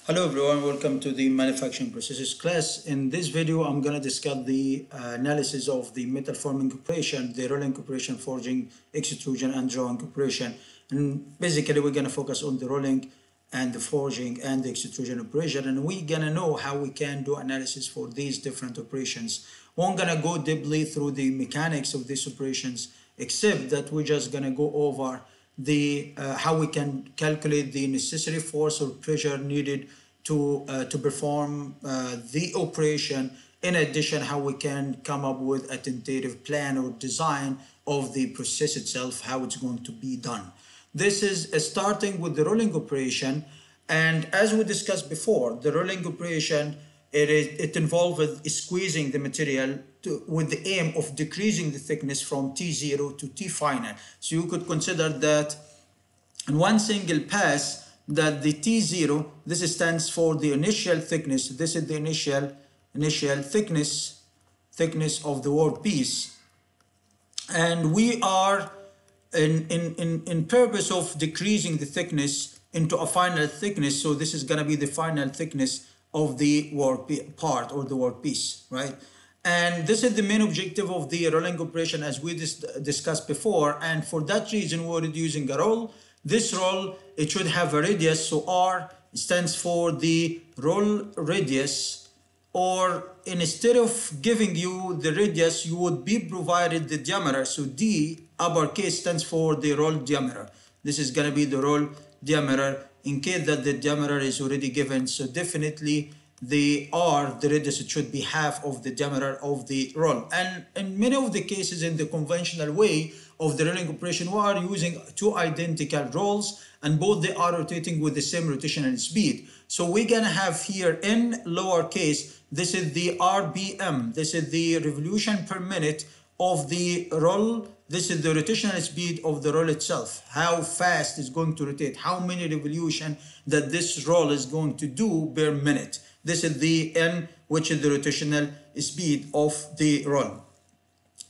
Hello everyone, welcome to the manufacturing processes class. In this video, I'm going to discuss the analysis of the metal forming operation, the rolling operation, forging, extrusion, and drawing operation. And basically, we're going to focus on the rolling and the forging and the extrusion operation. And we're going to know how we can do analysis for these different operations. We're not going to go deeply through the mechanics of these operations, except that we're just going to go over the how we can calculate the necessary force or pressure needed to perform the operation. In addition, how we can come up with a tentative plan or design of the process itself, how it's going to be done. This is starting with the rolling operation, and as we discussed before, the rolling operation it involved squeezing the material with the aim of decreasing the thickness from T0 to T final. So you could consider that in one single pass that the T0, this stands for the initial thickness. This is the initial thickness of the workpiece, and we are in purpose of decreasing the thickness into a final thickness. So this is going to be the final thickness of the work part or the workpiece, right? And this is the main objective of the rolling operation, as we discussed before. And for that reason, we're using a roll. This roll, it should have a radius. So R stands for the roll radius, or instead of giving you the radius, you would be provided the diameter. So D uppercase stands for the roll diameter. This is going to be the roll diameter in case that the diameter is already given. So definitely the R, the radius, it should be half of the diameter of the roll. And in many of the cases in the conventional way of the rolling operation, we are using two identical rolls, and both they are rotating with the same rotational speed. So we're gonna have here in lowercase, this is the RPM, this is the revolution per minute of the roll. This is the rotational speed of the roll itself, how fast it's going to rotate, how many revolutions that this roll is going to do per minute. This is the N, which is the rotational speed of the roll.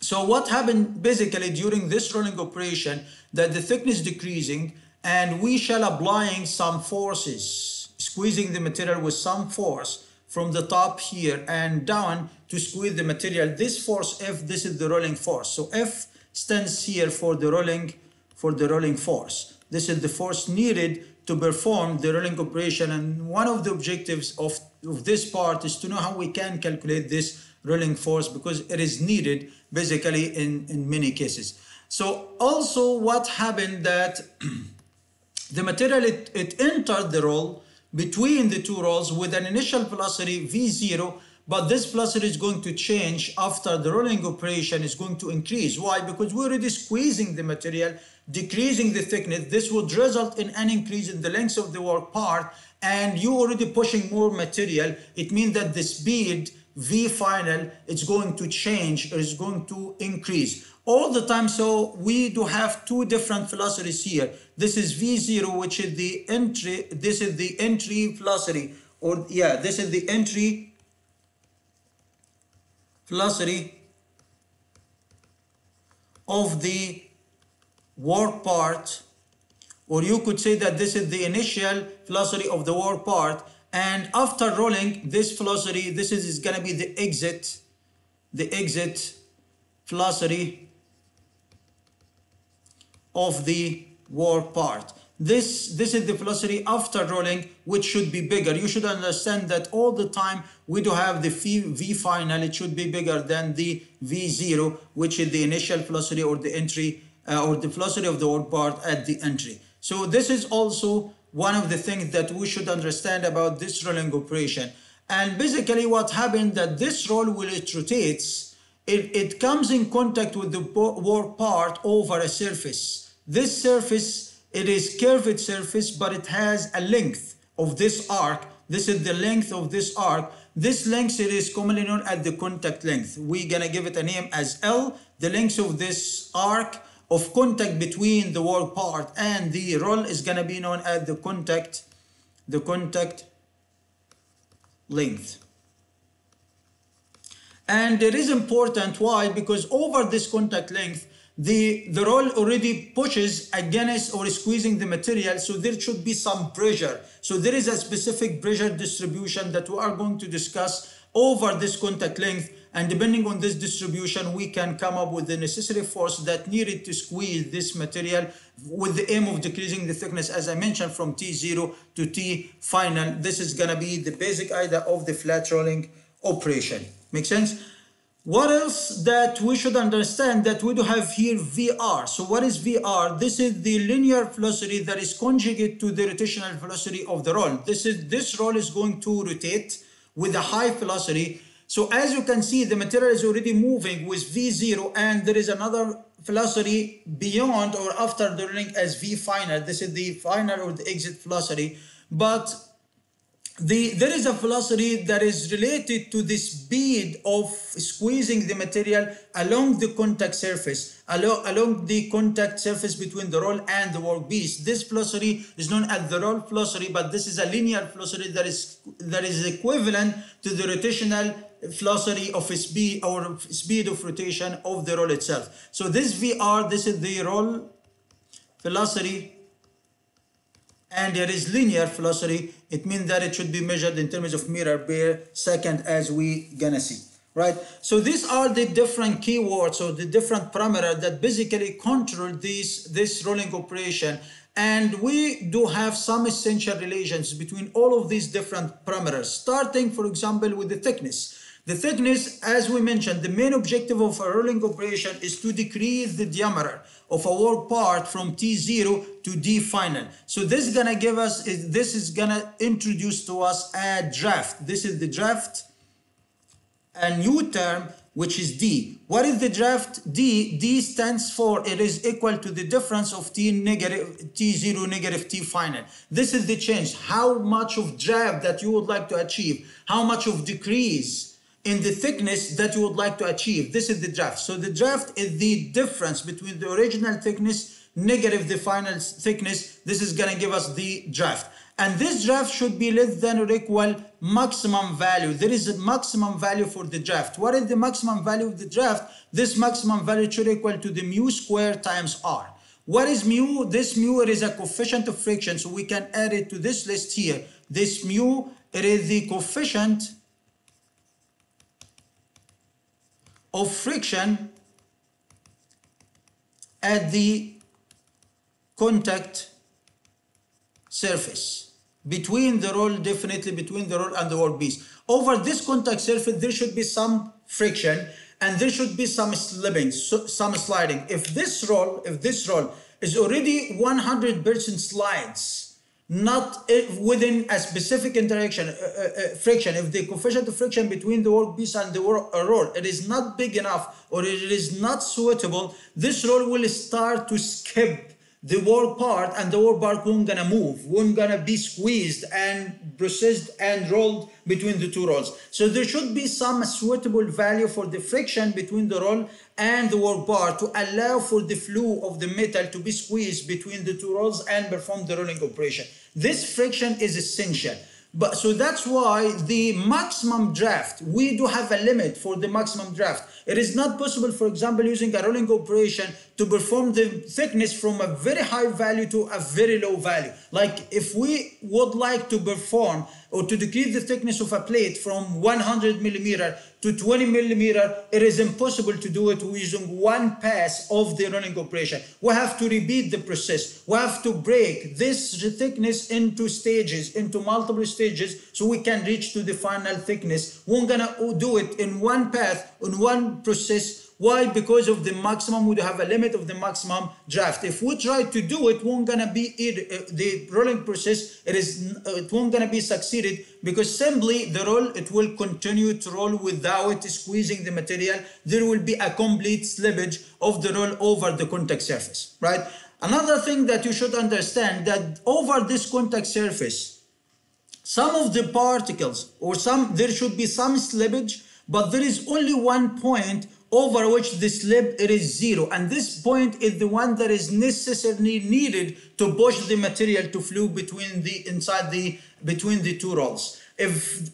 So what happened basically during this rolling operation, that the thickness decreasing, and we shall applying some forces, squeezing the material with some force from the top here and down to squeeze the material. This force F, this is the rolling force. So F stands here for the rolling force. This is the force needed to perform the rolling operation, and one of the objectives of this part is to know how we can calculate this rolling force, because it is needed basically in many cases. So also what happened that the material it entered the roll between the two rolls with an initial velocity V0, but this velocity is going to change after the rolling operation is going to increase. Why? Because we're already squeezing the material, decreasing the thickness. This would result in an increase in the length of the work part, and you already pushing more material. It means that the speed V final, it's going to change, or is going to increase all the time. So we do have two different velocities here. This is V0, which is the entry, this is the entry velocity, or yeah, this is the entry velocity of the work part, or you could say that this is the initial velocity of the work part, and after rolling, this velocity, this is going to be the exit velocity of the work part. This is the velocity after rolling, which should be bigger. You should understand that all the time we do have the V final, it should be bigger than the V0, which is the initial velocity or the entry or the velocity of the work part at the entry. So this is also one of the things that we should understand about this rolling operation. And basically what happened that this roll, when it rotates, it comes in contact with the work part over a surface. This surface, it is curved surface, but it has a length of this arc. This is the length of this arc. This length, it is commonly known as the contact length. We're gonna give it a name as L. The length of this arc of contact between the work part and the roll is gonna be known as the contact length. And it is important. Why? Because over this contact length, the roll already pushes against or squeezing the material, so there should be some pressure. So there is a specific pressure distribution that we are going to discuss over this contact length, and depending on this distribution we can come up with the necessary force that needed to squeeze this material with the aim of decreasing the thickness, as I mentioned, from T0 to T final. This is going to be the basic idea of the flat rolling operation. Make sense? What else that we should understand, that we do have here VR. So what is VR? This is the linear velocity that is conjugate to the rotational velocity of the roll. This roll is going to rotate with a high velocity. So as you can see, the material is already moving with V0, and there is another velocity beyond or after the rolling as V final. This is the final or the exit velocity. But there is a velocity that is related to the speed of squeezing the material along the contact surface, along the contact surface between the roll and the workpiece. This velocity is known as the roll velocity, but this is a linear velocity that is equivalent to the rotational velocity of speed or speed of rotation of the roll itself. So this VR, this is the roll velocity, and there is linear velocity. It means that it should be measured in terms of meter per second, as we gonna see, right? So these are the different keywords or the different parameters that basically control this rolling operation. And we do have some essential relations between all of these different parameters, starting, for example, with the thickness. The thickness, as we mentioned, the main objective of a rolling operation is to decrease the diameter of a work part from T0 to D final. So this is gonna give us, this is gonna introduce to us a draft. This is the draft, a new term, which is D. What is the draft? D stands for, it is equal to the difference of T0 negative T final. This is the change, how much of draft that you would like to achieve, how much of decrease in the thickness that you would like to achieve. This is the draft. So the draft is the difference between the original thickness negative the final thickness. This is going to give us the draft. And this draft should be less than or equal maximum value. There is a maximum value for the draft. What is the maximum value of the draft? This maximum value should equal to the mu squared times R. What is mu? This mu, it is a coefficient of friction, so we can add it to this list here. This mu, it is the coefficient of friction at the contact surface between the roll, definitely between the roll and the workpiece. Over this contact surface, there should be some friction and there should be some slipping, some sliding. If this roll is already 100% slides, not within a specific interaction, friction, if the coefficient of friction between the workpiece and the roll, it is not big enough or it is not suitable, this roll will start to skip the work part, and the work part won't gonna move, won't gonna be squeezed and processed and rolled between the two rolls. So there should be some suitable value for the friction between the roll and the work part to allow for the flow of the metal to be squeezed between the two rolls and perform the rolling operation. This friction is essential. But so that's why the maximum draft, we do have a limit for the maximum draft. It is not possible, for example, using a rolling operation to perform the thickness from a very high value to a very low value. Like if we would like to perform or to decrease the thickness of a plate from 100 millimeter to 20 millimeter, it is impossible to do it using one pass of the rolling operation. We have to repeat the process. We have to break this thickness into stages, into multiple stages, so we can reach to the final thickness. We're gonna do it in one path, in one process. Why? Because of the maximum, we have a limit of the maximum draft. If we try to do it, won't gonna be the rolling process. It won't gonna be succeeded because simply the roll, it will continue to roll without squeezing the material. There will be a complete slippage of the roll over the contact surface, right? Another thing that you should understand, that over this contact surface, some of the particles or there should be some slippage, but there is only one point over which the slip, it is zero, and this point is the one that is necessarily needed to push the material to flow between the two rolls. If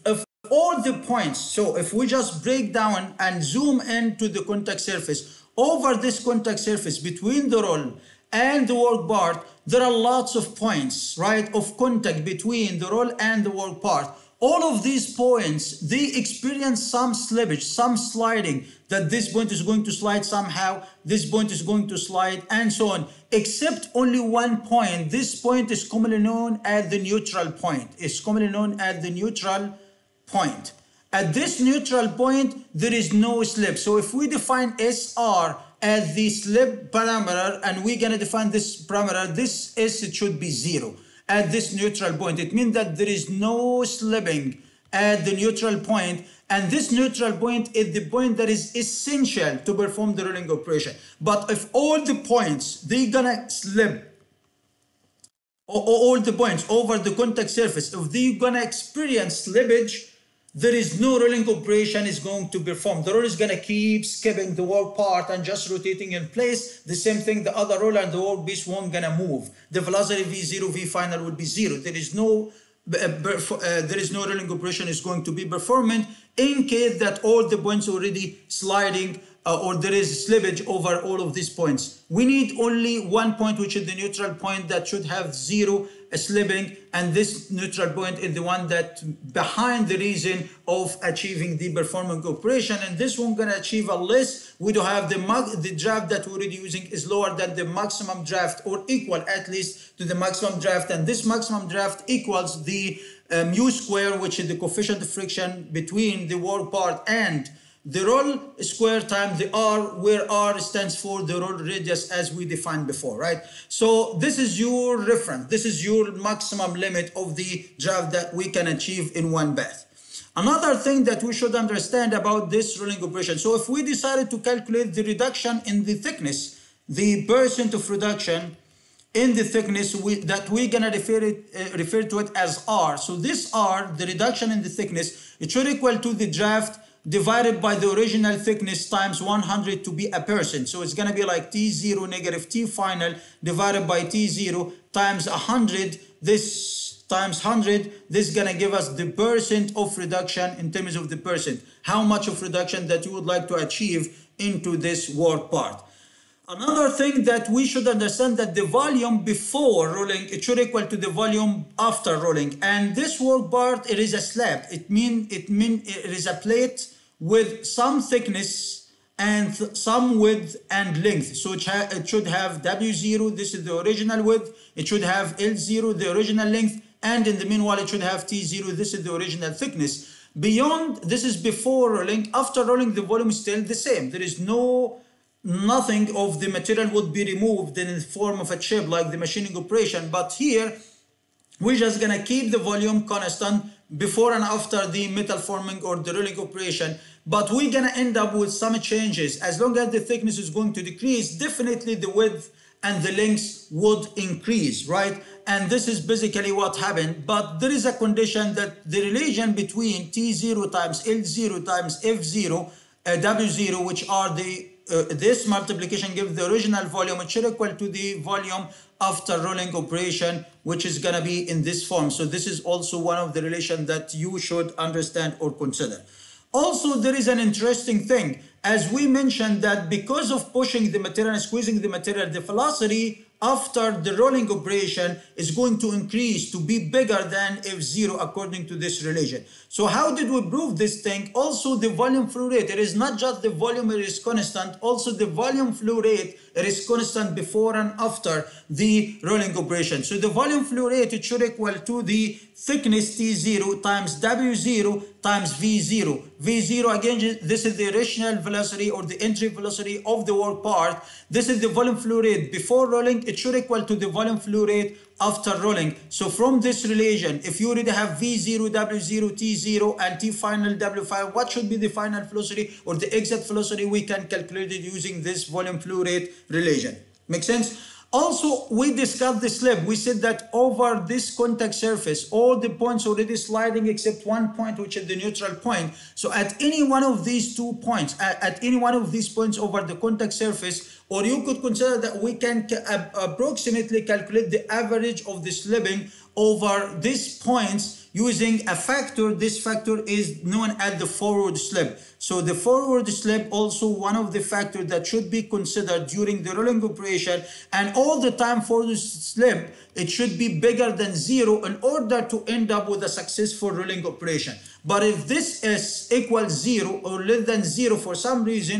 all the points, so if we just break down and zoom into the contact surface, over this contact surface between the roll and the work part, there are lots of points, right, of contact between the roll and the work part. All of these points, they experience some slippage, some sliding, that this point is going to slide somehow, this point is going to slide, and so on, except only one point. This point is commonly known as the neutral point. It's commonly known as the neutral point. At this neutral point, there is no slip. So if we define SR as the slip parameter, and we're going to define this parameter, this S, it should be 0 at this neutral point. It means that there is no slipping at the neutral point, and this neutral point is the point that is essential to perform the rolling operation. But if all the points, they're gonna slip, or all the points over the contact surface, if they're gonna experience slippage, there is no rolling operation is going to perform. The roll is going to keep skipping the work part and just rotating in place. The same thing, the other roll and the workpiece won't going to move. The velocity V0, V final would be 0. There is no rolling operation is going to be performed in case that all the points already sliding or there is slippage over all of these points. We need only one point, which is the neutral point, that should have 0 slipping, and this neutral point is the one that behind the reason of achieving the performing operation, and this one gonna achieve unless we do have the draft that we're already using is lower than the maximum draft, or equal at least to the maximum draft, and this maximum draft equals the mu square, which is the coefficient of friction between the work part and the roll square times the R, where R stands for the roll radius as we defined before, right? So this is your reference. This is your maximum limit of the draft that we can achieve in one bath. Another thing that we should understand about this rolling operation. So if we decided to calculate the reduction in the thickness, the percent of reduction in the thickness that we're gonna refer to it as R. So this R, the reduction in the thickness, it should equal to the draft divided by the original thickness times 100 to be a percent. So it's going to be like T0 negative T final divided by T0 times 100. This times 100, this is going to give us the percent of reduction in terms of the percent. How much of reduction that you would like to achieve into this work part. Another thing that we should understand, that the volume before rolling, it should equal to the volume after rolling. And this work part, it is a slab. It is a plate with some thickness and some width and length. So it should have W0, this is the original width. It should have L0, the original length. And in the meanwhile, it should have T0, this is the original thickness. Beyond, this is before rolling. After rolling, the volume is still the same. There is nothing of the material would be removed in the form of a chip like the machining operation. But here, we're just gonna keep the volume constant before and after the metal forming or the rolling operation, but we're gonna end up with some changes. As long as the thickness is going to decrease, definitely the width and the length would increase, right? And this is basically what happened. But there is a condition that the relation between T0 times L0 times F0, W0, which are this multiplication gives the original volume, it should equal to the volume after rolling operation, which is going to be in this form. So this is also one of the relations that you should understand or consider. Also, there is an interesting thing. As we mentioned, that because of pushing the material and squeezing the material, the velocity after the rolling operation is going to increase to be bigger than F0 according to this relation. So how did we prove this thing? Also the volume flow rate, it is not just the volume, it is constant, also the volume flow rate, it is constant before and after the rolling operation. So the volume flow rate, it should equal to the thickness T0 times W0 times V0. V0, again, this is the original velocity or the entry velocity of the work part. This is the volume flow rate before rolling. It should equal to the volume flow rate after rolling. So from this relation, if you already have V0, W0, T0, and T final W5, what should be the final velocity or the exit velocity? We can calculate it using this volume flow rate relation. Make sense? Also, we discussed the slip. We said that over this contact surface, all the points already sliding except one point, which is the neutral point. So at any one of these 2 points, at any one of these points over the contact surface, or you could consider that we can approximately calculate the average of the slipping over these points using a factor. This factor is known as the forward slip. So the forward slip also one of the factors that should be considered during the rolling operation, and all the time forward slip, it should be bigger than 0 in order to end up with a successful rolling operation. But if this is equals 0 or less than 0 for some reason,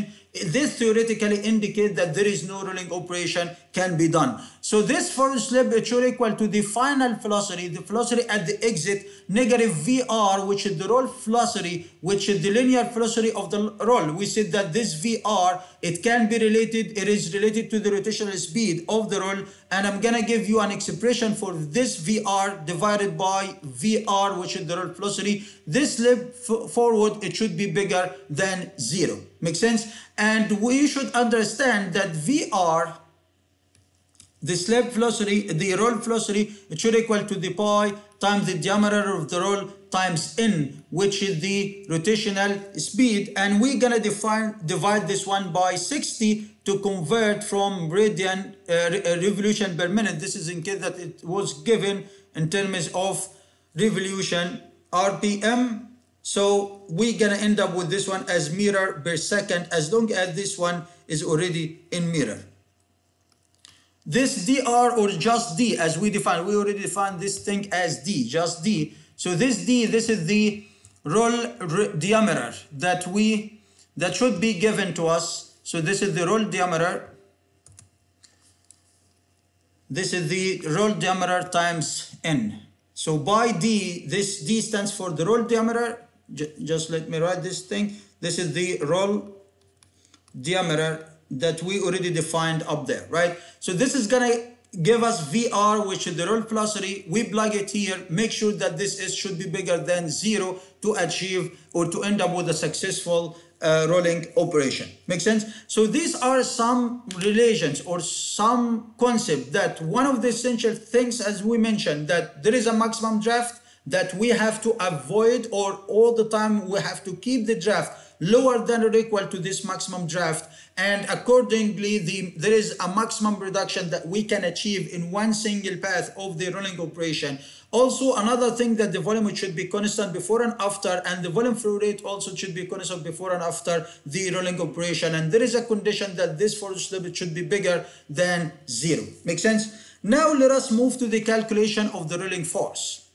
this theoretically indicates that there is no rolling operation can be done. So this forward slip, it should equal to the final velocity, the velocity at the exit, negative VR, which is the roll velocity, which is the linear velocity of the roll. We said that this VR, it can be related, it is related to the rotational speed of the roll, and I'm gonna give you an expression for this VR divided by VR, which is the roll velocity. This slip forward, it should be bigger than 0. Make sense? And we should understand that VR, the slip velocity, the roll velocity, it should equal to the pi times the diameter of the roll times n, which is the rotational speed. And we're gonna divide this one by 60 to convert from radian revolution per minute. This is in case that it was given in terms of revolution RPM. So we're gonna end up with this one as meter per second, as long as this one is already in meter. This dr, or just d, as we define, we already defined this thing as d, just d. So this d, this is the roll diameter that should be given to us. So this is the roll diameter. This is the roll diameter times n. So by d, this d stands for the roll diameter. Just let me write this thing. This is the roll diameter that we already defined up there, right? So this is gonna give us VR, which is the roll velocity. We plug it here, make sure that this should be bigger than 0 to achieve or to end up with a successful rolling operation. Make sense? So these are some relations or some concept that one of the essential things, as we mentioned, that there is a maximum draft that we have to avoid, or all the time we have to keep the draft lower than or equal to this maximum draft, and accordingly there is a maximum reduction that we can achieve in one single path of the rolling operation. Also, another thing, that the volume, it should be constant before and after, and the volume flow rate also should be constant before and after the rolling operation. And there is a condition that this forward slip, it should be bigger than 0. Make sense? Now let us move to the calculation of the rolling force.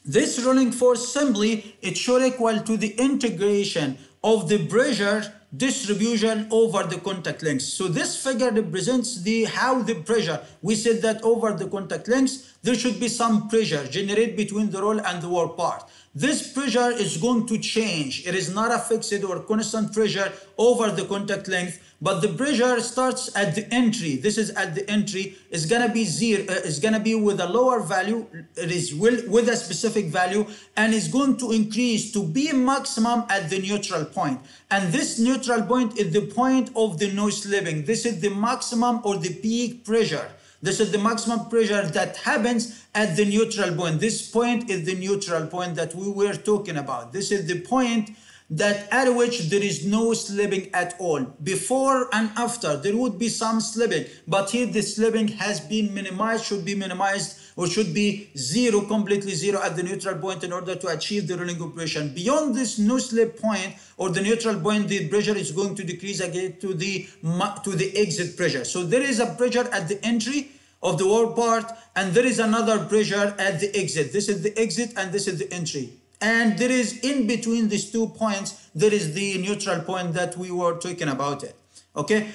This rolling force, simply, it should equal to the integration of the pressure distribution over the contact length. So this figure represents how the pressure, we said that over the contact length, there should be some pressure generated between the roll and the work part. This pressure is going to change. It is not a fixed or constant pressure over the contact length, but the pressure starts at the entry. This is at the entry. It's gonna be 0. It's gonna be with a lower value. It is with a specific value, and is going to increase to be maximum at the neutral point. And this neutral point is the point of the no slipping. This is the maximum or the peak pressure. This is the maximum pressure that happens at the neutral point. This point is the neutral point that we were talking about. This is the point that at which there is no slipping at all. Before and after, there would be some slipping, but here the slipping has been minimized, should be minimized, or should be 0, completely 0 at the neutral point in order to achieve the rolling operation. Beyond this no slip point or the neutral point, the pressure is going to decrease again to the exit pressure. So there is a pressure at the entry of the work part, and there is another pressure at the exit. This is the exit and this is the entry. And there is, in between these 2 points, there is the neutral point that we were talking about it. Okay?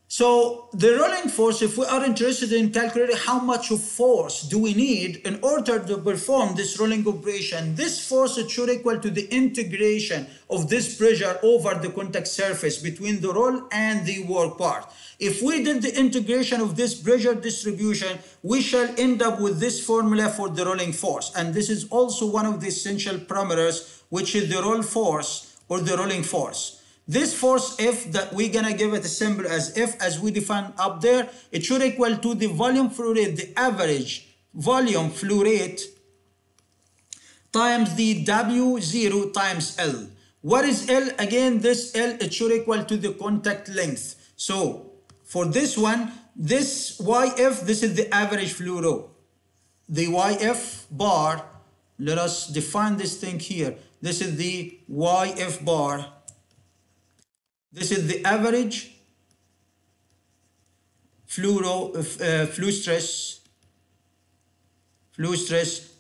So the rolling force, if we are interested in calculating how much of force do we need in order to perform this rolling operation, this force, it should equal to the integration of this pressure over the contact surface between the roll and the work part. If we did the integration of this pressure distribution, we shall end up with this formula for the rolling force. And this is also one of the essential parameters, which is the roll force or the rolling force. This force F, that we're gonna give it a symbol as F, as we defined up there, it should equal to the volume flow rate, the average volume flow rate, times the W0 times L. What is L? Again, this L, it should equal to the contact length. So for this one, this YF, this is the average flow rate. The YF bar, let us define this thing here. This is the YF bar. This is the average flow stress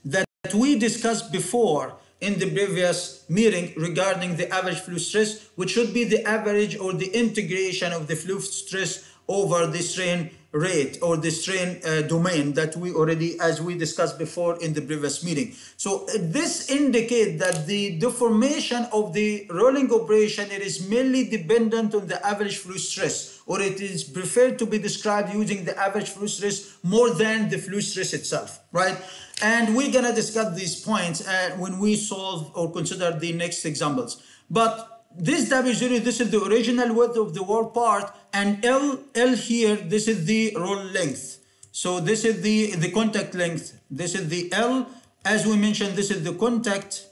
that we discussed before in the previous meeting regarding the average flow stress, which should be the average or the integration of the flow stress over the strain rate or the strain domain that we already, as we discussed before in the previous meeting. So this indicates that the deformation of the rolling operation, it is mainly dependent on the average flow stress, or it is preferred to be described using the average flow stress more than the flow stress itself, right? And we're gonna discuss these points when we solve or consider the next examples. But this W0, this is the original width of the wall part, and L here, this is the roll length. So this is the contact length. This is the L. As we mentioned, this is the contact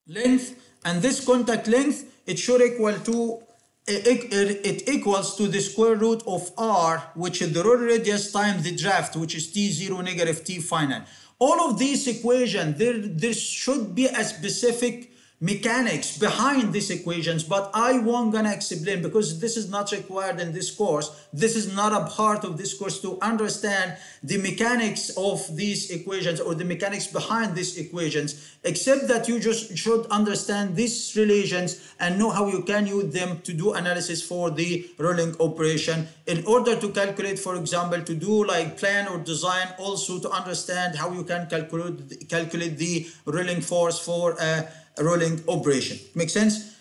length, and this contact length, it should equal to, it equals to the square root of R, which is the roll radius times the draft, which is T0 negative T final. All of these equations, there should be a specific mechanics behind these equations, but I won't gonna explain because this is not required in this course. This is not a part of this course to understand the mechanics of these equations or the mechanics behind these equations, except that you just should understand these relations and know how you can use them to do analysis for the rolling operation in order to calculate, for example, to do like plan or design, also to understand how you can calculate the rolling force for a rolling operation. Make sense?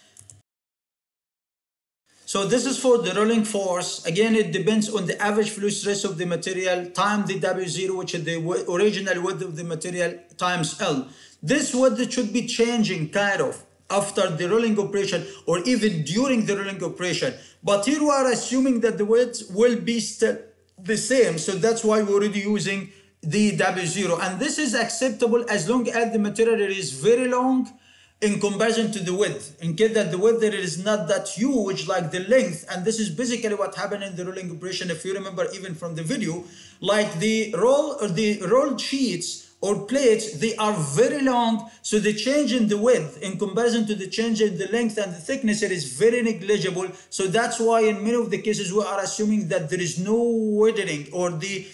So this is for the rolling force. Again, it depends on the average flow stress of the material times the W0, which is the original width of the material, times L. This width should be changing kind of after the rolling operation or even during the rolling operation. But here we are assuming that the width will be still the same. So that's why we're already using the W0. And this is acceptable as long as the material is very long in comparison to the width. In case that the width there is not that huge like the length, and this is basically what happened in the rolling operation. If you remember even from the video, like the rolled sheets or plates, they are very long, so the change in the width in comparison to the change in the length and the thickness, it is very negligible. So that's why in many of the cases we are assuming that there is no weathering, or the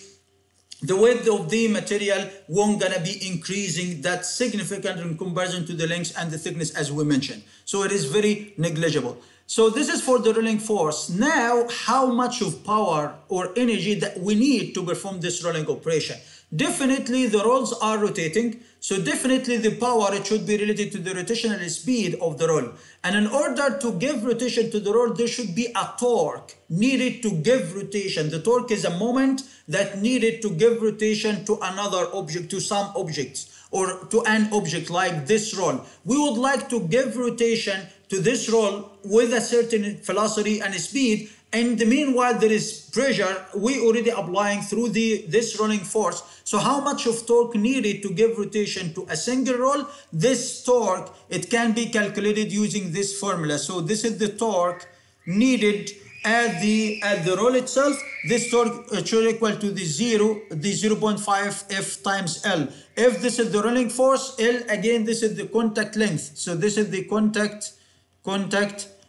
width of the material won't gonna be increasing that significant in comparison to the length and the thickness as we mentioned. So it is very negligible. So this is for the rolling force. Now, how much of power or energy that we need to perform this rolling operation? Definitely the rolls are rotating, so definitely the power, it should be related to the rotational speed of the roll. And in order to give rotation to the roll, there should be a torque needed to give rotation. The torque is a moment that needed to give rotation to another object, to some objects, or to an object like this roll. We would like to give rotation to this roll with a certain velocity and speed. In the meanwhile, there is pressure we already applying through this rolling force. So how much of torque needed to give rotation to a single roll? This torque, it can be calculated using this formula. So this is the torque needed at the roll itself. This torque should equal to the 0.5 F times L. If this is the rolling force, L, again, this is the contact length. So this is the contact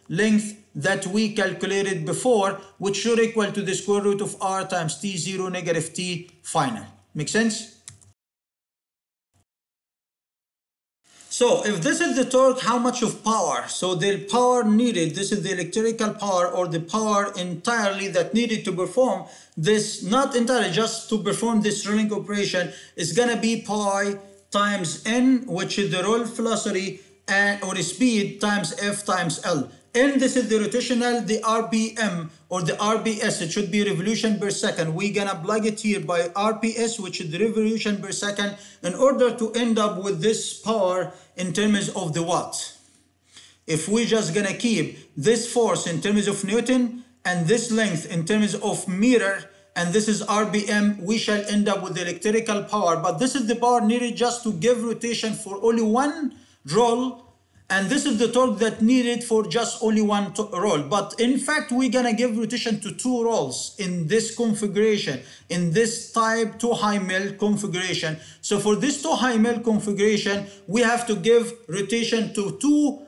length that we calculated before, which should equal to the square root of R times T0 negative T final. Make sense? So if this is the torque, how much of power? So the power needed, this is the electrical power or the power entirely that needed to perform this, not entirely, just to perform this rolling operation, is gonna be pi times N, which is the roll velocity or speed, times F times L. And this is the rotational, the RPM or the RPS, it should be revolution per second. We're gonna plug it here by RPS, which is the revolution per second, in order to end up with this power in terms of the watt. If we just gonna keep this force in terms of Newton and this length in terms of meter, and this is RPM, we shall end up with the electrical power. But this is the power needed just to give rotation for only one roll And this is the torque that needed for just only one roll. But in fact, we're gonna give rotation to 2 rolls in this configuration, in this type 2 high mil configuration. So for this 2 high mil configuration, we have to give rotation to 2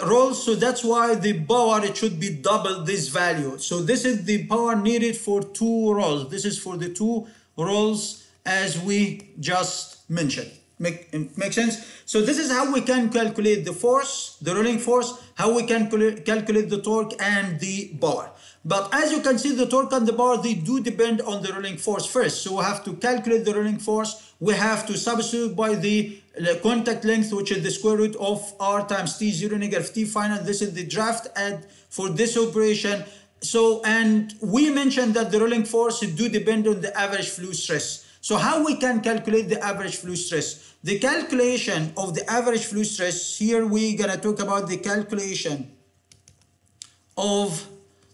rolls. So that's why the power, it should be double this value. So this is the power needed for 2 rolls. This is for the 2 rolls as we just mentioned. Make sense? So this is how we can calculate the force, the rolling force, how we can calculate the torque and the power. But as you can see, the torque and the power, they do depend on the rolling force first. So we have to calculate the rolling force. We have to substitute by the contact length, which is the square root of R times T0 negative T final. This is the draft add for this operation. So, and we mentioned that the rolling force do depend on the average fluid stress. So how we can calculate the average fluid stress? The calculation of the average fluid stress, here we're gonna talk about the calculation of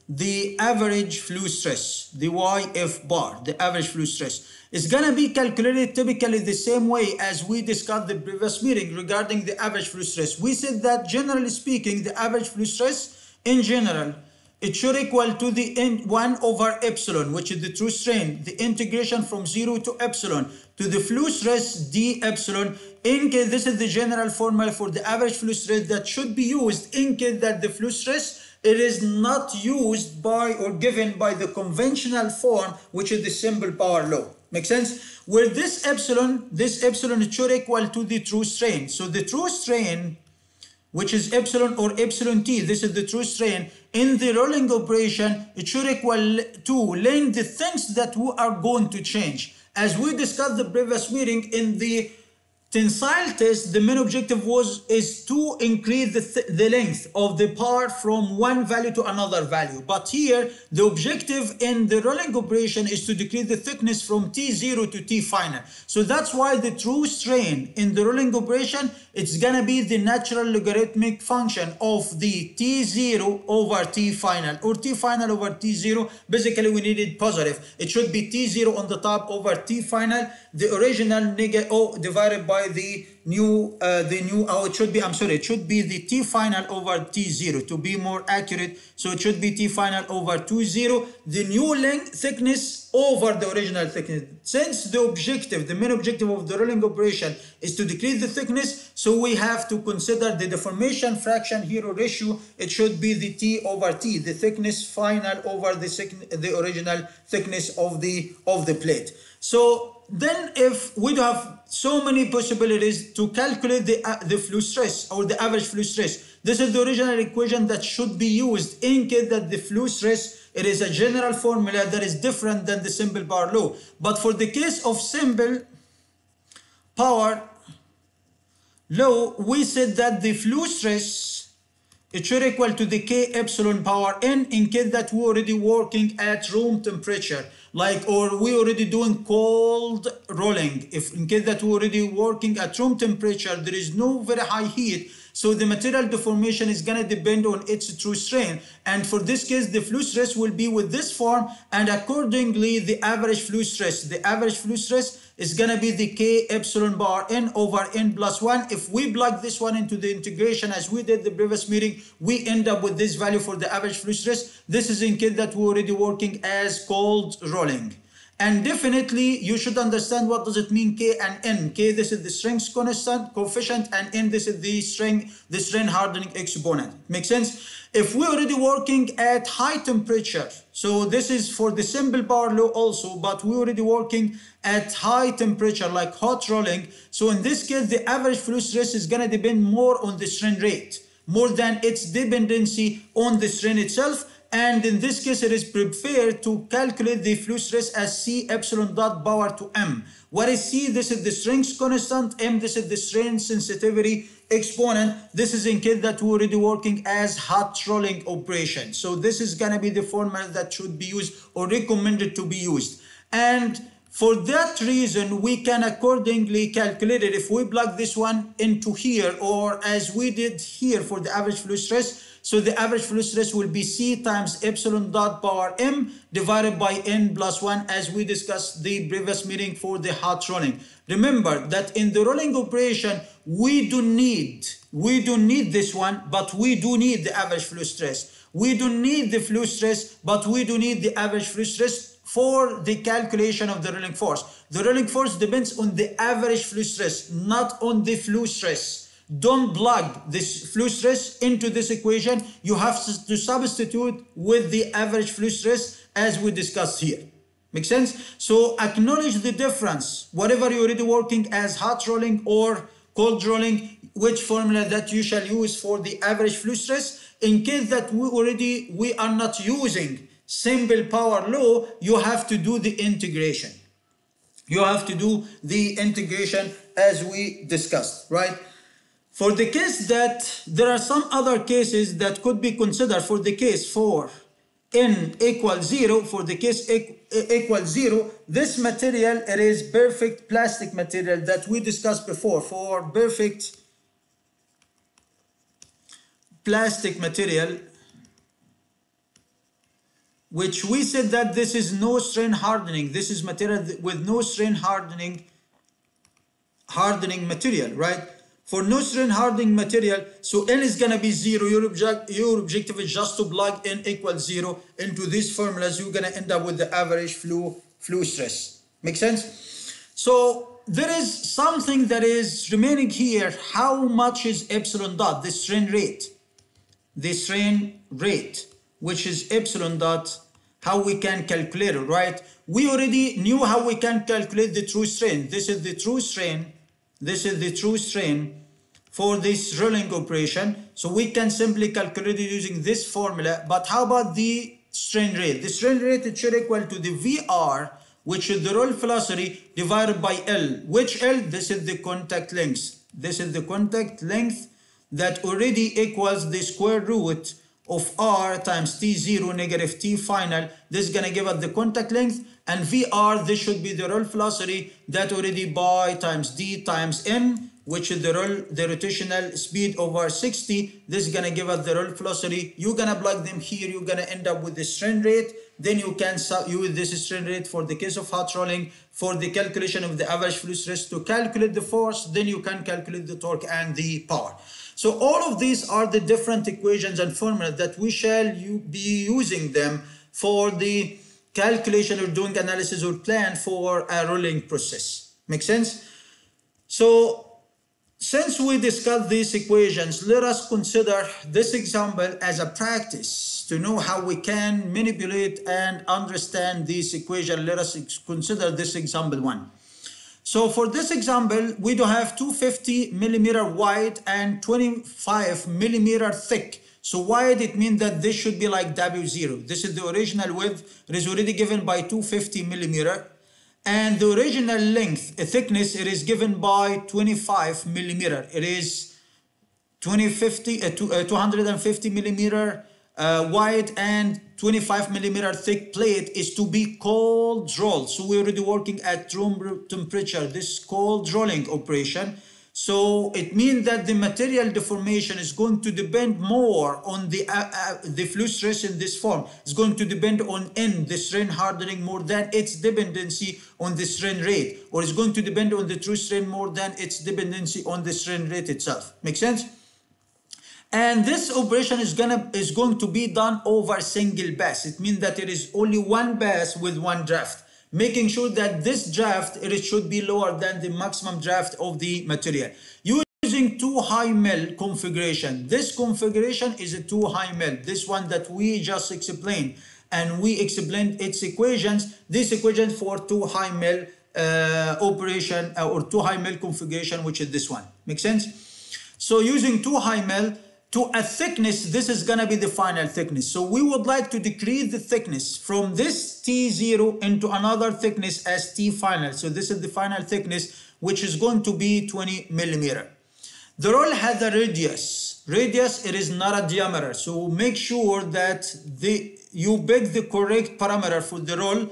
the average fluid stress, the YF bar, the average fluid stress. It's gonna be calculated typically the same way as we discussed the previous meeting regarding the average fluid stress. We said that generally speaking, the average fluid stress in general, it should equal to the 1 over epsilon, which is the true strain, the integration from 0 to epsilon to the fluid stress d epsilon. In case this is the general formula for the average fluid stress that should be used in case that the fluid stress, it is not used by or given by the conventional form, which is the simple power law. Make sense? Where this epsilon, it should equal to the true strain. So the true strain, which is epsilon or epsilon t, this is the true strain, in the rolling operation, it should equal to laying the things that we are going to change. As we discussed the previous meeting, in the tensile test, the main objective is to increase the length of the part from one value to another value. But here, the objective in the rolling operation is to decrease the thickness from T0 to T final. So that's why the true strain in the rolling operation, it's gonna be the natural logarithmic function of the T0 over T final, or T final over T0. Basically, we need it positive. It should be T0 on the top over T final, the original negative divided by the new it should be, I'm sorry, it should be the T final over T0 to be more accurate. So it should be T final over 2,0, the new length thickness over the original thickness. Since the objective, the main objective of the rolling operation is to decrease the thickness, so we have to consider the deformation fraction here or ratio. It should be the T over T, the thickness final over the original thickness of the plate. So then if we have so many possibilities to calculate the fluid stress or the average fluid stress, this is the original equation that should be used in case that the fluid stress, it is a general formula that is different than the simple power law. But for the case of simple power law, we said that the fluid stress, it should equal to the K epsilon power n in case that we're already working at room temperature, or we already doing cold rolling. If in case that we're already working at room temperature, there is no very high heat, so the material deformation is gonna depend on its true strain. And for this case, the fluid stress will be with this form, and accordingly, the average fluid stress is gonna be the K epsilon bar n over n plus 1. If we plug this one into the integration as we did the previous meeting, we end up with this value for the average fluid stress. This is in case that we're already working as cold rolling. And definitely you should understand what does it mean K and N. K, this is the strength constant coefficient, and N, this is the strain hardening exponent. Make sense? If we're already working at high temperature, so this is for the simple power law also, but we're already working at high temperature like hot rolling. So in this case, the average fluid stress is gonna depend more on the strain rate, more than its dependency on the strain itself. And in this case, it is preferred to calculate the fluid stress as C epsilon dot power to M. What is C? This is the strength constant. M, this is the strain sensitivity exponent. This is in case that we're already working as hot rolling operation. So this is gonna be the formula that should be used or recommended to be used. And for that reason, we can accordingly calculate it. If we plug this one into here, or as we did here for the average fluid stress, So the average flow stress will be C times epsilon dot power M divided by N plus 1, as we discussed the previous meeting for the hot rolling. Remember that in the rolling operation, we don't need this one, but we do need the average flow stress. We don't need the flow stress, but we do need the average flow stress for the calculation of the rolling force. The rolling force depends on the average flow stress, not on the flow stress. Don't plug this flow stress into this equation. You have to substitute with the average flow stress as we discussed here. Make sense? So acknowledge the difference. Whatever you're already working as hot rolling or cold rolling, which formula that you shall use for the average flow stress. In case that we are not using simple power law, you have to do the integration. You have to do the integration as we discussed, right? For the case that there are some other cases that could be considered, for the case for N equals 0, for the case equals 0, this material, it is perfect plastic material that we discussed before. For perfect plastic material, which we said that this is no strain hardening. This is material with no strain hardening material, right? For no strain hardening material, so N is gonna be 0. Your objective is just to plug N equals 0 into these formulas. You're gonna end up with the average flow stress. Make sense? So there is something that is remaining here. How much is epsilon dot? The strain rate. The strain rate, which is epsilon dot, how we can calculate it, right? We already knew how we can calculate the true strain. This is the true strain. This is the true strain for this rolling operation. So we can simply calculate it using this formula. But how about the strain rate? The strain rate, it should equal to the VR, which is the roll velocity, divided by L. Which L? This is the contact length. This is the contact length that already equals the square root of R times T0 negative T final. This is going to give us the contact length. And VR, this should be the roll velocity that already by times D times M, which is the rotational speed over 60. This is going to give us the roll velocity. You're going to plug them here. You're going to end up with the strain rate. Then you can use this strain rate for the case of hot rolling for the calculation of the average flow stress to calculate the force. Then you can calculate the torque and the power. So all of these are the different equations and formulas that we shall be using them for the calculation or doing analysis or plan for a rolling process. Make sense? So since we discussed these equations, let us consider this example as a practice to know how we can manipulate and understand this equation. Let us consider this example 1. So for this example, we do have 250 millimeter wide and 25 millimeter thick. So wide, it means that this should be like W0. This is the original width. It is already given by 250 millimeter. And the original length, thickness, it is given by 25 millimeter. It is 250 millimeter wide and 25 millimeter thick plate is to be cold rolled. So we're already working at room temperature, this cold rolling operation. So it means that the material deformation is going to depend more on the flow stress in this form. It's going to depend on N, the strain hardening, more than its dependency on the strain rate. Or it's going to depend on the true strain more than its dependency on the strain rate itself. Make sense? And this operation is going to be done over single pass. It means that it is only one pass with one draft, making sure that this draft, it should be lower than the maximum draft of the material. Using 2 high mill configuration. This configuration is a 2 high mill. This one that we just explained, and we explained its equations. This equation for 2 high mill operation or 2 high mill configuration, which is this one. Make sense? So using 2 high mill to a thickness, this is going to be the final thickness. So we would like to decrease the thickness from this T0 into another thickness as T final. So this is the final thickness, which is going to be 20 millimeter. The roll has a radius. Radius, it is not a diameter. So make sure that you pick the correct parameter for the roll.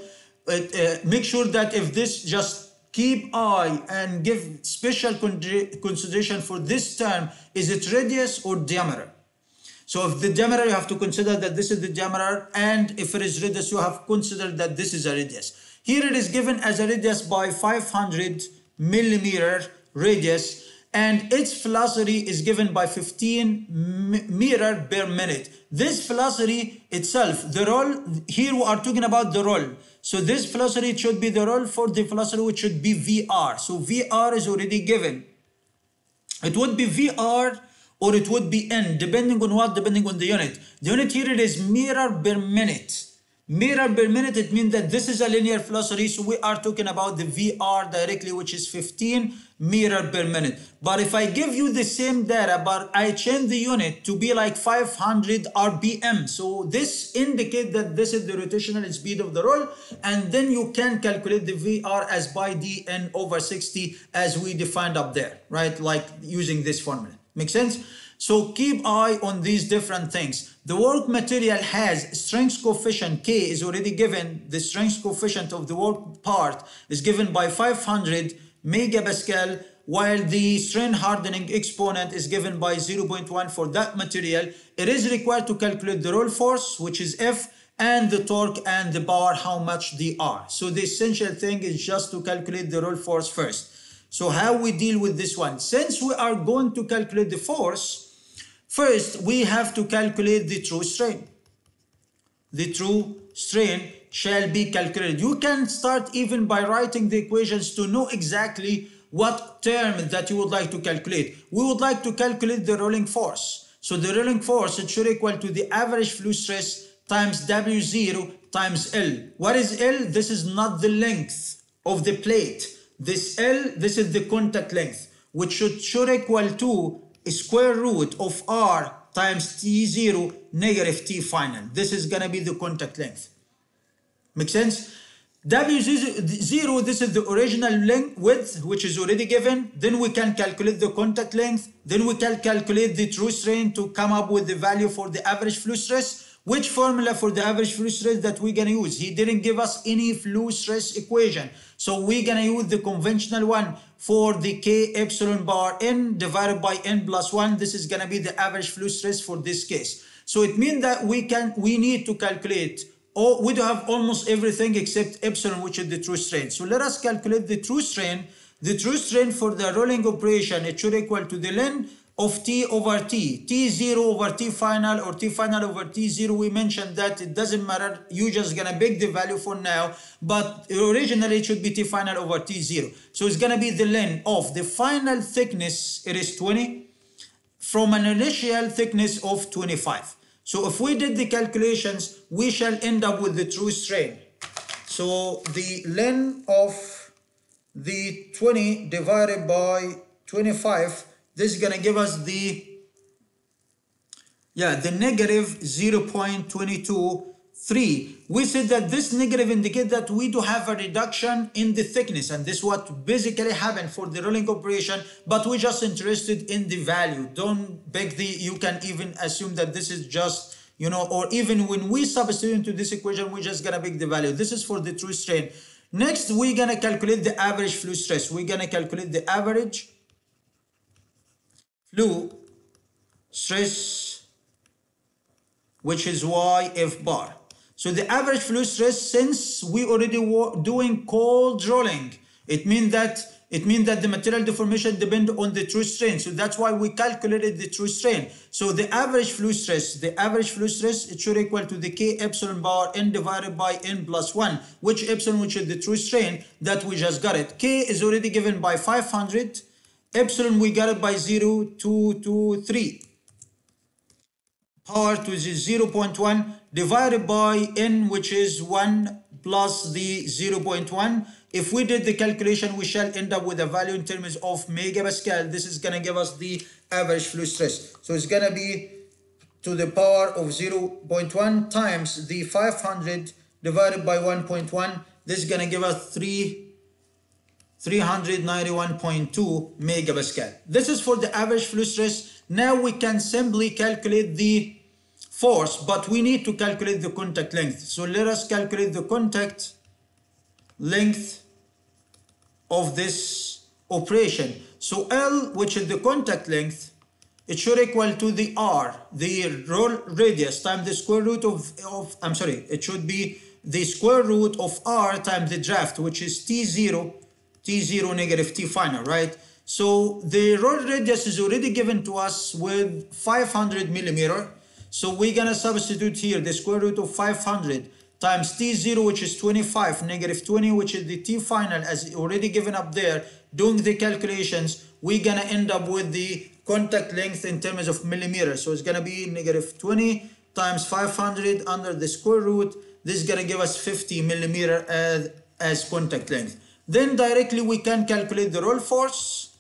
Make sure that if this just keep eye and give special consideration for this term, is it radius or diameter? So if the diameter, you have to consider that this is the diameter, and if it is radius, you have considered that this is a radius. Here it is given as a radius by 500 millimeter radius, and its velocity is given by 15 meter per minute. This velocity itself, the roll, here we are talking about the roll. So this velocity, it should be the roll for the velocity, which should be VR. So VR is already given. It would be VR or it would be N, depending on what? Depending on the unit. The unit here, it is meter per minute. Meter per minute, it means that this is a linear velocity, so we are talking about the VR directly, which is 15 meter per minute. But if I give you the same data, but I change the unit to be like 500 RPM, so this indicates that this is the rotational speed of the roll, and then you can calculate the VR as by dN over 60 as we defined up there, right? Like using this formula. Make sense? So keep eye on these different things. The work material has strength coefficient K is already given. The strength coefficient of the work part is given by 500 megapascal, while the strain hardening exponent is given by 0.1 for that material. It is required to calculate the roll force, which is F, and the torque and the power, how much they are. So the essential thing is just to calculate the roll force first. So how we deal with this one? Since we are going to calculate the force, first, we have to calculate the true strain. The true strain shall be calculated. You can start even by writing the equations to know exactly what term that you would like to calculate. We would like to calculate the rolling force. So the rolling force, it should equal to the average fluid stress times W0 times L. What is L? This is not the length of the plate. This L, this is the contact length, which should equal to square root of R times T0 negative T final. This is going to be the contact length. Make sense? W0, this is the original length width, which is already given. Then we can calculate the contact length. Then we can calculate the true strain to come up with the value for the average fluid stress. Which formula for the average fluid stress that we're going to use? He didn't give us any fluid stress equation. So we're going to use the conventional one for the K epsilon bar N divided by N plus 1. This is going to be the average fluid stress for this case. So it means that we need to calculate, or we do have almost everything except epsilon, which is the true strain. So let us calculate the true strain. The true strain for the rolling operation, it should equal to the ln of T over T, T0 over T final, or T final over T0. We mentioned that it doesn't matter, you just gonna pick the value for now, but originally it should be T final over T0. So it's gonna be the length of the final thickness, it is 20, from an initial thickness of 25. So if we did the calculations, we shall end up with the true strain. So the length of the 20 divided by 25, this is going to give us the negative 0.223. We said that this negative indicates that we do have a reduction in the thickness, and this is what basically happened for the rolling operation, but we're just interested in the value. Don't beg you can even assume that this is just, you know, or even when we substitute into this equation, we're just going to pick the value. This is for the true strain. Next, we're going to calculate the average fluid stress. We're going to calculate the average fluid stress, which is YF bar. So the average fluid stress, since we already were doing cold rolling, it means that the material deformation depends on the true strain. So that's why we calculated the true strain. So the average fluid stress, it should equal to the K epsilon bar N divided by N plus 1, which epsilon, which is the true strain that we just got it. K is already given by 500. Epsilon, we got it by 0.223. Power to the 0.1 divided by N, which is 1 plus the 0.1. If we did the calculation, we shall end up with a value in terms of megapascal. This is going to give us the average fluid stress. So it's going to be to the power of 0.1 times the 500 divided by 1.1. This is going to give us 391.2 megapascal. This is for the average fluid stress. Now we can simply calculate the force, but we need to calculate the contact length. So let us calculate the contact length of this operation. So L, which is the contact length, it should equal to the R, the roll radius, times the square root of it should be the square root of R times the draft, which is T0 negative T final, right? So the roll radius is already given to us with 500 millimeter. So we're gonna substitute here the square root of 500 times T0, which is 25, negative 20, which is the T final as already given up there. Doing the calculations, we're gonna end up with the contact length in terms of millimeters. So it's gonna be negative 20 times 500 under the square root. This is gonna give us 50 millimeter as contact length. Then directly we can calculate the roll force,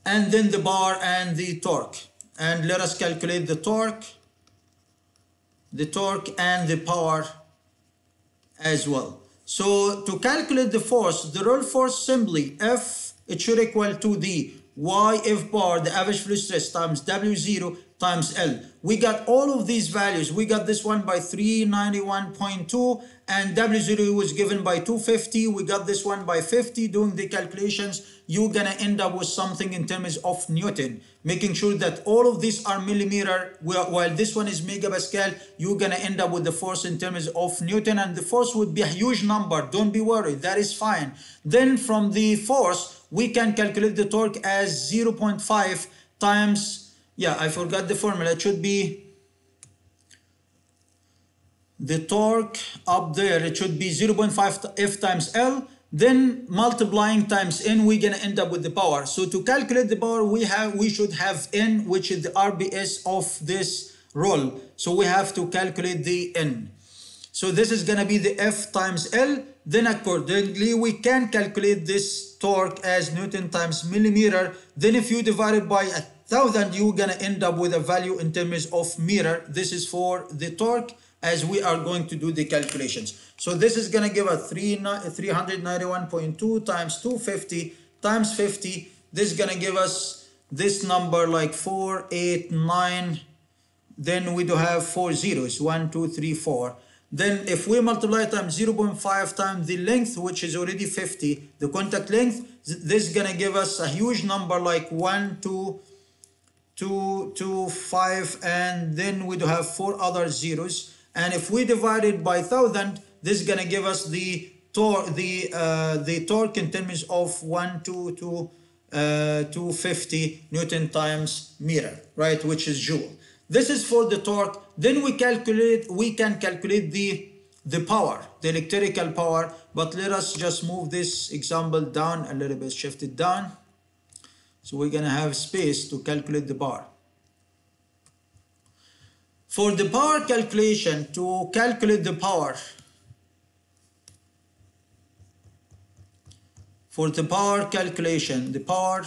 and then the bar and the torque. And let us calculate the torque and the power as well. So to calculate the force, the roll force simply F, it should equal to the YF bar, the average fluid stress, times W0 times L. We got all of these values. We got this one by 391.2 and W0 was given by 250. We got this one by 50. Doing the calculations, you're gonna end up with something in terms of Newton, making sure that all of these are millimeter, while this one is megapascal. You're gonna end up with the force in terms of Newton, and the force would be a huge number. Don't be worried, that is fine. Then from the force, we can calculate the torque as 0.5 times, yeah, I forgot the formula. It should be the torque up there. It should be 0.5 F times L. Then multiplying times N, we're gonna end up with the power. So to calculate the power, we should have N, which is the RBS of this roll. So we have to calculate the N. So this is gonna be the F times L. Then accordingly, we can calculate this torque as Newton times millimeter. Then if you divide it by 1,000, you're gonna end up with a value in terms of meter. This is for the torque as we are going to do the calculations. So this is gonna give us 391.2 times 250 times 50. This is gonna give us this number like 489. Then we do have 4 zeros, 1, 2, 3, 4. Then if we multiply times 0.5 times the length, which is already 50, the contact length, this is gonna give us a huge number like 1, 2, 2, 2, 5, and then we do have 4 other zeros. And if we divide it by 1,000, this is gonna give us the torque in terms of 250 Newton times meter, right? Which is joule. This is for the torque. Then we can calculate the power, the electrical power. But let us just move this example down a little bit, shift it down. So we're gonna have space to calculate the power. For the power calculation, to calculate the power, for the power calculation, the power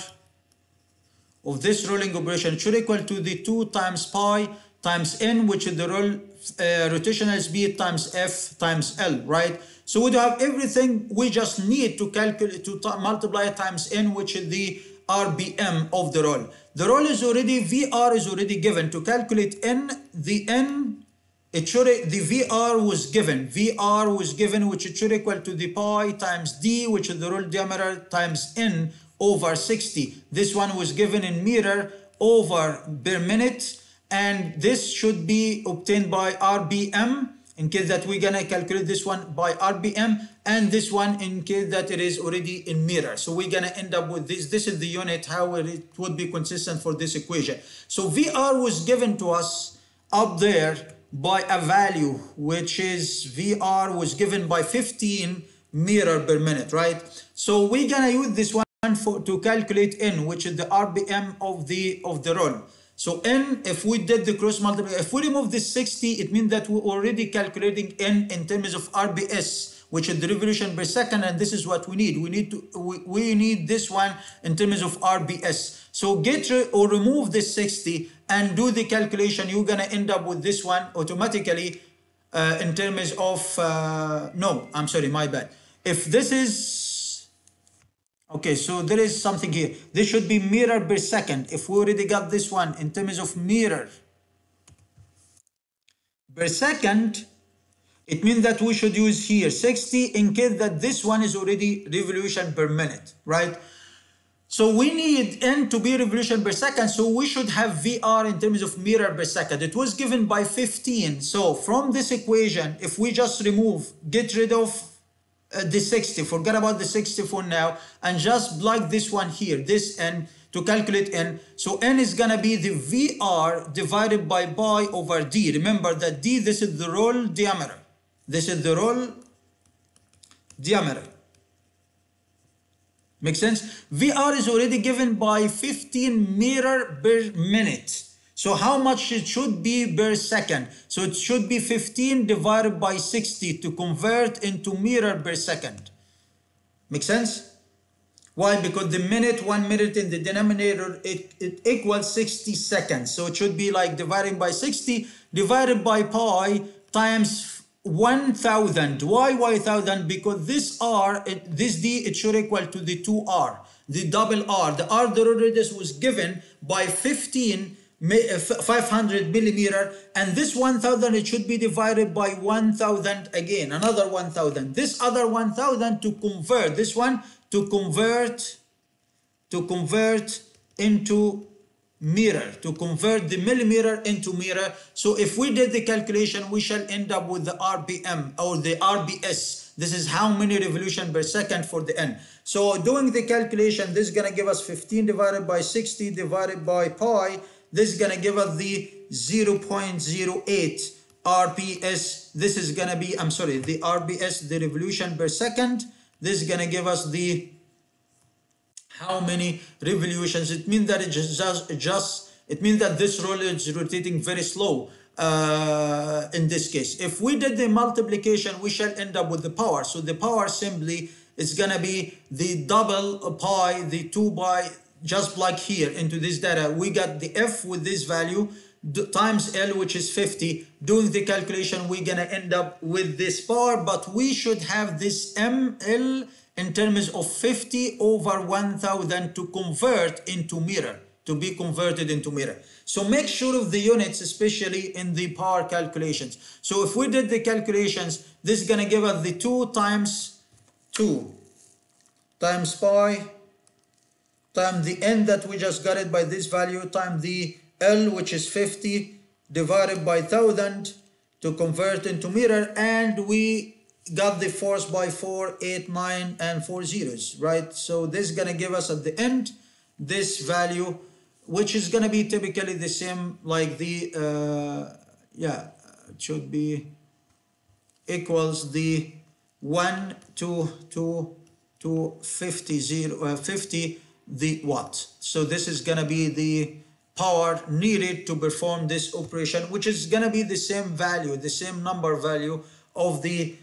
of this rolling operation should equal to the 2 times pi times n, which is the rotational speed times F times L, right? So we do have everything. We just need to calculate, multiply times n, which is the RPM of the roll. The roll is already, VR is already given. To calculate n, the n, the VR was given. VR was given, which it should equal to the pi times d, which is the roll diameter, times n over 60. This one was given in meter over per minute, and this should be obtained by RPM in case that we're gonna calculate this one by RPM, and this one in case that it is already in meter. So we're gonna end up with this. This is the unit, how it would be consistent for this equation. So VR was given to us up there by a value, which is VR was given by 15 meter per minute, right? So we're gonna use this one to calculate N, which is the RPM of the roll. So N, if we did the cross multiplication, if we remove this 60, it means that we're already calculating N in terms of RBS, which is the revolution per second, and this is what we need. We need this one in terms of RBS. So get or remove this 60 and do the calculation. You're gonna end up with this one automatically in terms of no, I'm sorry, my bad. If this is okay, so there is something here. This should be meter per second. If we already got this one in terms of meter per second, it means that we should use here 60 in case that this one is already revolution per minute, right? So we need N to be revolution per second, so we should have VR in terms of meter per second. It was given by 15. So from this equation, if we just get rid of the 60, forget about the 60 for now, and just plug this one here, this N, to calculate N. So N is gonna be the VR divided by pi over D. Remember that D, this is the roll diameter. This is the roll diameter. Make sense? VR is already given by 15 meter per minute. So how much it should be per second? So it should be 15 divided by 60 to convert into meter per second. Make sense? Why? Because the minute, 1 minute in the denominator, it equals 60 seconds. So it should be like dividing by 60 divided by pi times 1000. Why 1000? Because this R, this D, it should equal to the 2R, the double R. The R, the radius was given by 500 millimeter, and this 1000, it should be divided by 1000 again, another 1000. This other 1000 to convert, this one to convert into meter, to convert the millimeter into meter. So if we did the calculation, we shall end up with the RPM or the RBS. This is how many revolution per second for the N. So doing the calculation, this is gonna give us 15 divided by 60 divided by pi. This is gonna give us the 0.08 RPS. This is gonna be, the RBS, the revolution per second. This is gonna give us the how many revolutions. It means that it means that this roller is rotating very slow in this case. If we did the multiplication, we shall end up with the power. So the power simply is gonna be the double pi, the 2 pi, just like here into this data. We got the F with this value times L, which is 50. Doing the calculation, we're gonna end up with this power, but we should have this ML in terms of 50 over 1000 to convert into meter, to be converted into meter. So make sure of the units, especially in the power calculations. So if we did the calculations, this is gonna give us the 2 times pi times the N that we just got it by this value times the L, which is 50, divided by 1000 to convert into meter, and we got the force by 4, 8, 9, and 4 zeros, right? So this is gonna give us at the end this value, which is gonna be typically the same like the it should be equals the 1 to 50 the watt. So this is gonna be the power needed to perform this operation, which is gonna be the same value, the same number value of the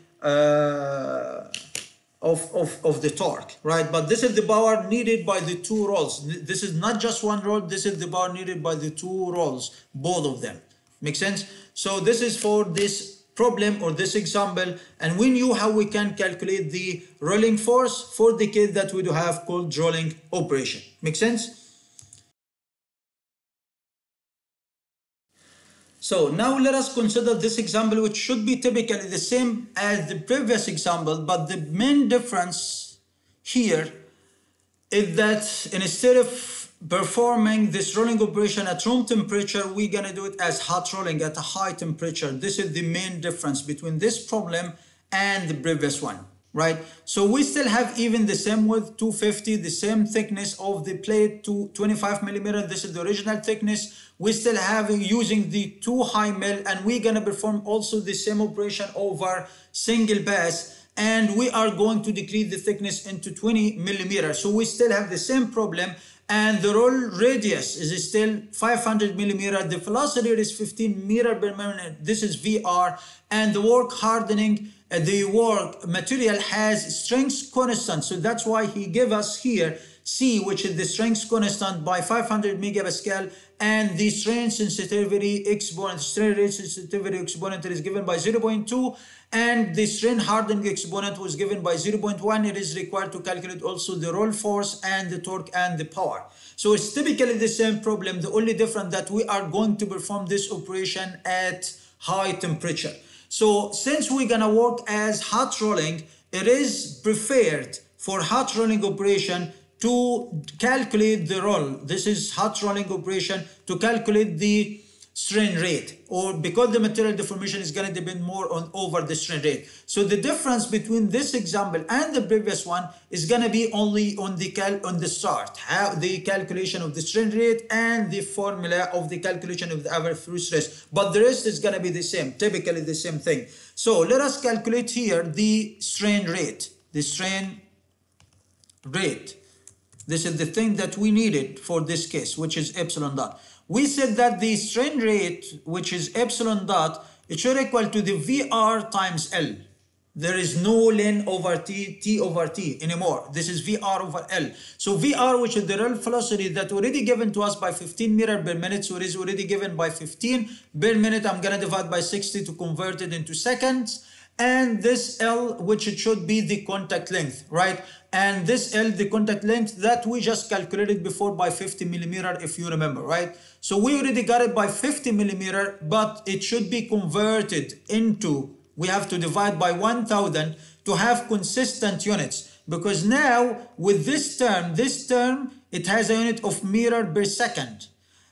of the torque, right? But this is the power needed by the 2 rolls. This is not just 1 roll, this is the power needed by the 2 rolls, both of them. Make sense? So this is for this problem or this example, and we knew how we can calculate the rolling force for the case that we do have called rolling operation. Make sense? So now let us consider this example, which should be typically the same as the previous example, but the main difference here is that instead of performing this rolling operation at room temperature, we're gonna do it as hot rolling at a high temperature. This is the main difference between this problem and the previous one, right? So we still have even the same width, 250, the same thickness of the plate, 25 millimeter. This is the original thickness. We still have using the 2 high mil, and we're gonna perform also the same operation over single pass, and we are going to decrease the thickness into 20 millimeters. So we still have the same problem, and the roll radius is still 500 millimeter. The velocity is 15 meter per minute. This is VR, and the work hardening, the work material has strength constant. So that's why he gave us here C, which is the strength constant by 500 megapascal, and the strain sensitivity exponent, strain rate sensitivity exponent is given by 0.2, and the strain hardening exponent was given by 0.1. It is required to calculate also the roll force and the torque and the power. So it's typically the same problem. The only difference that we are going to perform this operation at high temperature. So since we're gonna work as hot rolling, it is preferred for hot rolling operation to calculate the roll. This is hot rolling operation to calculate the strain rate, or because the material deformation is going to depend more on over the strain rate. So the difference between this example and the previous one is going to be only on the start, how the calculation of the strain rate and the formula of the calculation of the average fluid stress, but the rest is going to be the same, typically the same thing. So let us calculate here the strain rate. This is the thing that we needed for this case, which is epsilon dot. We said that the strain rate, which is epsilon dot, it should equal to the VR times L. There is no ln over T over T anymore. This is VR over L. So VR, which is the roll velocity that already given to us by 15 meter per minute, so it is already given by 15 per minute. I'm going to divide by 60 to convert it into seconds. And this L, which it should be the contact length, right? And this L, the contact length that we just calculated before by 50 millimeter, if you remember, right? So we already got it by 50 millimeter, but it should be converted into, we have to divide by 1000 to have consistent units. Because now with this term, it has a unit of meter per second.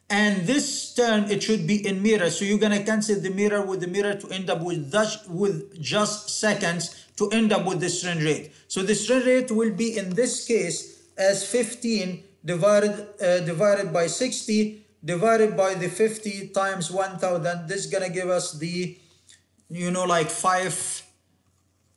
And this term, it should be in meter. So you're going to cancel the meter with the meter to end up with just seconds to end up with the strain rate. So the strain rate will be in this case as 15 divided by 60 divided by the 50 times 1000. This is going to give us the, like 5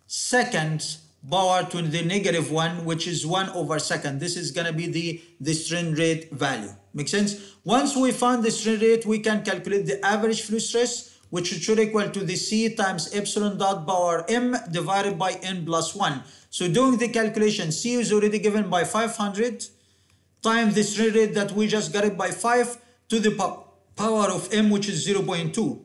seconds power to the negative 1, which is 1 over second. This is going to be the strain rate value. Make sense? Once we find the strain rate, we can calculate the average fluid stress, which should equal to the C times epsilon dot power M divided by N plus 1. So doing the calculation, C is already given by 500 times the strain rate that we just got it by 5 to the power of M, which is 0.2.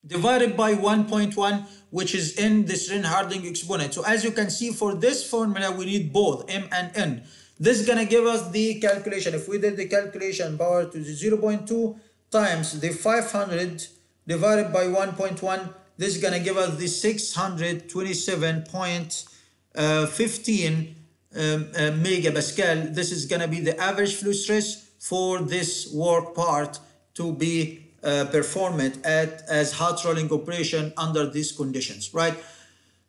Divided by 1.1, which is N, the strain hardening exponent. So as you can see, for this formula, we need both M and N. This is going to give us the calculation. If we did the calculation, power to the 0.2 times the 500 divided by 1.1, this is going to give us the 627.15 megapascal. This is going to be the average fluid stress for this work part to be performed as hot rolling operation under these conditions, right?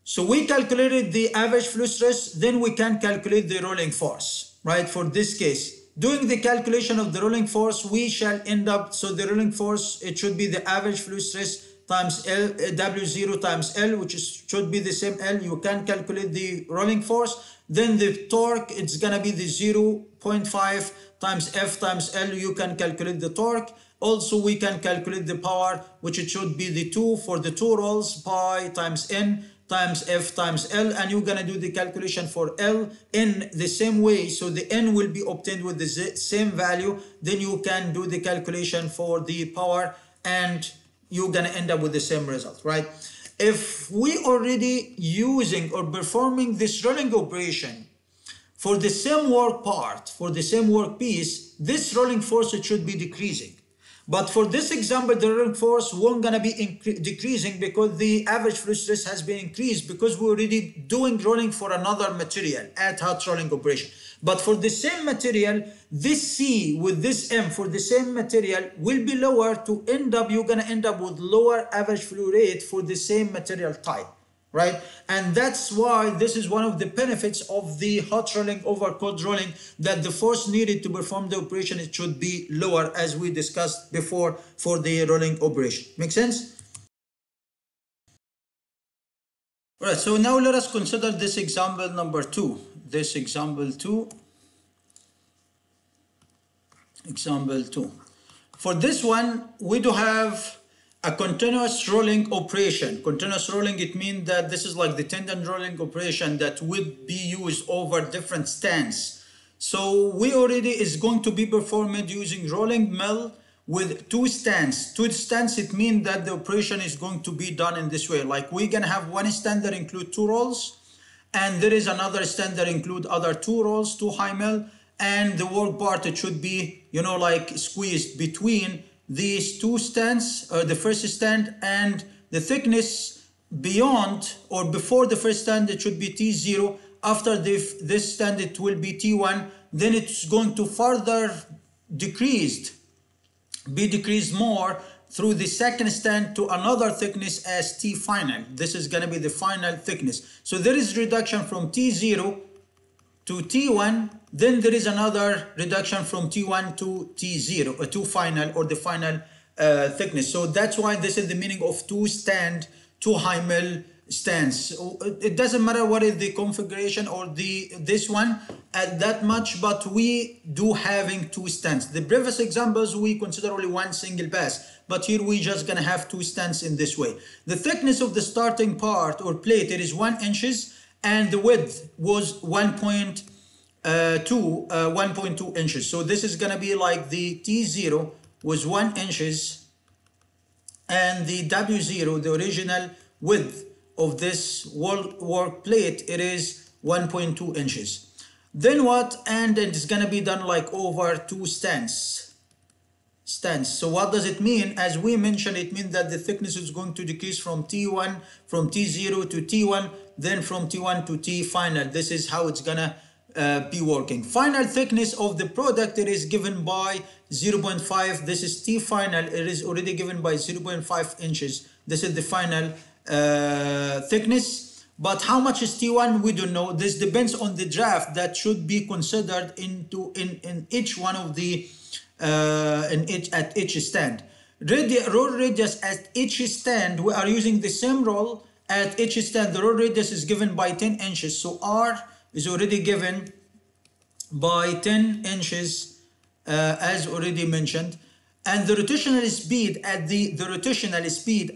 So we calculated the average fluid stress, then we can calculate the rolling force, right? For this case, doing the calculation of the rolling force, we shall end up, so the rolling force, it should be the average fluid stress times L, W0 times L, which should be the same L. You can calculate the rolling force. Then the torque, it's gonna be the 0.5 times F times L. You can calculate the torque. Also, we can calculate the power, which it should be the 2 for the 2 rolls, pi times N times F times L, and you're gonna do the calculation for L in the same way. So the N will be obtained with the same value. Then you can do the calculation for the power, and you're gonna end up with the same result, right? If we already using or performing this rolling operation for the same work part, for the same work piece, this rolling force, it should be decreasing. But for this example, the rolling force won't gonna be decreasing because the average fluid stress has been increased because we're already doing rolling for another material at hot rolling operation. But for the same material, this C with this M for the same material will be lower to end up, you're gonna end up with lower average flow rate for the same material type, right? And that's why this is one of the benefits of the hot rolling over cold rolling, that the force needed to perform the operation, it should be lower, as we discussed before for the rolling operation. Make sense? All right, so now let us consider this example number 2. This example 2. For this one, we do have a continuous rolling operation. Continuous rolling, it means that this is like the tendon rolling operation that would be used over different stands. So we already is going to be performed using rolling mill with 2 stands. 2 stands, it means that the operation is going to be done in this way. Like we're gonna have one stand that include 2 rolls, and there is another stand that include other 2 rolls, 2 high mill, and the work part, it should be, you know, like squeezed between these 2 stands, or the first stand, and the thickness beyond or before the first stand, it should be T0. After this stand, it will be T1. Then it's going to further be decreased more through the second stand to another thickness as T final. This is going to be the final thickness. So there is reduction from T0 to T1, then there is another reduction from T1 to T0, to final, or the final thickness. So that's why this is the meaning of two high mill stands. So it doesn't matter what is the configuration or this one at that much, but we do having two stands. The previous examples we consider only one single pass, but here we just gonna have two stands in this way. The thickness of the starting part or plate, it is 1 inches, and the width was 1.2 inches. So this is gonna be like the T0 was 1 inches, and the W0, the original width of this work plate, it is 1.2 inches. Then what? And it's gonna be done like over two stands. So what does it mean? As we mentioned, it means that the thickness is going to decrease from T0 to T1, then from T1 to T final. This is how it's gonna be working. Final thickness of the product, it is given by 0.5. This is T final. It is already given by 0.5 inches. This is the final thickness. But how much is T1? We don't know. This depends on the draft that should be considered in each one of the at each stand. Roll radius at each stand, we are using the same roll at each stand. The roll radius is given by 10 inches. So R is already given by 10 inches as already mentioned. And the rotational speed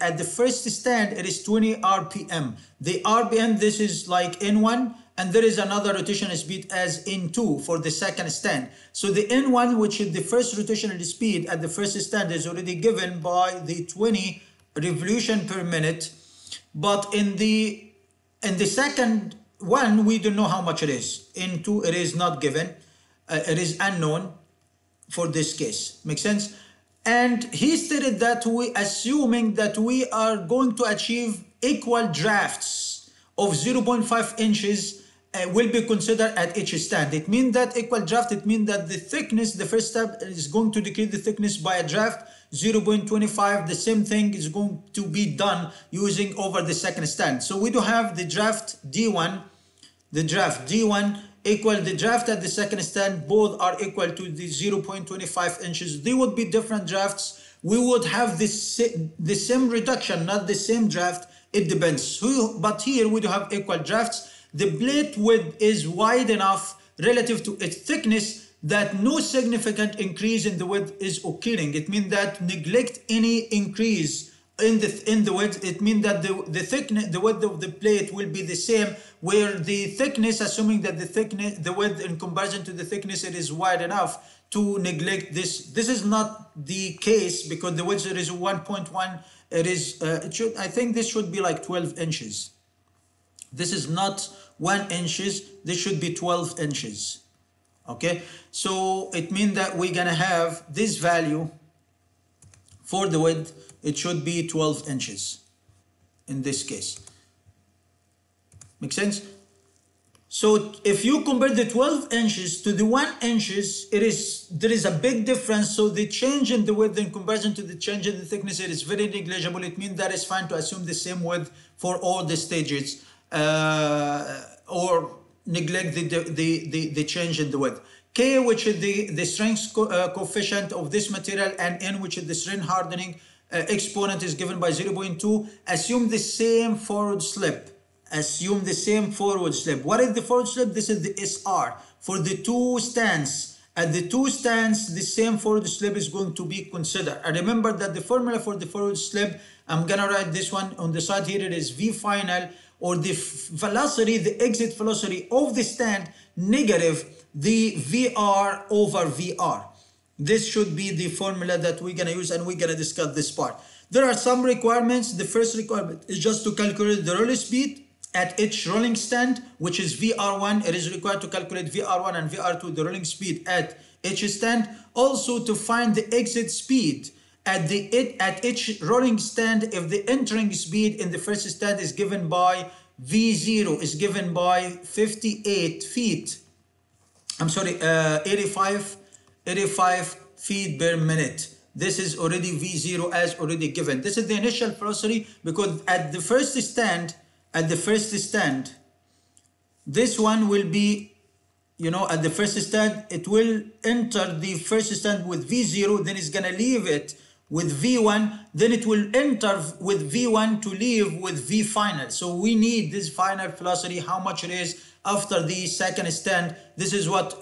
at the first stand, it is 20 RPM. The RPM, this is like N1, and there is another rotational speed as N2 for the second stand. So the N1, which is the first rotational speed at the first stand, is already given by the 20 revolution per minute. But in the second one, we don't know how much it is. N2, it is not given. It is unknown for this case. Make sense? And he stated that assuming that we are going to achieve equal drafts of 0.5 inches will be considered at each stand. It means that equal draft, it means that the thickness, the first step is going to decrease the thickness by a draft 0.25. The same thing is going to be done using over the second stand. So we do have the draft D1, equal the draft at the second stand, both are equal to the 0.25 inches. They would be different drafts. We would have the same reduction, not the same draft. It depends. But here we do have equal drafts. The plate width is wide enough relative to its thickness that no significant increase in the width is occurring. It means that neglect any increase in the width. It means that the width of the plate will be the same, where the thickness, assuming that the width in comparison to the thickness, it is wide enough to neglect this. This is not the case because the width is 1.1. It is I think this should be like 12 inches. This is not 1 inches. This should be 12 inches. Okay, so it means that we're gonna have this value for the width. It should be 12 inches in this case. Make sense? So if you compare the 12 inches to the 1 inches, there is a big difference. So the change in the width in comparison to the change in the thickness, it is very negligible. It means that it's fine to assume the same width for all the stages, or neglect the change in the width. K, which is the strength coefficient of this material, and N, which is the strain hardening exponent, is given by 0.2. Assume the same forward slip. Assume the same forward slip. What is the forward slip? This is the SR. For the two stands, at the two stands, the same forward slip is going to be considered. And remember that the formula for the forward slip, I'm going to write this one on the side here. It is V final, or the velocity, the exit velocity of the stand, negative the VR over VR. This should be the formula that we're going to use, and we're going to discuss this part. There are some requirements. The first requirement is just to calculate the roll speed at each rolling stand, which is VR1. It is required to calculate VR1 and VR2, the rolling speed at each stand. Also to find the exit speed at each rolling stand if the entering speed in the first stand is given by V0 is given by 58 feet. I'm sorry, 85 feet per minute. This is already V0 as already given. This is the initial velocity, because at the first stand, this one will be, at the first stand, it will enter the first stand with V0, then it's gonna leave it with V1, then it will enter with V1 to leave with V final. So we need this final velocity, how much it is after the second stand. This is what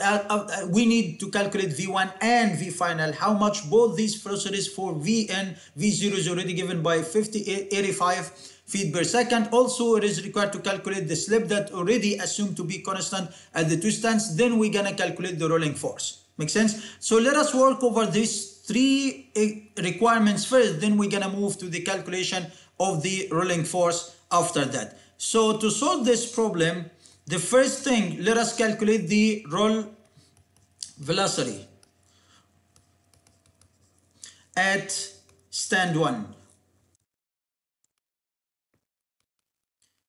we need to calculate V1 and V final, how much both these velocities for V and V0 is already given by 85 feet per second. Also, it is required to calculate the slip that already assumed to be constant at the two stands. Then we're gonna calculate the rolling force. Make sense? So let us work over these three requirements first, then we're gonna move to the calculation of the rolling force after that. So to solve this problem, the first thing, let us calculate the roll velocity at stand 1.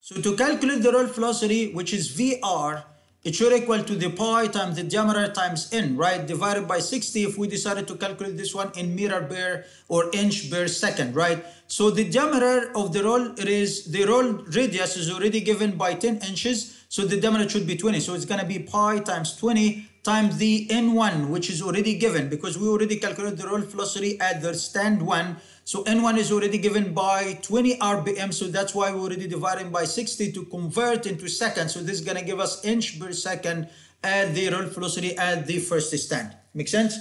So to calculate the roll velocity, which is VR, it should equal to the pi times the diameter times n, right? Divided by 60 if we decided to calculate this one in meter per or inch per second, right? So the diameter of the roll, the roll radius is already given by 10 inches. So the diameter should be 20. So it's going to be pi times 20 times the N1, which is already given because we already calculated the roll velocity at the stand 1. So N1 is already given by 20 RPM. So that's why we're already dividing by 60 to convert into seconds. So this is going to give us inch per second at the roll velocity at the first stand. Make sense?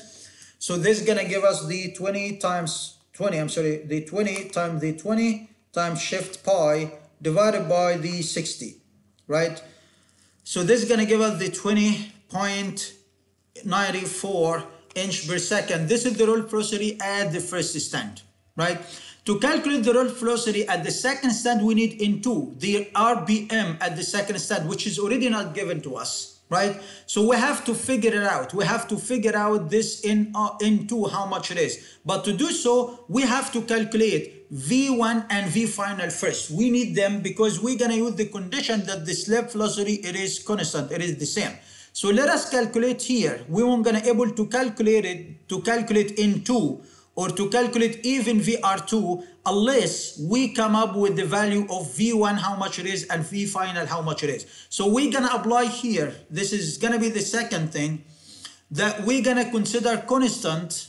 So this is going to give us the 20 times 20 times shift pi divided by the 60, right? So this is going to give us the 20.94 inch per second. This is the roll velocity at the first stand, right? To calculate the roll velocity at the second stand, we need N2, the RPM at the second stand, which is already not given to us, right? So we have to figure it out. We have to figure out this N2, how much it is. But to do so, we have to calculate V1 and V final first. We need them because we're going to use the condition that the slip velocity, it is constant, it is the same. So let us calculate here. We weren't going to able to calculate N2 or to calculate even VR2 unless we come up with the value of V1 how much it is and V final how much it is. So we're going to apply here. This is going to be the second thing that we're going to consider constant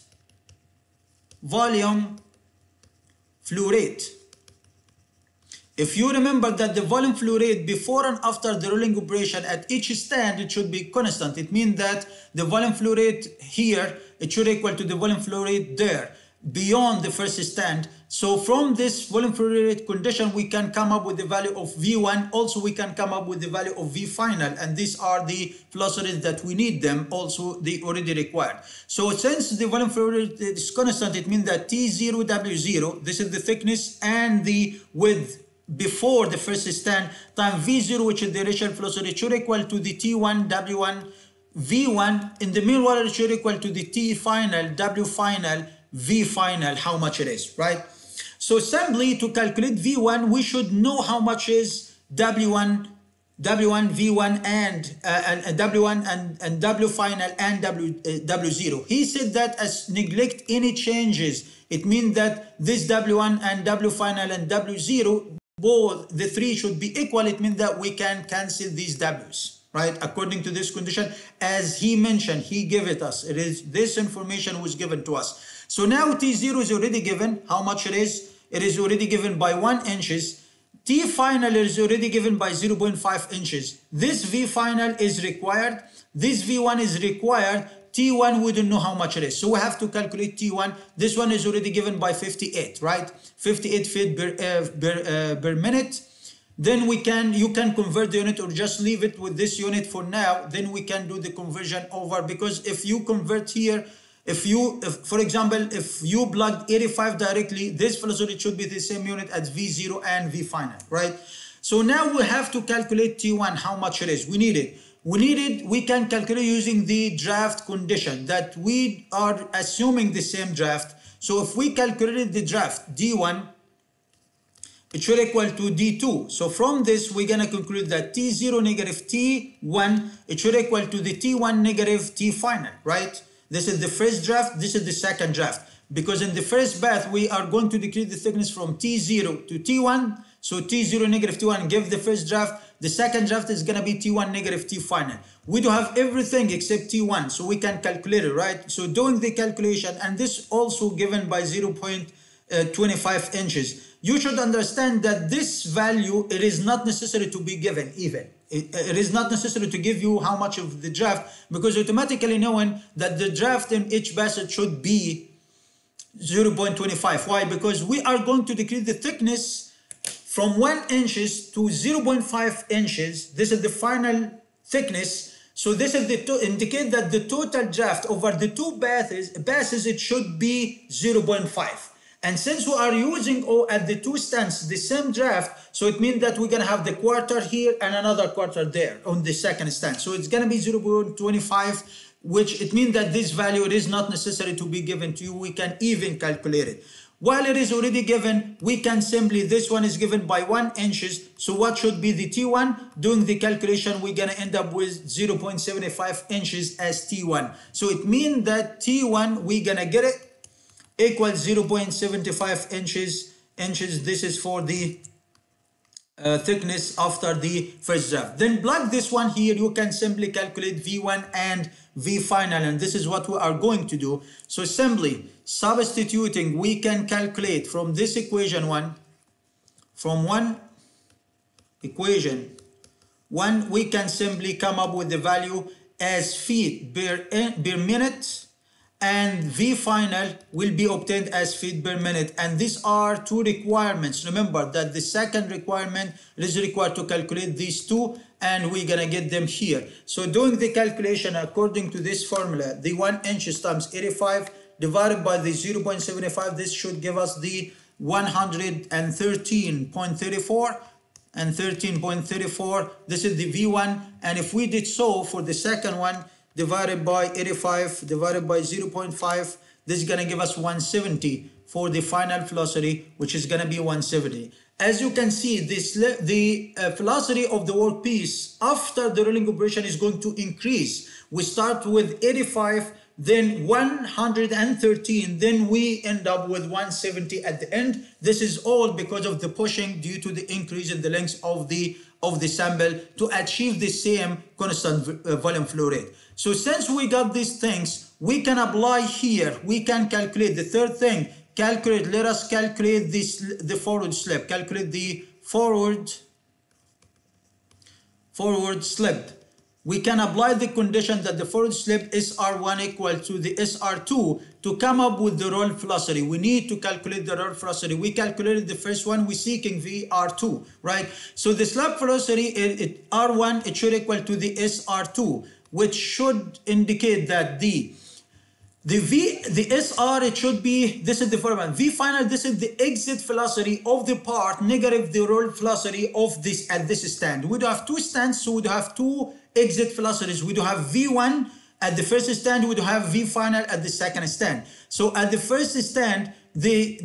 volume flow rate. If you remember that the volume flow rate before and after the rolling operation at each stand, it should be constant. It means that the volume flow rate here, it should equal to the volume flow rate there beyond the first stand. So from this volume flow rate condition, we can come up with the value of V1. Also, we can come up with the value of V final. And these are the velocities that we need them. Also, they already required. So since the volume flow rate is constant, it means that T0, W0, this is the thickness and the width before the first stand, time V0, which is the initial velocity, should equal to the T1, W1, V1. In the meanwhile, it should equal to the T final, W final, V final, how much it is, right? So simply to calculate V1, we should know how much is W1, V1, and W1 and W final and W0. He said that as neglect any changes, it means that this W1 and W final and W0, both the three should be equal. It means that we can cancel these W's, right? According to this condition, as he mentioned, he gave it us. It is this information was given to us. So now T0 is already given. How much it is? It is already given by 1 inches. T final is already given by 0.5 inches. This V final is required. This V1 is required. T1, we don't know how much it is. So we have to calculate T1. This one is already given by 58, right? 58 feet per minute. Then you can convert the unit or just leave it with this unit for now. Then we can do the conversion over, because if you convert here, for example, if you plug 85 directly, this velocity should be the same unit as V0 and V final, right? So now we have to calculate T1, how much it is. We need it. We can calculate using the draft condition that we are assuming the same draft. So if we calculated the draft D1 it should equal to D2. So from this, we're going to conclude that T0 negative T1, it should equal to the T1 negative T final, right? This is the first draft, this is the second draft. Because in the first bath, we are going to decrease the thickness from T0 to T1. So T0 negative T1 give the first draft. The second draft is going to be T1 negative T final. We do have everything except T1, so we can calculate it, right? So doing the calculation, and this also given by 0.25 inches. You should understand that this value, it is not necessary to be given even. It is not necessary to give you how much of the draft, because automatically knowing that the draft in each basket should be 0.25. Why? Because we are going to decrease the thickness from 1 inches to 0.5 inches. This is the final thickness. So this is to indicate that the total draft over the two bases, it should be 0.5. And since we are using at the two stands the same draft, so it means that we're going to have the quarter here and another quarter there on the second stand. So it's going to be 0.25, which it means that this value, it is not necessary to be given to you. We can even calculate it. While it is already given, we can simply, this one is given by 1 inches. So what should be the T1? Doing the calculation, we're going to end up with 0.75 inches as T1. So it means that T1, we're going to get it equals 0.75 inches. This is for the thickness after the first draft. Then plug this one here. You can simply calculate V1 and V final, and this is what we are going to do. So simply substituting, we can calculate from this equation one, equation one, we can simply come up with the value as feet per minute, and V final will be obtained as feet per minute. And these are two requirements. Remember that the second requirement is required to calculate these two, and we're gonna get them here. So doing the calculation according to this formula, the 1 inches times 85 divided by the 0.75, this should give us the 113.34 and 13.34. This is the V1, and if we did so for the second one, divided by 85 divided by 0.5, this is going to give us 170 for the final velocity, which is going to be 170. As you can see, the velocity of the workpiece after the rolling operation is going to increase. We start with 85, then 113, then we end up with 170 at the end. This is all because of the pushing due to the increase in the length of the sample to achieve the same constant volume flow rate. So since we got these things, we can apply here. We can calculate the third thing. Let us calculate the forward slip. Calculate the forward slip. We can apply the condition that the forward slip SR1 equal to the SR2 to come up with the roll velocity. We need to calculate the roll velocity. We calculated the first one, we're seeking VR2, right? So the slab velocity, R1, it should equal to the SR2, which should indicate that the SR, it should be, this is the formula, V final, this is the exit velocity of the part, negative the roll velocity of this at this stand. We do have two stands, so we do have two exit velocities. We do have V1 at the first stand, we do have V final at the second stand. So at the first stand, the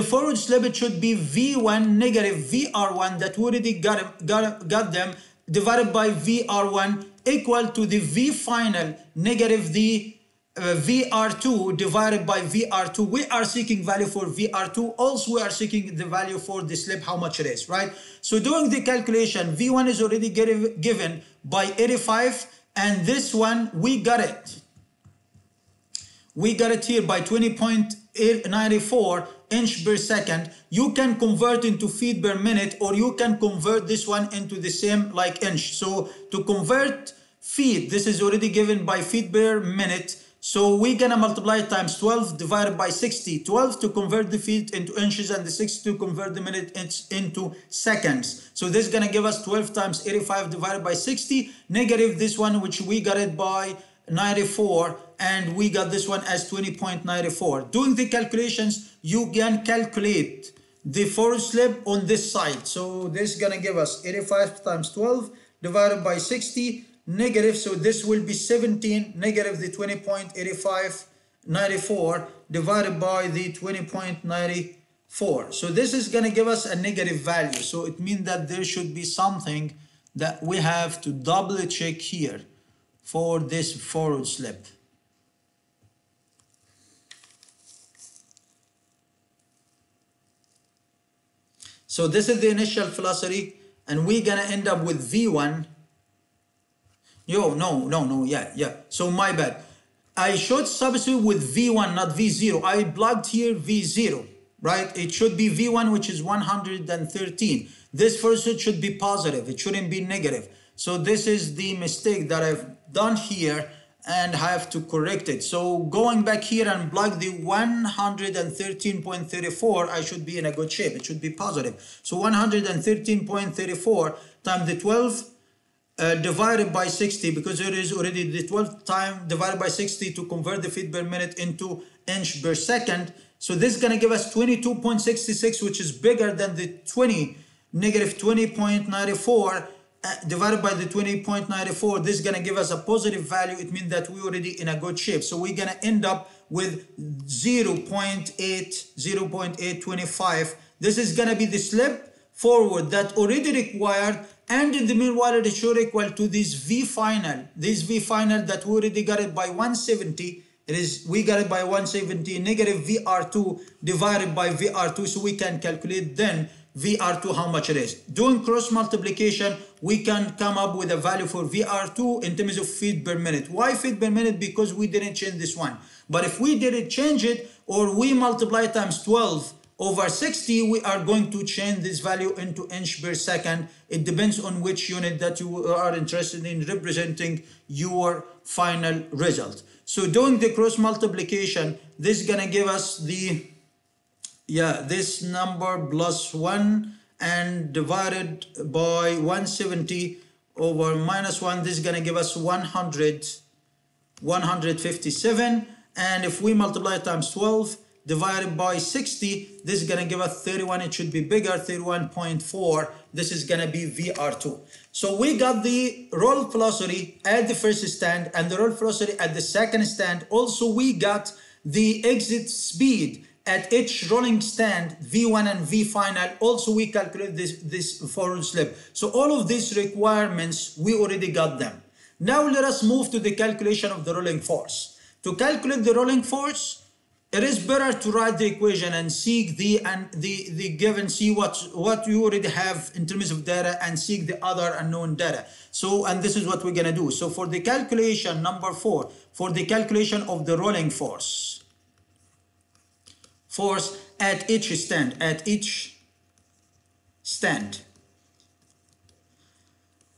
forward slip, it should be V1 negative VR1 that we already got them, divided by VR1 equal to the V final negative the VR2 divided by VR2. We are seeking value for VR2. Also, we are seeking the value for the slip, how much it is, right? So doing the calculation, V1 is already given by 85, and this one, we got it. We got it here by 20.94 inch per second. You can convert into feet per minute, or you can convert this one into the same like inch. So to convert feet, this is already given by feet per minute. So we're gonna multiply times 12 divided by 60. 12 to convert the feet into inches, and the 60 to convert the minute into seconds. So this is gonna give us 12 times 85 divided by 60, negative this one, which we got it by 94, and we got this one as 20.94. Doing the calculations, you can calculate the forward slip on this side. So this is gonna give us 85 times 12 divided by 60, negative, so this will be 17, negative the 20.8594 divided by the 20.94, 4. So this is going to give us a negative value. So it means that there should be something that we have to double check here for this forward slip. So this is the initial velocity, and we're gonna end up with V1. Yeah. So my bad. I should substitute with V1, not V0. I plugged here V0, right? It should be V1, which is 113. This first should be positive. It shouldn't be negative. So this is the mistake that I've done here, and have to correct it. So going back here and plug the 113.34, I should be in a good shape. It should be positive. So 113.34 times the 12 divided by 60, because it is already the 12th time divided by 60 to convert the feet per minute into inch per second. So this is going to give us 22.66, which is bigger than the negative 20.94. Divided by the 20.94, this is going to give us a positive value. It means that we're already in a good shape. So we're going to end up with 0.825. This is going to be the slip forward that already required, and in the meanwhile it should equal to this V final. This V final that we already got it by 170. We got it by 170, negative VR2 divided by VR2, so we can calculate then VR2 how much it is. Doing cross multiplication, we can come up with a value for VR2 in terms of feet per minute. Why feet per minute? Because we didn't change this one. But if we didn't change it, or we multiply times 12 over 60, we are going to change this value into inch per second. It depends on which unit that you are interested in representing your final result. So doing the cross multiplication, this is gonna give us the this number plus 1 and divided by 170 over minus 1. This is going to give us 157. And if we multiply times 12 divided by 60, this is going to give us 31. It should be bigger, 31.4. This is going to be VR2. So we got the roll velocity at the first stand and the roll velocity at the second stand. Also, we got the exit speed at each rolling stand, V1 and V final. Also, we calculate this forward slip. So all of these requirements, we already got them. Now let us move to the calculation of the rolling force. To calculate the rolling force, it is better to write the equation and seek the given, see what you already have in terms of data, and seek the other unknown data. So, and this is what we're gonna do. So for the calculation number 4, for the calculation of the rolling force at each stand.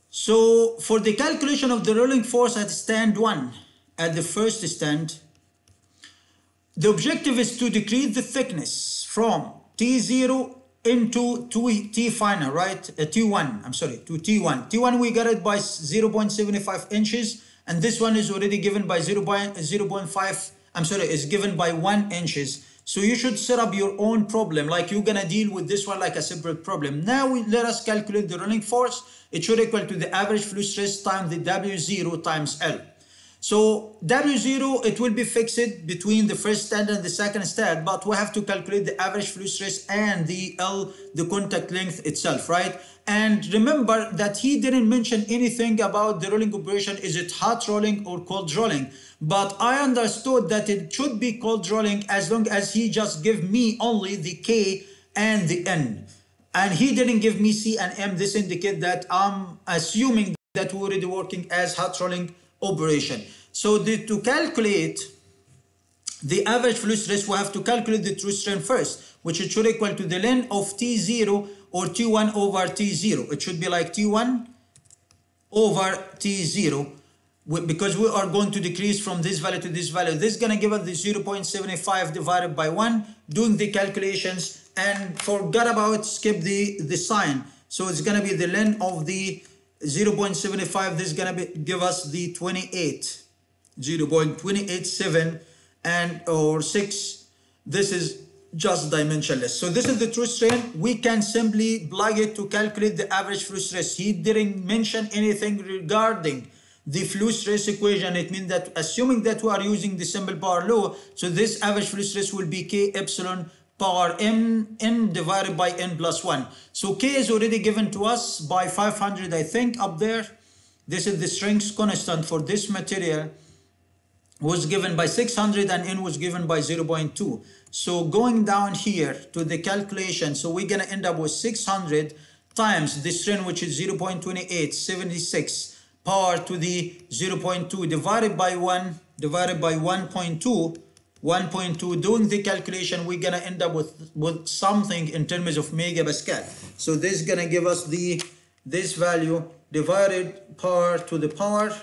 So for the calculation of the rolling force at stand 1, at the first stand, the objective is to decrease the thickness from T0 into T final, right? T1, I'm sorry, to T1. T1 we got it by 0.75 inches, and this one is already given by 0.5, I'm sorry, is given by 1 inches. So you should set up your own problem, like you're gonna deal with this one like a separate problem. Now let us calculate the rolling force. It should equal to the average fluid stress times the W0 times L. So W0, it will be fixed between the first stand and the second stand, but we have to calculate the average fluid stress and the L, the contact length itself, right? And remember that he didn't mention anything about the rolling operation. Is it hot rolling or cold rolling? But I understood that it should be cold rolling as long as he just give me only the K and the N. And he didn't give me C and M. This indicates that I'm assuming that we're already working as hot rolling operation. So to calculate the average fluid stress, we have to calculate the true strength first, which it should equal to the length of T0 or T1 over T0. It should be like T1 over T0, because we are going to decrease from this value to this value. This is going to give us the 0.75 divided by 1, doing the calculations, and forgot about, skip the sign. So it's going to be the length of the 0.75. This is going to give us the 0.287 and or 6. This is just dimensionless. So this is the true strain. We can simply plug it to calculate the average fluid stress. He didn't mention anything regarding the fluid stress equation. It means that assuming that we are using the simple power law, so this average fluid stress will be K epsilon power m divided by n plus 1. So K is already given to us by 500, I think, up there. This is the strength constant for this material, was given by 600 and n was given by 0.2. So going down here to the calculation, so we're going to end up with 600 times the strain, which is 0.2876 power to the 0.2 divided by 1 divided by 1.2. Doing the calculation, we're going to end up with something in terms of megapascal. So this is going to give us this value divided power to the power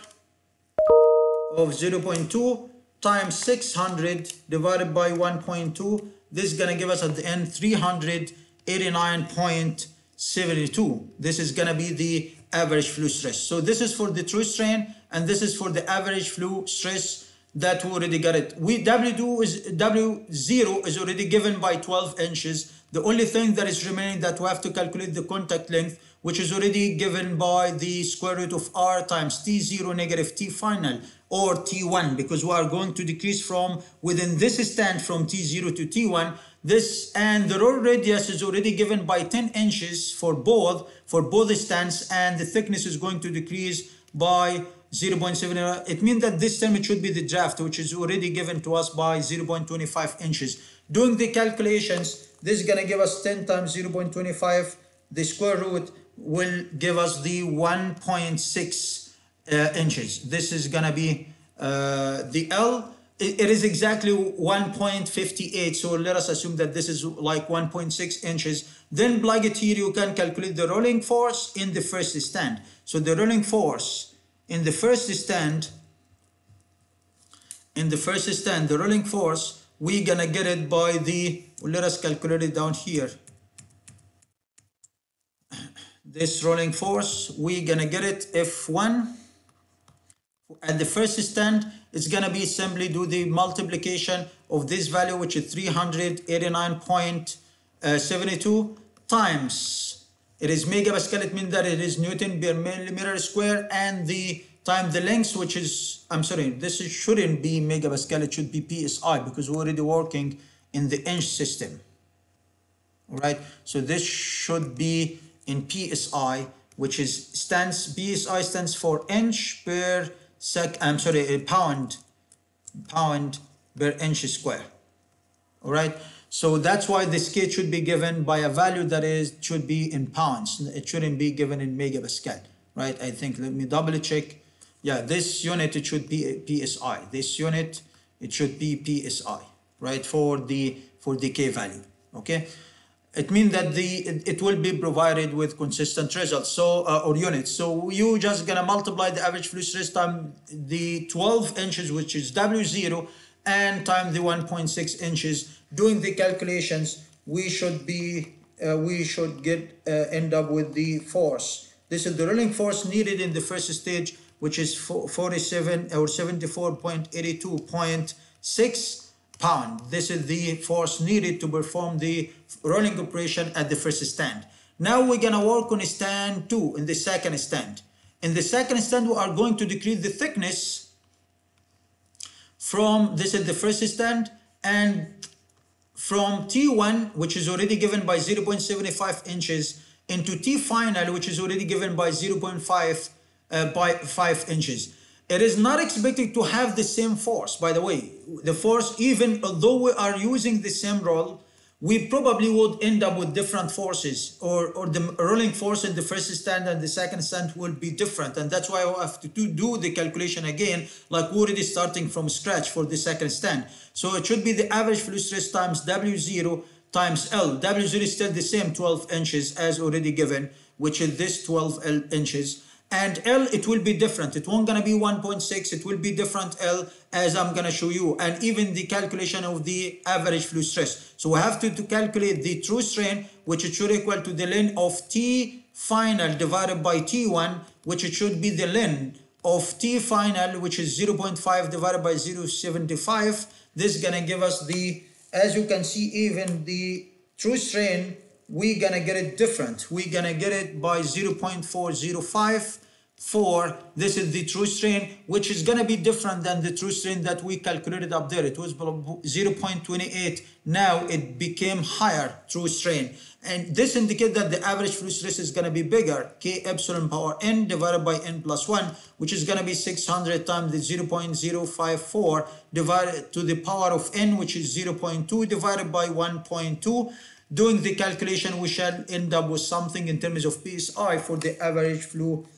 of 0.2 times 600 divided by 1.2. This is going to give us at the end 389.72. This is going to be the average flow stress. So this is for the true strain, and this is for the average flow stress that we already got it. W0 is already given by 12 inches. The only thing that is remaining that we have to calculate the contact length, which is already given by the square root of R times T0 negative T final, or T1, because we are going to decrease from within this stand from T0 to T1. This, and the roll radius is already given by 10 inches for both stands, and the thickness is going to decrease by 0.7. It means that this time it should be the draft, which is already given to us by 0.25 inches. Doing the calculations, this is going to give us 10 times 0.25. The square root will give us the 1.6 inches. This is going to be the L. It is exactly 1.58. So let us assume that this is like 1.6 inches. Then plug it here. You can calculate the rolling force in the first stand. So the rolling force in the first stand, the rolling force, we're gonna get it by the, let us calculate it down here. This rolling force, we're gonna get it F1 at the first stand. It's gonna be simply do the multiplication of this value, which is 389.72 times, it is megapascal. It means that it is Newton per millimeter square, and the time the length, which is, I'm sorry, this shouldn't be megapascal, it should be PSI, because we're already working in the inch system. All right, so this should be in PSI, which is PSI stands for inch per pound per inch square. All right, so that's why the scale should be given by a value that should be in pounds. It shouldn't be given in megapascal, right? I think, let me double check. Yeah, this unit, it should be PSI. This unit, it should be PSI, right? For the K value, okay? It means that it will be provided with consistent results, so or units. So you just gonna multiply the average flow stress time the 12 inches, which is W0, and time the 1.6 inches. Doing the calculations, we should end up with the force. This is the rolling force needed in the first stage, which is 47 or 74.82.6 pound. This is the force needed to perform the rolling operation at the first stand. Now we're gonna work on stand 2 in the second stand. In the second stand, we are going to decrease the thickness from, this is the first stand, and from T1, which is already given by 0.75 inches, into T final, which is already given by 0.5 by 5 inches. It is not expected to have the same force, by the way. The force, even although we are using the same roll, we probably would end up with different forces, or the rolling force in the first stand and the second stand will be different. And that's why we have to do the calculation again, like we're already starting from scratch for the second stand. So it should be the average flow stress times W0 times L. W0 is still the same, 12 inches as already given, which is this 12 inches. And L, it will be different. It won't gonna be 1.6, it will be different L, as I'm gonna show you, and even the calculation of the average flow stress. So we have to calculate the true strain, which it should equal to the length of T final divided by T1, which it should be the length of T final, which is 0.5 divided by 0.75. This is gonna give us the, as you can see, even the true strain, we're gonna get it different. We're gonna get it by 0.405 This is the true strain, which is going to be different than the true strain that we calculated up there. It was 0.28. Now it became higher true strain. And this indicates that the average flux stress is going to be bigger, K epsilon power n divided by n plus 1, which is going to be 600 times the 0.054 divided to the power of n, which is 0.2 divided by 1.2. Doing the calculation, we shall end up with something in terms of PSI for the average flux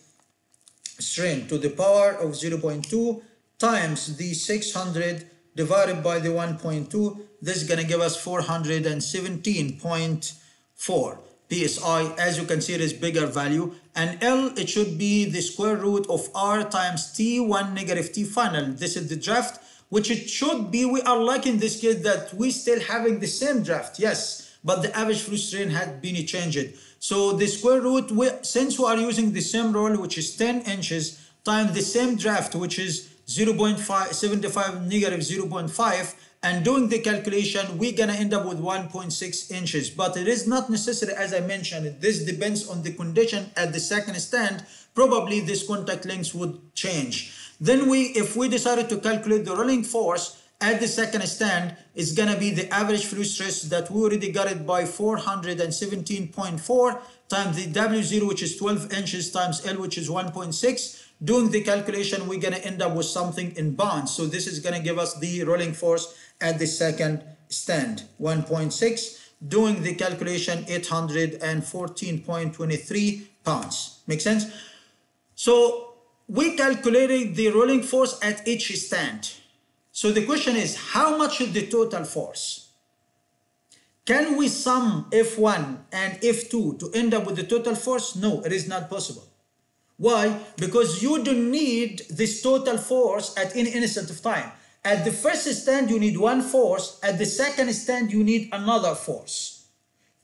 strain to the power of 0.2 times the 600 divided by the 1.2. This is going to give us 417.4 PSI. As you can see, it is bigger value. And L, it should be the square root of R times T1 negative T final. This is the draft, which it should be. We are like in this case that we still having the same draft, yes, but the average flux strain had been changed. So the square root, since we are using the same roll, which is 10 inches, times the same draft, which is 0.75 negative 0.5, and doing the calculation, we're gonna end up with 1.6 inches. But it is not necessary, as I mentioned. This depends on the condition at the second stand. Probably this contact length would change. Then if we decided to calculate the rolling force at the second stand, is going to be the average flux stress that we already got it by 417.4 times the W0, which is 12 inches, times L, which is 1.6. Doing the calculation, we're going to end up with something in pounds. So this is going to give us the rolling force at the second stand, 1.6. Doing the calculation, 814.23 pounds. Make sense? So we calculated the rolling force at each stand. So the question is, how much is the total force? Can we sum F1 and F2 to end up with the total force? No, it is not possible. Why? Because you don't need this total force at any instant of time. At the first stand, you need one force. At the second stand, you need another force.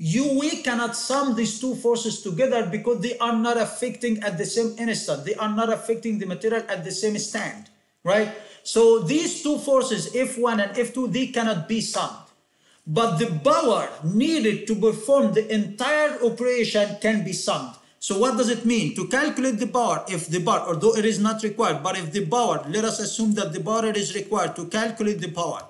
We cannot sum these two forces together because they are not affecting at the same instant. They are not affecting the material at the same stand, right? So these two forces, F1 and F2, they cannot be summed. But the power needed to perform the entire operation can be summed. So what does it mean? To calculate the power, if the power, although it is not required, but if the power, let us assume that the power is required to calculate the power.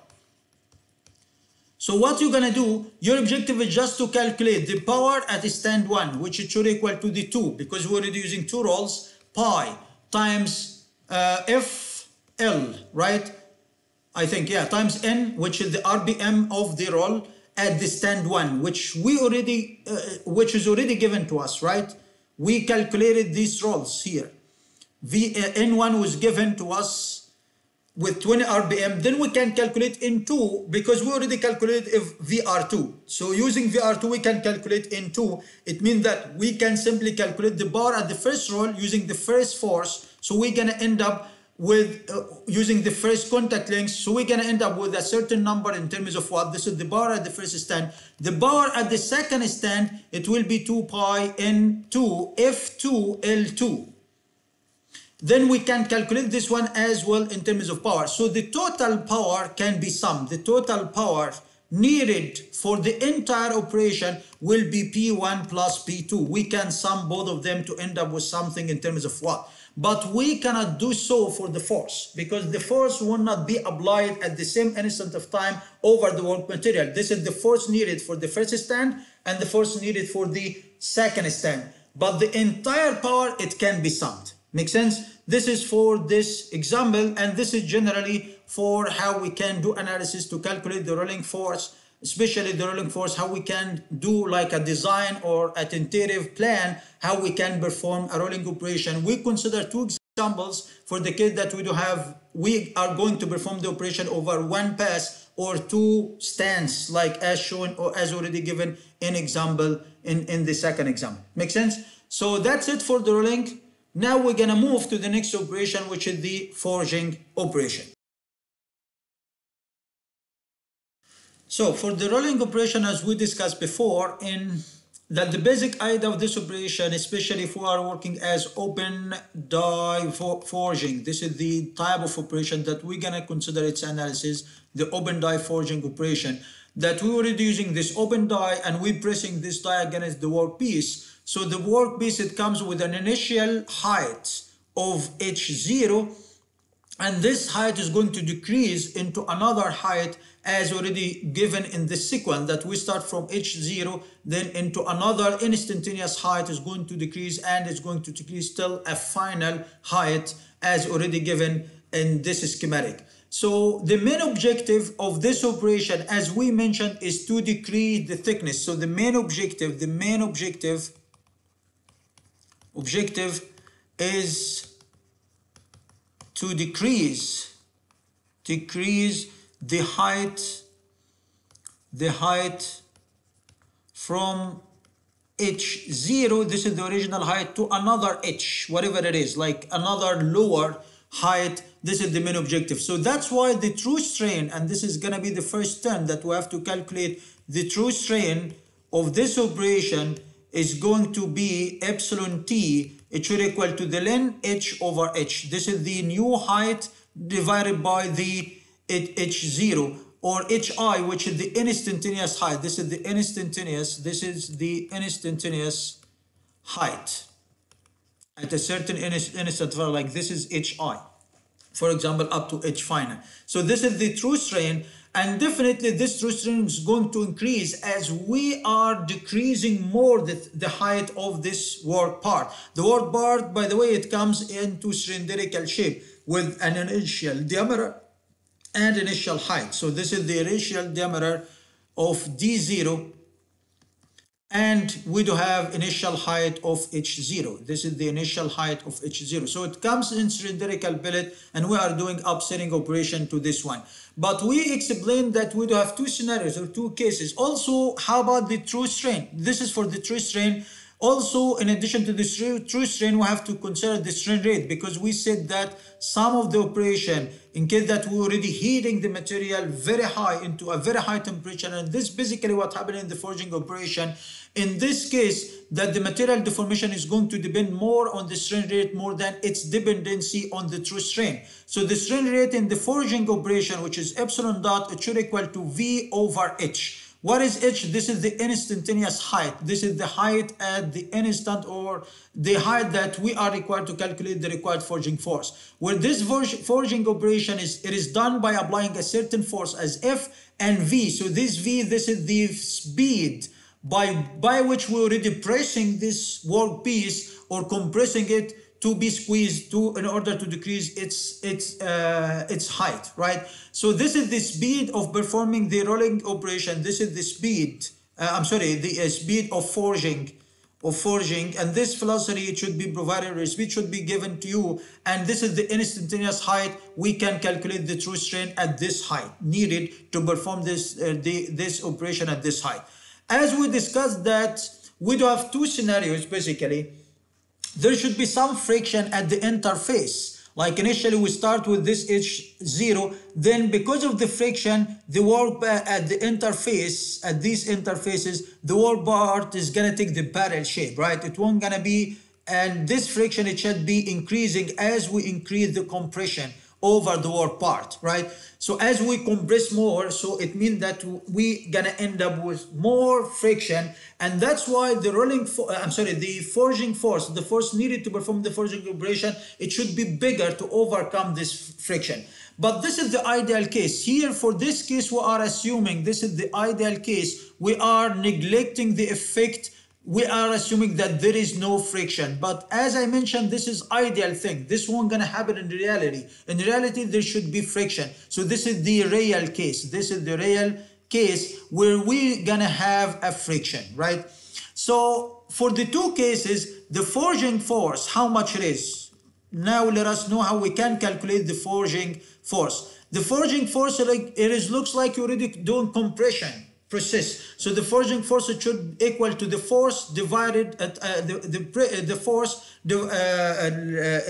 So what you're going to do, your objective is just to calculate the power at stand 1, which it should equal to the 2, because we're already using two rolls, pi times L, right? I think, yeah, times N, which is the RPM of the roll at the stand 1, which is already given to us, right? We calculated these rolls here. N1 was given to us with 20 RPM. Then we can calculate N2 because we already calculated VR2. So using VR2, we can calculate N2. It means that we can simply calculate the bar at the first roll using the first force. So we're going to end up with using the first contact length. So we're going to end up with a certain number in terms of what? This is the bar at the first stand. The bar at the second stand, it will be 2 pi N2 F2 L2. Then we can calculate this one as well in terms of power. So the total power can be summed. The total power needed for the entire operation will be P1 plus P2. We can sum both of them to end up with something in terms of what? But we cannot do so for the force because the force will not be applied at the same instant of time over the work material. This is the force needed for the first stand and the force needed for the second stand. But the entire power, it can be summed. Make sense? This is for this example, and this is generally for how we can do analysis to calculate the rolling force, especially the rolling force, how we can do like a design or a tentative plan, how we can perform a rolling operation. We consider two examples for the case that we are going to perform the operation over one pass or two stands, like as shown or as already given in example in the second example. Make sense? So that's it for the rolling. Now we're going to move to the next operation, which is the forging operation. So for the rolling operation, as we discussed before, that the basic idea of this operation, especially if we are working as open die forging, this is the type of operation that we're going to consider its analysis, the open die forging operation, that we're already using this open die and we're pressing this die against the workpiece. So the workpiece, it comes with an initial height of H0, and this height is going to decrease into another height as already given in the sequence, that we start from H0, then into another instantaneous height is going to decrease, and it's going to decrease till a final height as already given in this schematic. So the main objective of this operation, as we mentioned, is to decrease the thickness. So the main objective is to decrease the height from H0, this is the original height, to another H, whatever it is, like another lower height. This is the main objective. So that's why the true strain, and this is going to be the first term that we have to calculate, the true strain of this operation is going to be epsilon t. It should equal to the ln h over h. This is the new height divided by the h0, or hi, which is the instantaneous height. This is the instantaneous height at a certain instant, like this is hi, for example, up to h final. So this is the true strain, and definitely this true strain is going to increase as we are decreasing more the height of this work part. The work part, by the way, it comes into cylindrical shape with an initial diameter and initial height. So this is the initial diameter of D0, and we do have initial height of H0. This is the initial height of H0. So it comes in cylindrical billet, and we are doing upsetting operation to this one. But we explained that we do have two scenarios or two cases. Also, how about the true strain? This is for the true strain. Also, in addition to the true strain, we have to consider the strain rate, because we said that some of the operation, in case that we're already heating the material very high into a very high temperature, and this basically what happened in the forging operation. In this case, that the material deformation is going to depend more on the strain rate more than its dependency on the true strain. So the strain rate in the forging operation, which is epsilon dot, it should equal to V over H. What is H? This is the instantaneous height. This is the height at the instant, or the height that we are required to calculate the required forging force. Where this forging operation it is done by applying a certain force as F and V. So this V, this is the speed by which we're already pressing this workpiece or compressing it to be squeezed in order to decrease its height, right? So this is the speed of performing the rolling operation. This is the speed, the speed of forging, and this velocity, it should be provided, or speed should be given to you, and this is the instantaneous height. We can calculate the true strain at this height needed to perform this operation at this height. As we discussed that we do have two scenarios basically. There should be some friction at the interface. Like initially we start with this H0, then because of the friction, the work at the interface, at these interfaces, the work part is gonna take the barrel shape, right? It won't gonna be, and this friction, it should be increasing as we increase the compression over the work part, right? So as we compress more, so it means that we gonna end up with more friction, and that's why the the forging force, the force needed to perform the forging operation, it should be bigger to overcome this friction. But this is the ideal case. Here, for this case, we are assuming this is the ideal case. We are neglecting the effect. We are assuming that there is no friction. But as I mentioned, this is ideal thing. This won't gonna happen in reality. In reality, there should be friction. So this is the real case. This is the real case where we gonna have a friction, right? So for the two cases, the forging force, how much it is? Now let us know how we can calculate the forging force. The forging force, looks like you're already doing compression process. So the forging force, it should equal to the force divided at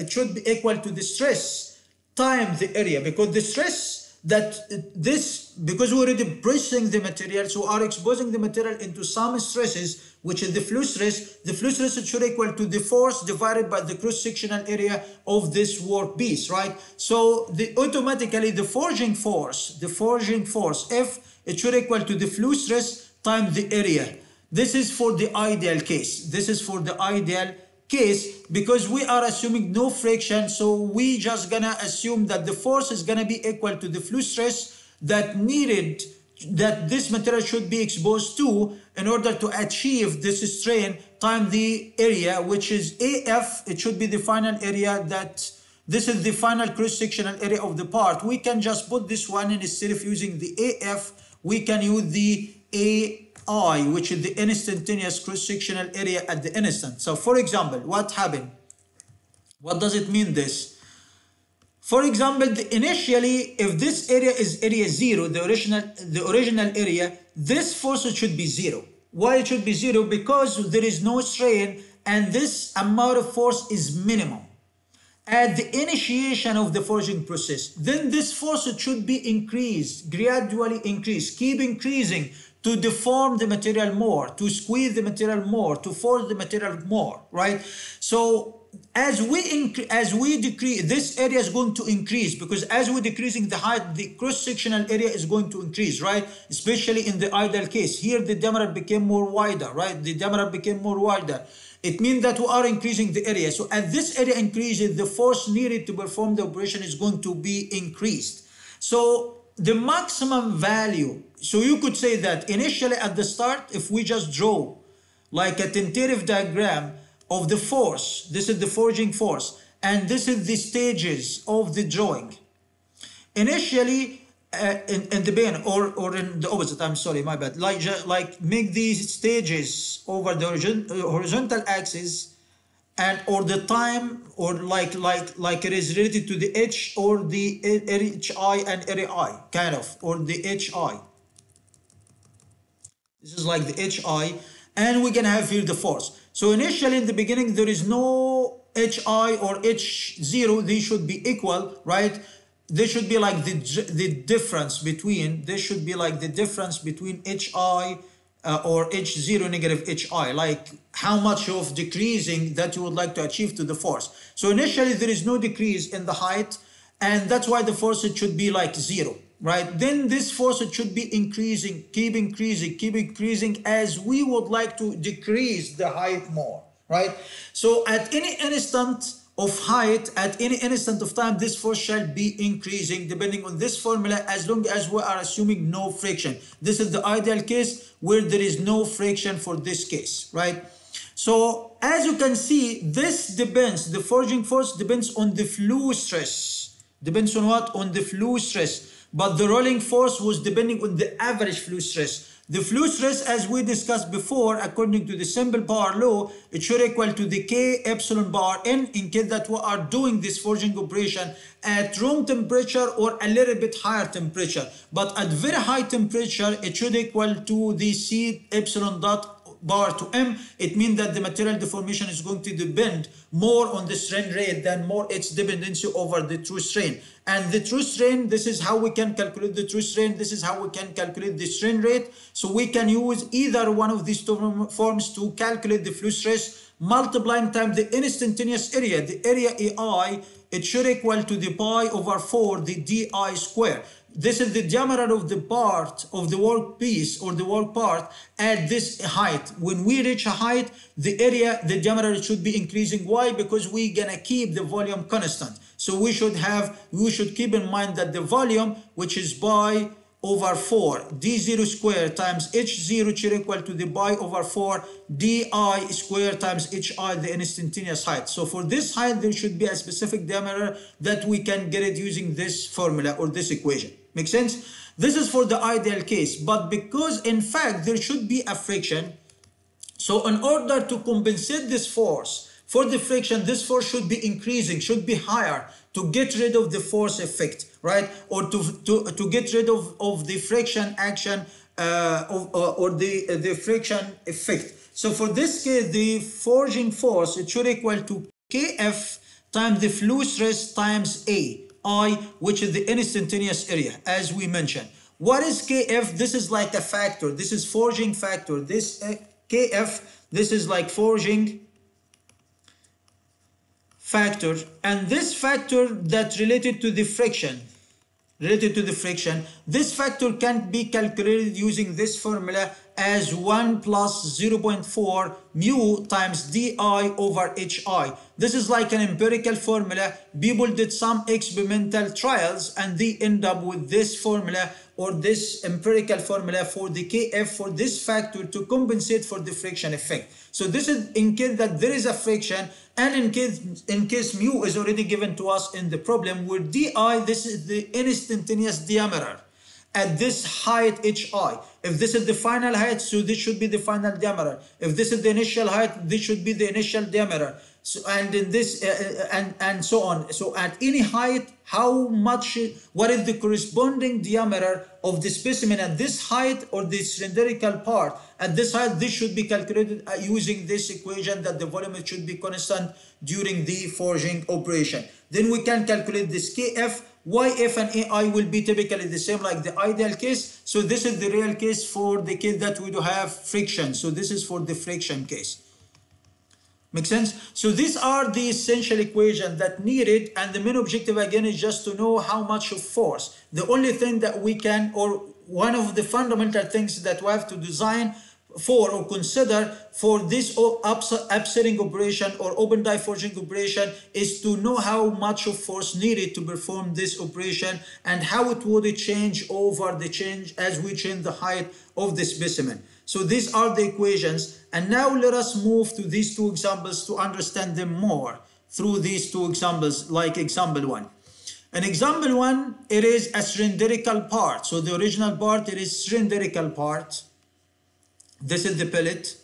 it should be equal to the stress times the area, because the stress because we're already pressing the material, so are exposing the material into some stresses, which is the flux stress. The flux stress, it should equal to the force divided by the cross-sectional area of this workpiece, right? So automatically the forging force, F, it should equal to the flux stress times the area. This is for the ideal case. This is for the ideal case, because we are assuming no friction, so we just gonna assume that the force is gonna be equal to the flow stress that this material should be exposed to in order to achieve this strain times the area, which is AF. It should be the final area, that this is the final cross-sectional area of the part. We can just put this one in, instead of using the AF, we can use the AI, which is the instantaneous cross-sectional area at the instant. So for example, what happened? What does it mean this? For example, initially, if this area is area 0, the original area, this force should be 0. Why it should be 0? Because there is no strain and this amount of force is minimum at the initiation of the forging process. Then this force should be increased, gradually increased, keep increasing to deform the material more, to squeeze the material more, to force the material more, right? So as we decrease, this area is going to increase, because as we're decreasing the height, the cross-sectional area is going to increase, right? Especially in the ideal case. Here the diameter became more wider, right? The diameter became more wider. It means that we are increasing the area. So as this area increases, the force needed to perform the operation is going to be increased. So the maximum value, so you could say that initially at the start, if we just draw like a tentative diagram of the force, this is the forging force, and this is the stages of the drawing. Initially, in the beginning, or in the opposite, I'm sorry, my bad, like make these stages over the horizontal axis, and or the time, or like it is related to the H or the HI and area I, kind of, or the HI. This is like the HI, and we can have here the force. So initially in the beginning, there is no HI or H0, they should be equal, right? They should be like the difference between, they should be like the difference between HI or H0 negative HI, like how much of decreasing that you would like to achieve to the force. So initially there is no decrease in the height, and that's why the force it should be like 0, right? Then this force it should be increasing, keep increasing as we would like to decrease the height more, right? So at any instant of height, at any instant of time, this force shall be increasing depending on this formula, as long as we are assuming no friction. This is the ideal case where there is no friction for this case, right? So as you can see, this depends, the forging force depends on the flow stress. Depends on what? On the flow stress. But the rolling force was depending on the average flow stress. The flow stress, as we discussed before, according to the simple power law, it should equal to the K epsilon bar N in case that we are doing this forging operation at room temperature or a little bit higher temperature. But at very high temperature, it should equal to the C epsilon dot bar to M. It means that the material deformation is going to depend more on the strain rate than more its dependency over the true strain. And the true strain, this is how we can calculate the true strain, this is how we can calculate the strain rate. So we can use either one of these two forms to calculate the flow stress, multiplying times the instantaneous area, the area AI, it should equal to the pi over 4, the DI square. This is the diameter of the part of the workpiece or the work part at this height. When we reach a height, the area, the diameter should be increasing. Why? Because we're gonna keep the volume constant. So we should keep in mind that the volume, which is pi over 4 d0 square times h0 should equal to the pi over 4 di square times hi, the instantaneous height. So for this height, there should be a specific diameter that we can get it using this formula or this equation. Make sense? This is for the ideal case, but because in fact there should be a friction, so in order to compensate this force for the friction, this force should be increasing, should be higher to get rid of the force effect, right? Or to get rid of the friction action or the friction effect. So for this case, the forging force, it should equal to Kf times the flow stress times I, which is the instantaneous area, as we mentioned. What is Kf? This is like a factor. This is forging factor. This Kf, this is like forging factor, and this factor that related to the friction, this factor can be calculated using this formula as 1 plus 0.4 mu times di over hi. This is like an empirical formula. People did some experimental trials and they end up with this formula or this empirical formula for the Kf for this factor to compensate for the friction effect. So this is in case that there is a friction, and in case mu is already given to us in the problem, where di, this is the instantaneous diameter at this height hi. If this is the final height, so this should be the final diameter. If this is the initial height, this should be the initial diameter. So, and in this and so on. So at any height, how much, what is the corresponding diameter of the specimen at this height or the cylindrical part at this height? This should be calculated using this equation that the volume should be constant during the forging operation. Then we can calculate this Kf. Yf and Ai will be typically the same like the ideal case. So this is the real case for the case that we do have friction. So this is for the friction case. Make sense? So these are the essential equations that needed, and the main objective again is just to know how much of force. The only thing that we can, or one of the fundamental things that we have to design for or consider for this upsetting operation or open die forging operation is to know how much of force needed to perform this operation and how it would change over the change as we change the height of the specimen. So these are the equations, and now let us move to these two examples to understand them more through these two examples, like example 1. In example 1, it is a cylindrical part. So the original part, it is cylindrical part. This is the pellet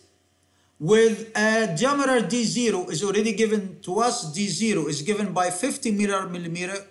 with a diameter D0 is already given to us. D0 is given by 50 millimeter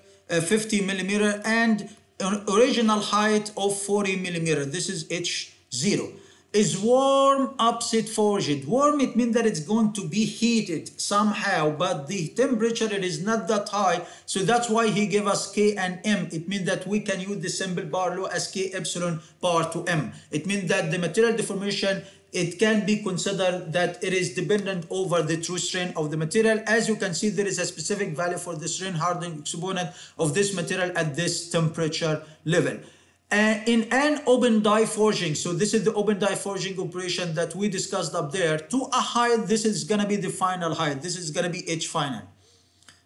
and an original height of 40 millimeter. This is H0. Is warm upset forged. Warm, it means that it's going to be heated somehow, but the temperature it is not that high, so that's why he gave us K and M. It means that we can use the simple power law as K epsilon power to M. It means that the material deformation, it can be considered that it is dependent over the true strain of the material. As you can see, there is a specific value for the strain hardening exponent of this material at this temperature level. In an open die forging, so this is the open die forging operation that we discussed up there, to a height, this is going to be the final height. This is going to be H final.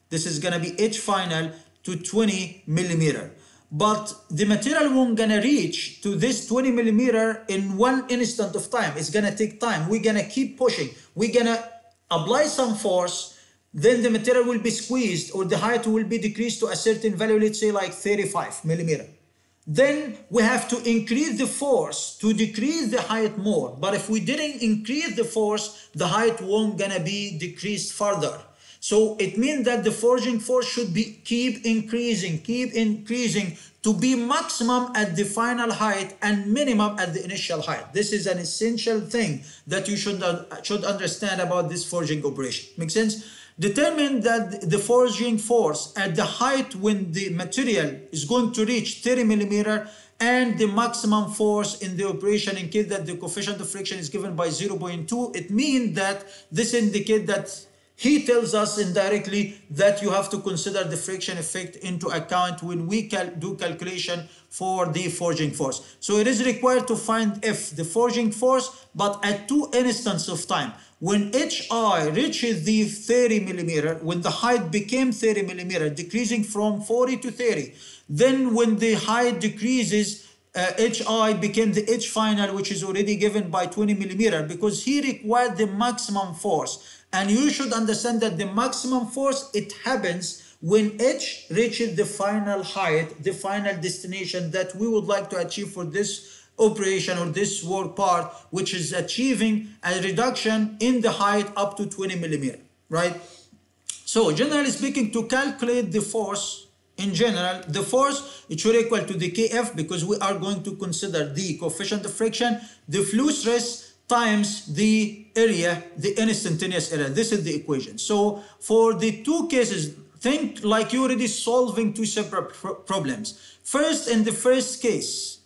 This is going to be H final to 20 millimeter. But the material won't going to reach to this 20 millimeter in one instant of time. It's going to take time. We're going to keep pushing. We're going to apply some force. Then the material will be squeezed, or the height will be decreased to a certain value, let's say like 35 millimeter. Then we have to increase the force to decrease the height more. But if we didn't increase the force, the height won't gonna be decreased further. So it means that the forging force should be keep increasing to be maximum at the final height and minimum at the initial height. This is an essential thing that you should understand about this forging operation. Make sense? Determine that the forging force at the height when the material is going to reach 30 millimeter and the maximum force in the operation in case that the coefficient of friction is given by 0.2. It means that this indicates that he tells us indirectly that you have to consider the friction effect into account when we do calculation for the forging force. So it is required to find F, the forging force, but at two instances of time. When HI reaches the 30 millimeter, when the height became 30 millimeter, decreasing from 40 to 30, then when the height decreases, HI became the H final, which is already given by 20 millimeter, because he required the maximum force. And you should understand that the maximum force, it happens when H reaches the final height, the final destination that we would like to achieve for this operation or this work part, which is achieving a reduction in the height up to 20 millimeter, right? So generally speaking, to calculate the force, in general, the force, it should equal to the Kf, because we are going to consider the coefficient of friction, the flux stress times the area, the instantaneous area. This is the equation. So for the two cases, think like you're already solving two separate problems. First, in the first case,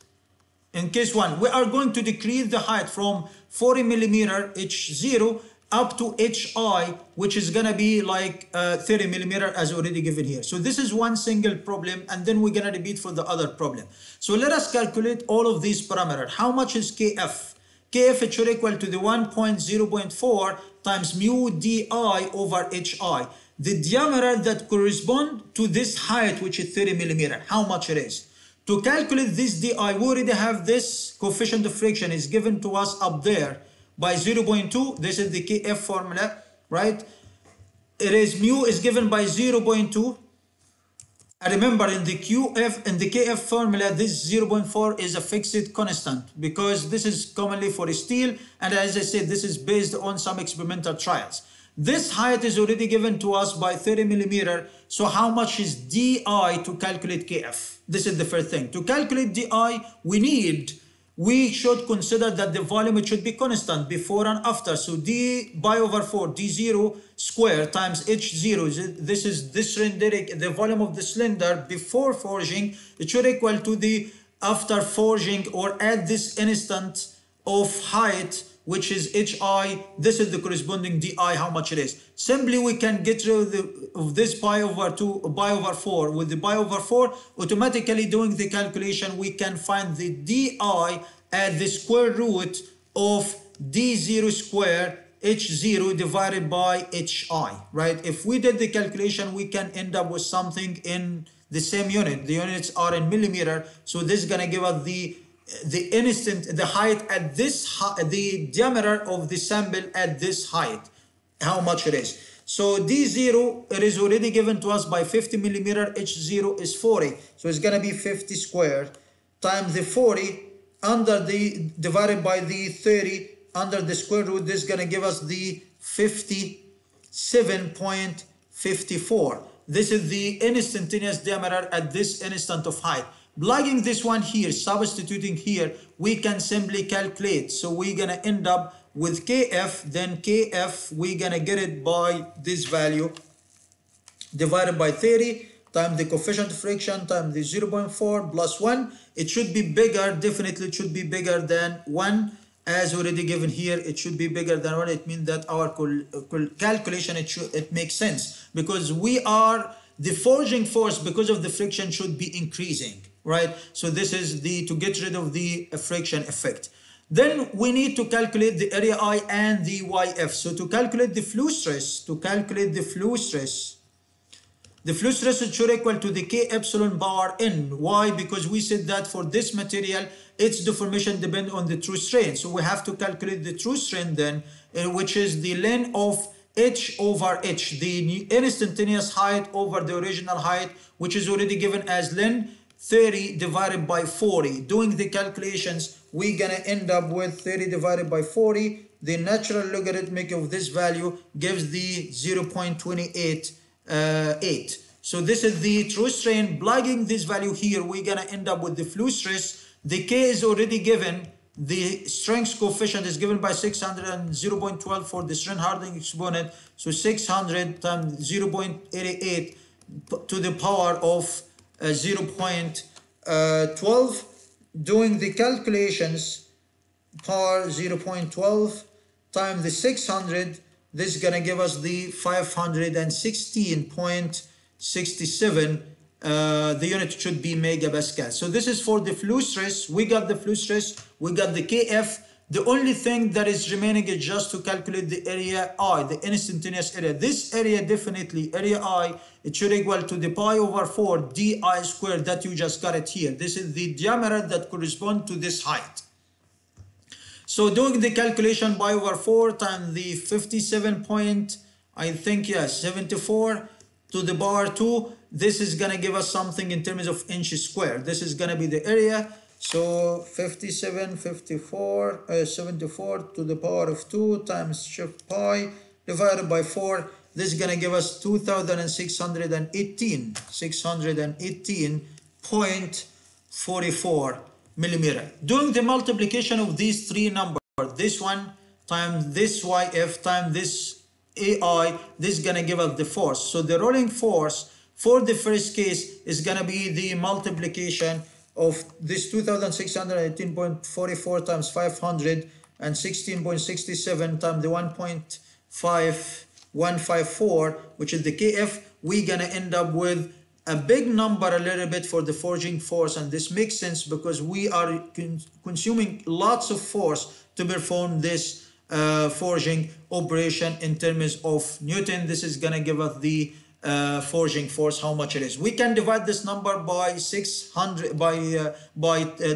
in case 1, we are going to decrease the height from 40 millimeter H0 up to HI, which is going to be like 30 millimeter as already given here. So this is one single problem, and then we're going to repeat for the other problem. So let us calculate all of these parameters. How much is Kf? Kf it should equal to the 0.4 times mu di over hi. The diameter that correspond to this height, which is 30 millimeter, how much it is. To calculate this di, we already have this coefficient of friction is given to us up there by 0.2. This is the Kf formula, right? It is mu is given by 0.2. Remember in the Kf formula, this 0.4 is a fixed constant because this is commonly for steel, and as I said, this is based on some experimental trials. This height is already given to us by 30 millimeter. So how much is di to calculate Kf? This is the first thing. To calculate di, we should consider that the volume it should be constant before and after. So d pi over 4, d0 square times h0. This is this cylindric, the volume of the cylinder before forging. It should equal to the after forging or at this instant of height, which is hi. This is the corresponding di, how much it is. Simply we can get rid of this pi over 4. With the pi over 4, automatically doing the calculation, we can find the di at the square root of d0 square h0 divided by hi, right? If we did the calculation, we can end up with something in the same unit. The units are in millimeter, so this is gonna give us the height at this the diameter of the sample at this height, how much it is. So d0 it is already given to us by 50 millimeter, h0 is 40, so it's gonna be 50 squared times the 40 under the divided by the 30 under the square root. This is gonna give us the 57.54. This is the instantaneous diameter at this instant of height. Plugging this one here, substituting here, we can simply calculate. So we're gonna end up with Kf, then Kf, we're gonna get it by this value divided by 30 times the coefficient of friction times the 0.4 plus 1. It should be bigger, definitely it should be bigger than 1. As already given here, it should be bigger than 1. It means that our calculation, it makes sense because the forging force because of the friction should be increasing, right? So this is to get rid of the friction effect. Then we need to calculate the area I and the YF. So to calculate the flow stress, the flow stress should equal to the K epsilon bar N. Why? Because we said that for this material, its deformation depends on the true strain. So we have to calculate the true strain then, which is the length of h over h, the instantaneous height over the original height, which is already given as length 30 divided by 40. Doing the calculations, we're gonna end up with 30 divided by 40. The natural logarithmic of this value gives the 0.288. So this is the true strain. Plugging this value here, we're gonna end up with the flow stress. The K is already given. The strength coefficient is given by 600 and 0.12 for the strain hardening exponent. So 600 times 0.88 to the power of 0.12. Doing the calculations, power 0.12 times the 600, this is gonna give us the 516.67. The unit should be megapascal. So this is for the flow stress. We got the flow stress, we got the Kf. The only thing that is remaining is just to calculate the area I, the instantaneous area. This area, definitely area I, it should equal to the pi over 4 di squared that you just got it here. This is the diameter that corresponds to this height. So doing the calculation, pi over 4 times the 74 to the power 2, this is gonna give us something in terms of inches squared. This is gonna be the area. So 74 to the power of 2 times shift pi divided by 4. This is gonna give us 618.44 millimeter. Doing the multiplication of these three numbers, this one times this YF times this AI, this is gonna give us the force. So the rolling force for the first case is gonna be the multiplication of this 2618.44 times 500 and 16.67 times the 1.5154, which is the Kf. We're gonna end up with a big number a little bit for the forging force, and this makes sense because we are consuming lots of force to perform this forging operation in terms of Newton. This is gonna give us the forging force, how much it is. We can divide this number by 600 by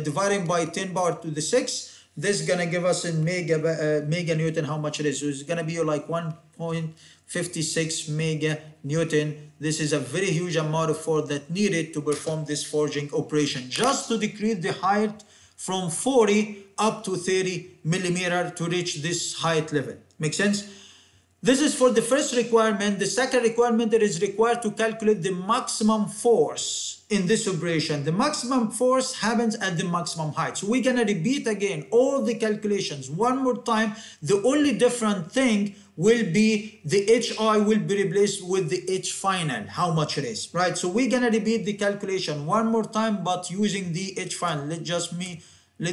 dividing by 10 power to the 6. This is gonna give us in mega Newton how much it is. So it's gonna be like 1.56 mega Newton. This is a very huge amount of force that needed to perform this forging operation, just to decrease the height from 40 up to 30 millimeter to reach this height level. Make sense? This is for the first requirement. The second requirement, it is required to calculate the maximum force in this operation. The maximum force happens at the maximum height. So we're gonna repeat again all the calculations one more time. The only different thing will be the HI will be replaced with the H final, how much it is, right? So we're gonna repeat the calculation one more time, but using the H final. Let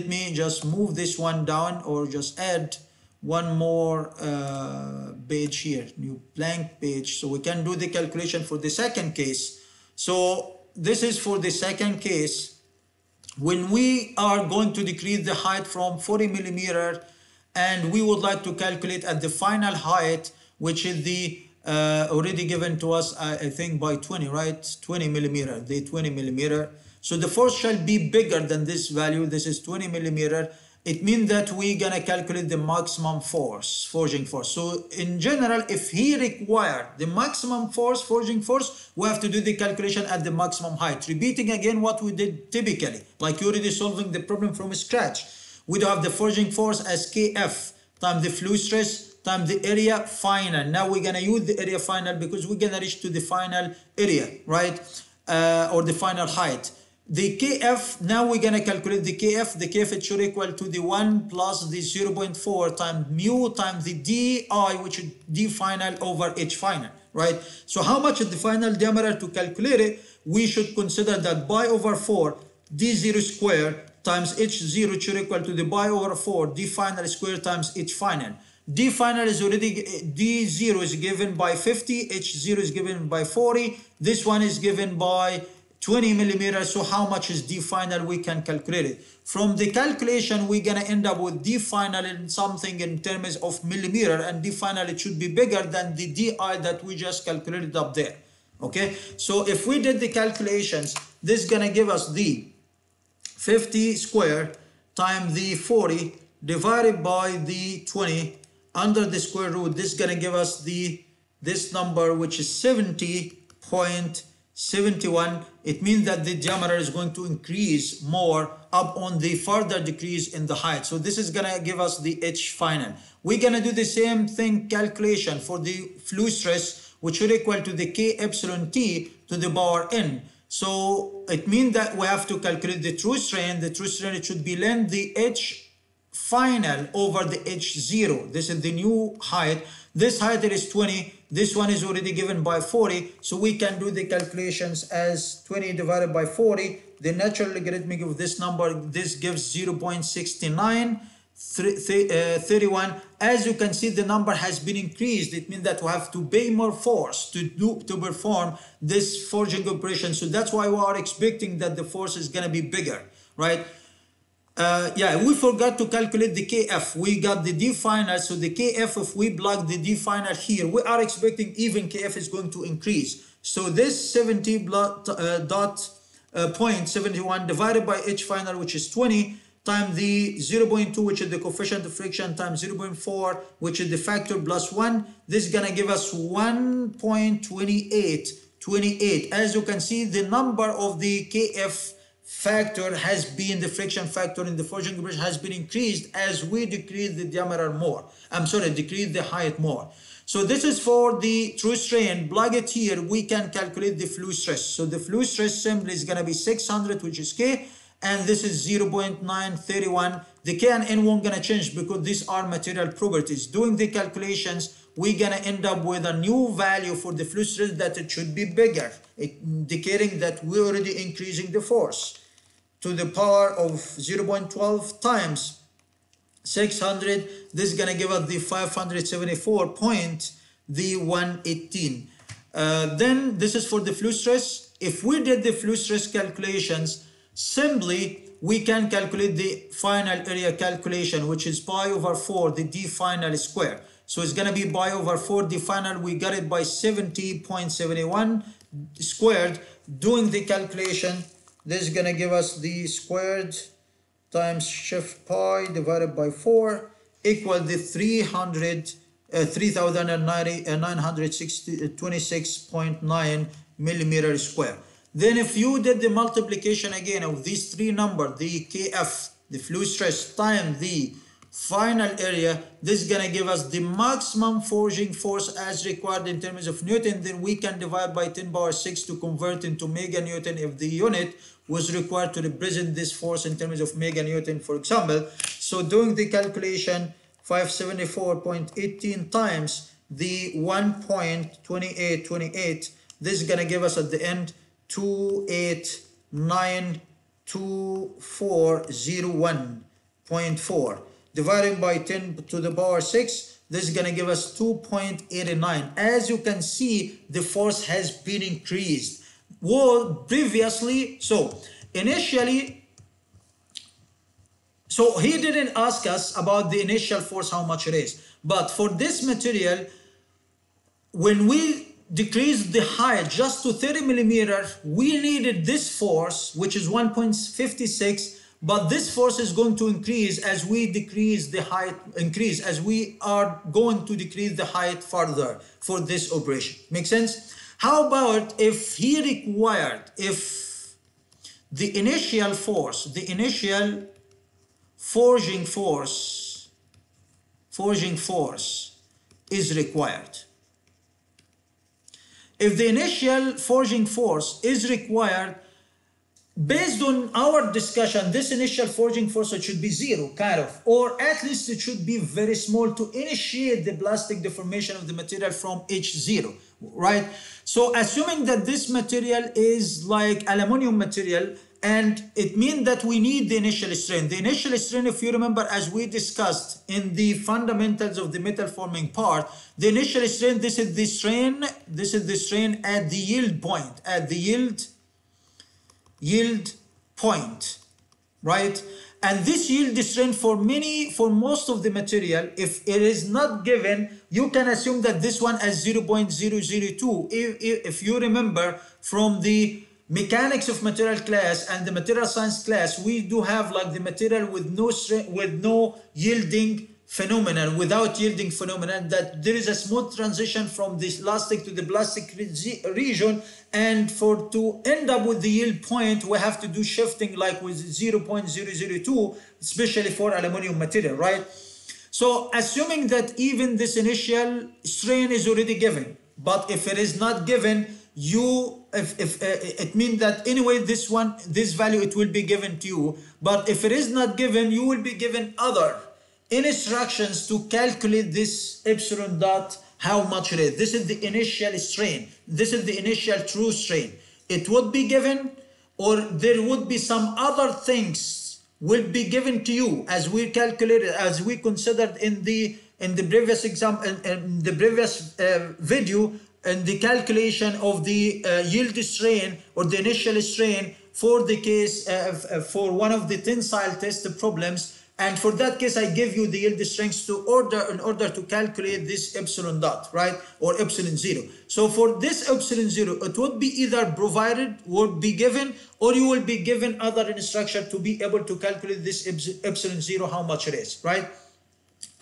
me just move this one down, or just add one more page here, new blank page, so we can do the calculation for the second case. So this is for the second case, when we are going to decrease the height from 40 millimeter, and we would like to calculate at the final height, which is the already given to us, I think by 20, right? 20 millimeter, the 20 millimeter. So the force shall be bigger than this value. This is 20 millimeter. It means that we're gonna calculate the maximum force, forging force. So in general, if he required the maximum force, forging force, we have to do the calculation at the maximum height. Repeating again what we did typically, like you're already solving the problem from scratch. We do have the forging force as Kf times the fluid stress times the area final. Now we're gonna use the area final because we're gonna reach to the final area, right? Or the final height. The Kf, now we're going to calculate the Kf. The Kf, it should equal to the 1 plus the 0.4 times mu times the di, which is d final over h final, right? So how much is the final diameter? To calculate it, we should consider that pi over 4 d0 square times h0 should equal to the pi over 4 d final square times h final. D final is already, d0 is given by 50, h0 is given by 40. This one is given by 20 millimeters. So how much is D final? We can calculate it. From the calculation, we're gonna end up with D final in something in terms of millimeter, and D final, it should be bigger than the DI that we just calculated up there. Okay, so if we did the calculations, this is gonna give us the 50 square times the 40 divided by the 20 under the square root. This is gonna give us this number, which is 70.71. It means that the diameter is going to increase more up on the further decrease in the height. So this is gonna give us the H final. We're gonna do the same thing calculation for the fluid stress, which should equal to the K epsilon T to the power N. So it means that we have to calculate the true strain. The true strain, it should be length the H final over the H0. This is the new height. This height is 20. This one is already given by 40. So we can do the calculations as 20 divided by 40. The natural logarithmic of this number, this gives 0.6931. As you can see, the number has been increased. It means that we have to pay more force to perform this forging operation. So that's why we are expecting that the force is going to be bigger, right? Yeah, we forgot to calculate the Kf. We got the D final, so the Kf, if we plug the D final here, we are expecting even Kf is going to increase. So this 70.71 divided by H final, which is 20, times the 0.2, which is the coefficient of friction, times 0.4, which is the factor plus 1. This is going to give us 1.28. As you can see, the number of the Kf factor has been, the friction factor in the forging operation has been increased as we decrease the diameter more. Decrease the height more. So this is for the true strain. Plug it here, we can calculate the fluid stress. So the fluid stress simply is going to be 600, which is K, and this is 0.931. The K and N won't going to change because these are material properties. Doing the calculations, we're going to end up with a new value for the fluid stress that it should be bigger, indicating that we're already increasing the force to the power of 0.12 times 600. This is going to give us the 574.118. Then this is for the fluid stress. if we did the fluid stress calculations, simply we can calculate the final area calculation, which is pi over 4 the d final square. So it's going to be pi over 4 d final. We got it by 70.71 squared. Doing the calculation, this is going to give us the squared times shift pi divided by 4 equal the 3,926.9 millimeter square. Then if you did the multiplication again of these three numbers, the Kf, the fluid stress, times the final area, this is going to give us the maximum forging force as required in terms of Newton. Then we can divide by 10 power 6 to convert into meganewton if the unit was required to represent this force in terms of meganewton, for example. So doing the calculation, 574.18 times the 1.2828, this is going to give us at the end 2892401.4. Dividing by 10 to the power 6, this is going to give us 2.89. As you can see, the force has been increased. Well, previously, so initially, so he didn't ask us about the initial force, how much it is. But for this material, when we decreased the height just to 30 millimeters, we needed this force, which is 1.56. But this force is going to increase as we decrease the height, as we are going to decrease the height further for this operation. Make sense? How about if he required, if the initial force, the initial forging force is required. If the initial forging force is required, based on our discussion, this initial forging force, it should be zero, kind of, or at least it should be very small to initiate the plastic deformation of the material from H0, right? So assuming that this material is like aluminum material, and it means that we need the initial strain. The initial strain, if you remember, as we discussed in the fundamentals of the metal forming part, the initial strain, this is the strain at the yield point, at the yield point, right? And this yield strength for most of the material, if it is not given, you can assume that this one as 0.002. If you remember from the mechanics of material class and the material science class, we do have like the material with no yielding phenomenon, without yielding phenomenon, that there is a smooth transition from this elastic to the plastic region, and to end up with the yield point, we have to do shifting like with 0.002, especially for aluminum material, right? So assuming that even this initial strain is already given, but if it is not given, it means that anyway this value, it will be given to you. But if it is not given, you will be given other instructions to calculate this epsilon dot, how much it is. This is the initial strain. This is the initial true strain. It would be given, or there would be some other things will be given to you as we calculated, as we considered in the previous example, in the previous video, and the calculation of the yield strain or the initial strain for the case for one of the tensile test problems. And for that case, I give you the yield strength in order to calculate this epsilon dot, right? Or epsilon zero. So for this epsilon zero, it would be either provided, would be given, or you will be given other instruction to be able to calculate this epsilon zero, how much it is, right?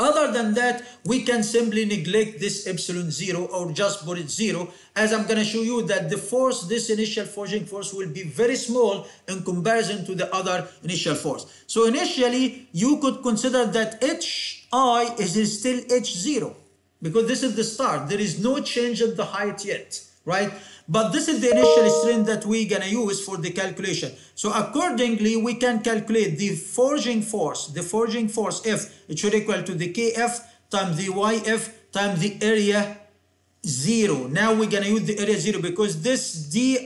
Other than that, we can simply neglect this epsilon zero or just put it zero, as I'm going to show you that the force, this initial forging force, will be very small in comparison to the other initial force. So initially, you could consider that HI is still H0 because this is the start. There is no change in the height yet, right? But this is the initial strain that we're going to use for the calculation. So accordingly, we can calculate the forging force. The forging force F, it should equal to the Kf times the Yf times the area 0. Now we're going to use the area 0 because this Di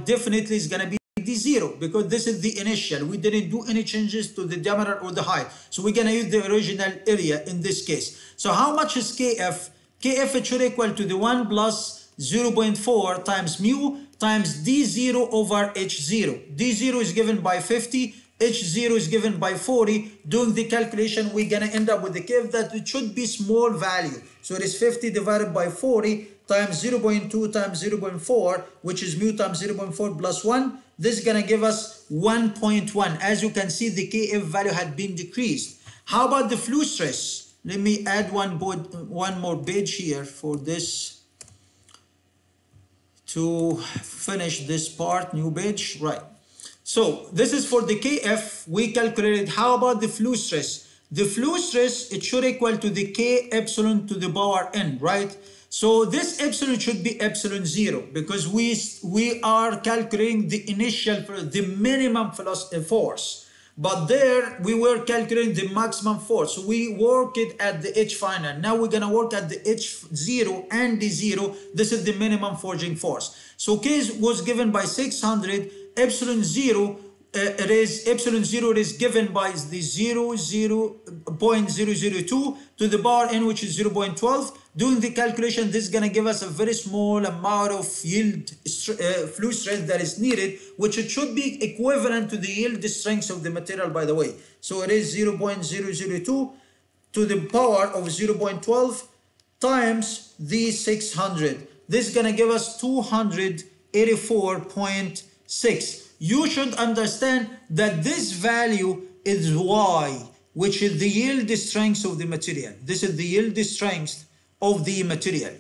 definitely is going to be D0 because this is the initial. We didn't do any changes to the diameter or the height. So we're going to use the original area in this case. So how much is Kf? Kf, it should equal to the 1 plus 0.4 times mu times D0 over H0. D0 is given by 50, H0 is given by 40. Doing the calculation, we're going to end up with the curve that it should be small value. So it is 50 divided by 40 times 0.2 times 0.4, which is mu times 0.4 plus 1. This is going to give us 1.1. As you can see, the Kf value had been decreased. How about the flow stress? Let me add one more page here for this to finish this part, new page, right? So this is for the Kf, we calculated. How about the flow stress? The flow stress, it should equal to the K epsilon to the power n, right? So this epsilon should be epsilon 0 because we are calculating the initial, the minimum force. But there we were calculating the maximum force. So we work it at the H final. Now we're going to work at the H0 and D0. This is the minimum forging force. So K was given by 600. Epsilon 0 epsilon 0 is given by the 0.002 to the power n, which is 0.12. Doing the calculation, this is going to give us a very small amount of yield flow stress that is needed, which it should be equivalent to the yield strength of the material, by the way. So it is 0.002 to the power of 0.12 times the 600. This is going to give us 284.6. You should understand that this value is Y, which is the yield strength of the material. This is the yield strength of the material,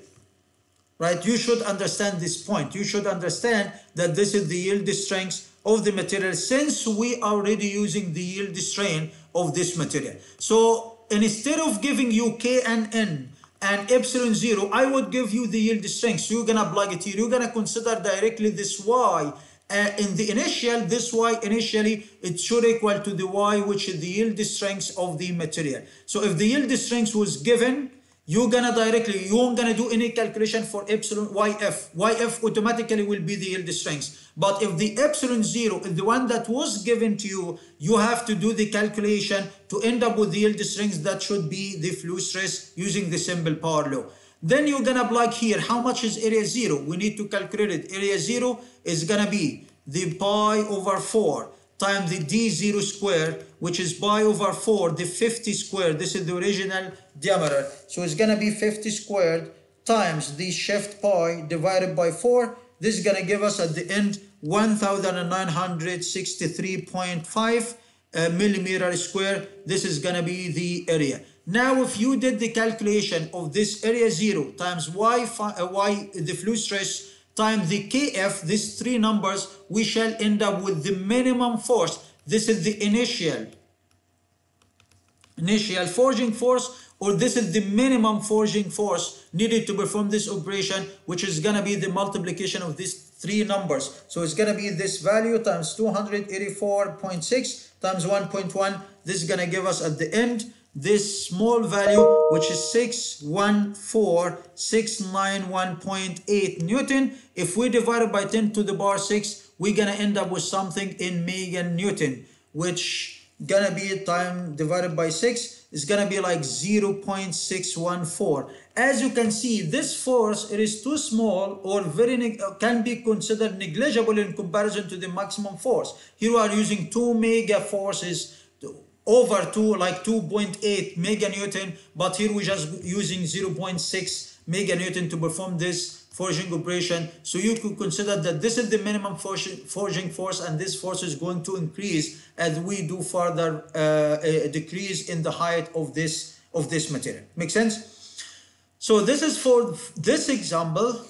right? You should understand this point. You should understand that this is the yield strength of the material, since we are already using the yield strain of this material. So instead of giving you K and N and epsilon 0, I would give you the yield strength. So you're gonna plug it here. You're gonna consider directly this Y. In the initial, this Y initially, it should equal to the Y, which is the yield strength of the material. So if the yield strength was given, you're gonna directly, you aren't gonna do any calculation for epsilon YF. YF automatically will be the yield strength. But if the epsilon 0 is the one that was given to you, you have to do the calculation to end up with the yield strength that should be the flow stress using the simple power law. Then you're gonna plug here, how much is area 0? We need to calculate it. Area 0 is gonna be the pi over 4 times the D0 square, which is pi over 4, the 50 squared. This is the original diameter. So it's gonna be 50 squared times the shift pi divided by 4. This is gonna give us at the end 1963.5 millimeter square. This is gonna be the area. Now, if you did the calculation of this area 0 times y, the flow stress, times the Kf, these three numbers, we shall end up with the minimum force. This is the initial forging force, or this is the minimum forging force needed to perform this operation, which is going to be the multiplication of these three numbers. So it's going to be this value times 284.6 times 1.1. This is going to give us at the end this small value, which is 614,691.8 Newton. If we divide it by 10 to the power 6, we're gonna end up with something in meganewton, which gonna be time divided by 6 is gonna be like 0.614. As you can see, this force, it is too small or can be considered negligible in comparison to the maximum force. Here we are using 2 mega forces over 2, like 2.8 meganewton, but here we're just using 0.6 meganewton to perform this forging operation. So you could consider that this is the minimum forging force, and this force is going to increase as we do further decrease in the height of this material. Make sense? So this is for this example.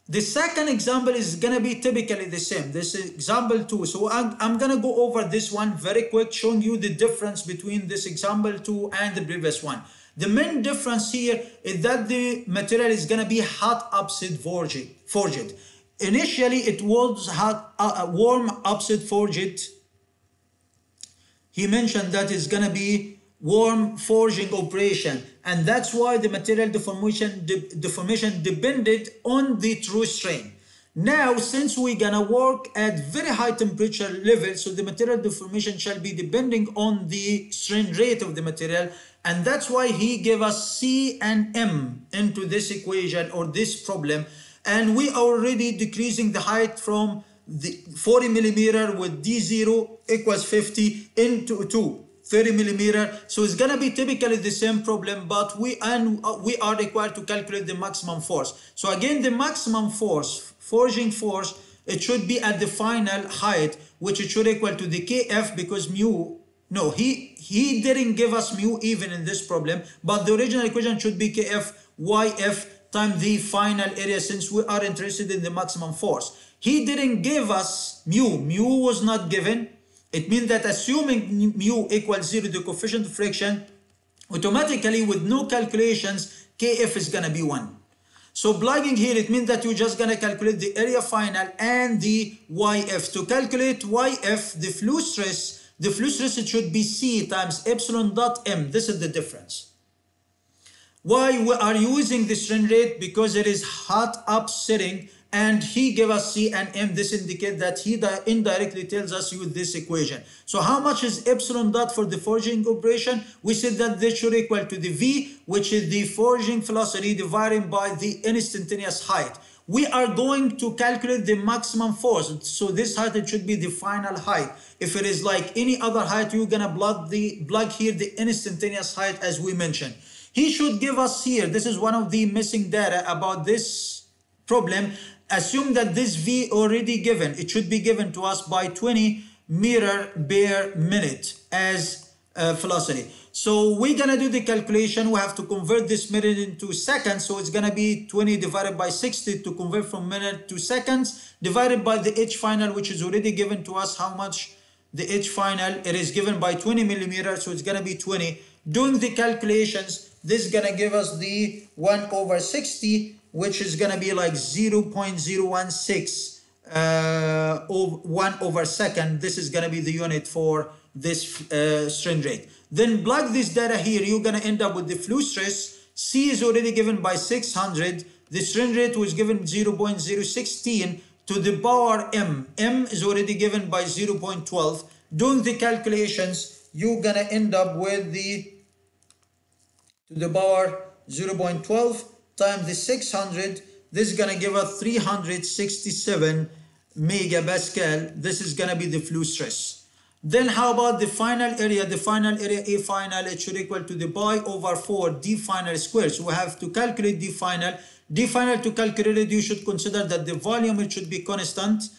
The second example is going to be typically the same. This is example 2. So I'm going to go over this one very quick, showing you the difference between this example 2 and the previous one. The main difference here is that the material is going to be hot upset forged. Initially, it was warm upset forged. He mentioned that it's going to be warm forging operation, and that's why the material deformation depended on the true strain. Now, since we're gonna work at very high temperature level, so the material deformation shall be depending on the strain rate of the material, and that's why he gave us C and M into this equation or this problem. and we are already decreasing the height from the 40 millimeter with D0 equals 50 into 30 millimeter. So it's gonna be typically the same problem, but we are required to calculate the maximum force. So again, the maximum force, forging force, it should be at the final height, which it should equal to the Kf, because mu, no, he didn't give us mu even in this problem, but the original equation should be Kf Yf times the final area, since we are interested in the maximum force. He didn't give us mu. Mu was not given. It means that assuming mu equals 0, the coefficient of friction, automatically with no calculations, Kf is going to be 1. So plugging here, it means that you're just going to calculate the area final and the Yf. To calculate Yf, the flow stress, it should be C times epsilon dot m. This is the difference. Why we are using the strain rate? Because it is hot up setting, and he gave us C and M. This indicates that he indirectly tells us use this equation. So how much is epsilon dot for the forging operation? We said that this should equal to the V, which is the forging velocity divided by the instantaneous height. We are going to calculate the maximum force. So this height, it should be the final height. If it is like any other height, you're gonna plug here the instantaneous height as we mentioned. He should give us here, this is one of the missing data about this problem. Assume that this V already given, it should be given to us by 20 meter per minute as velocity. So we're gonna do the calculation. We have to convert this minute into seconds. So it's gonna be 20 divided by 60 to convert from minute to seconds, divided by the H final, which is already given to us. How much the H final? It is given by 20 millimeters, so it's gonna be 20. Doing the calculations, this is gonna give us the 1 over 60, which is gonna be like 0.016 1 over second. This is gonna be the unit for this strain rate. Then plug this data here, you're gonna end up with the flow stress. C is already given by 600. The strain rate was given 0.016 to the power M. M is already given by 0.12. Doing the calculations, you're gonna end up with the to the power 0.12 times the 600. This is gonna give us 367 megapascal. This is gonna be the flow stress. Then how about the final area? The final area A final, it should equal to the pi over 4 D final squared. So we have to calculate D final. D final, to calculate it, you should consider that the volume, it should be constant,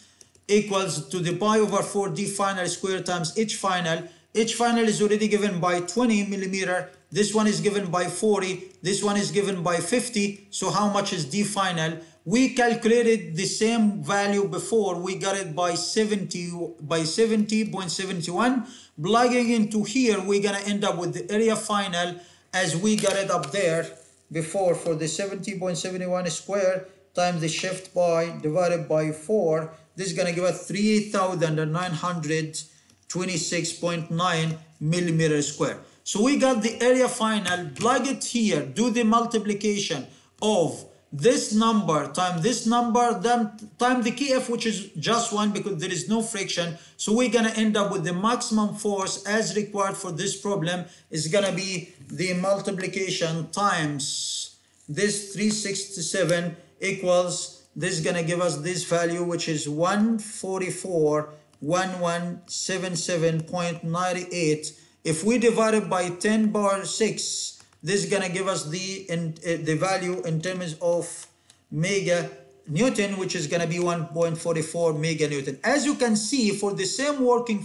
equals to the pi over 4 D final squared times H final. H final is already given by 20 millimeter. This one is given by 40. This one is given by 50. So how much is D final? We calculated the same value before. We got it by 70.71. Plugging into here, we're gonna end up with the area final as we got it up there before for the 70.71 square times the shift pi divided by 4. This is gonna give us 3,926.9 millimeter square. So we got the area final. Plug it here, do the multiplication of this number times this number, then times the Kf, which is just 1 because there is no friction. So we're gonna end up with the maximum force as required for this problem is gonna be the multiplication times this 367 equals, this is gonna give us this value, which is 144,1177.98. If we divide it by 10 power 6, this is gonna give us the value in terms of mega Newton, which is gonna be 1.44 mega Newton. As you can see, for the same working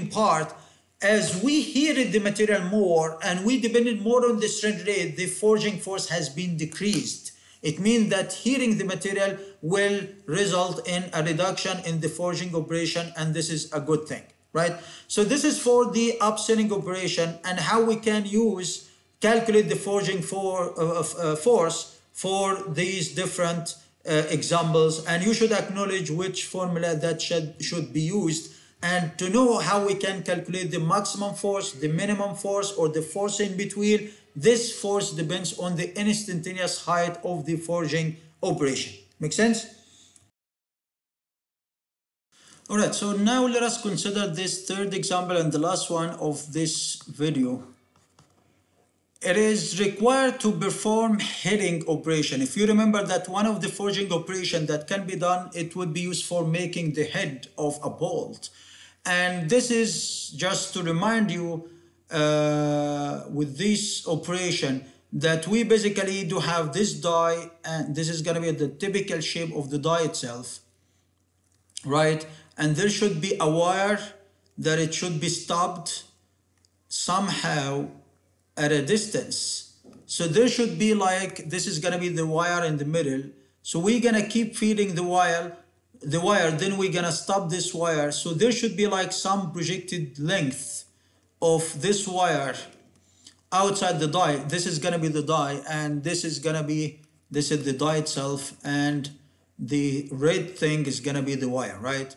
part, as we heated the material more and we depended more on the strain rate, the forging force has been decreased. It means that heating the material will result in a reduction in the forging operation, and this is a good thing, right? So this is for the upsetting operation and how we can calculate the forging force for these different examples. And you should acknowledge which formula that should be used. And to know how we can calculate the maximum force, the minimum force, or the force in between, this force depends on the instantaneous height of the forging operation. Make sense? All right, so now let us consider this third example and the last one of this video. it is required to perform heading operation. If you remember that one of the forging operation that can be done, it would be used for making the head of a bolt. And this is just to remind you with this operation that we basically do have this die, and this is going to be the typical shape of the die itself, right? And there should be a wire that it should be stopped somehow at a distance. So there should be like, this is going to be the wire in the middle. So we're going to keep feeding the wire, then we're going to stop this wire. So there should be like some projected length of this wire outside the die. This is going to be the die, and this is going to be, this is the die itself, and the red thing is going to be the wire, right?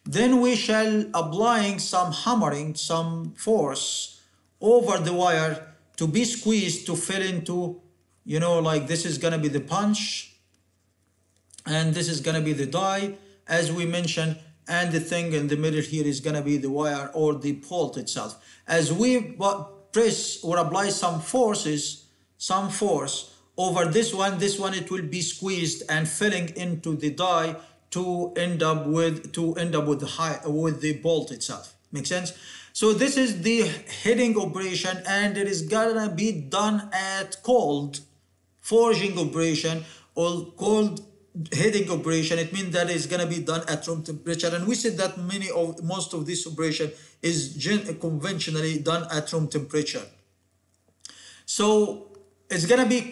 Then we shall applying some hammering, some force over the wire to be squeezed to fill into, you know, like this is going to be the punch, and this is going to be the die, as we mentioned, and the thing in the middle here is going to be the wire or the bolt itself. As we press or apply some force over this one it will be squeezed and filling into the die to end up with the bolt itself. Make sense? So this is the heading operation, and it is gonna be done at cold forging operation or cold heading operation. It means that it's gonna be done at room temperature, and we said that most of this operation is conventionally done at room temperature. So it's gonna be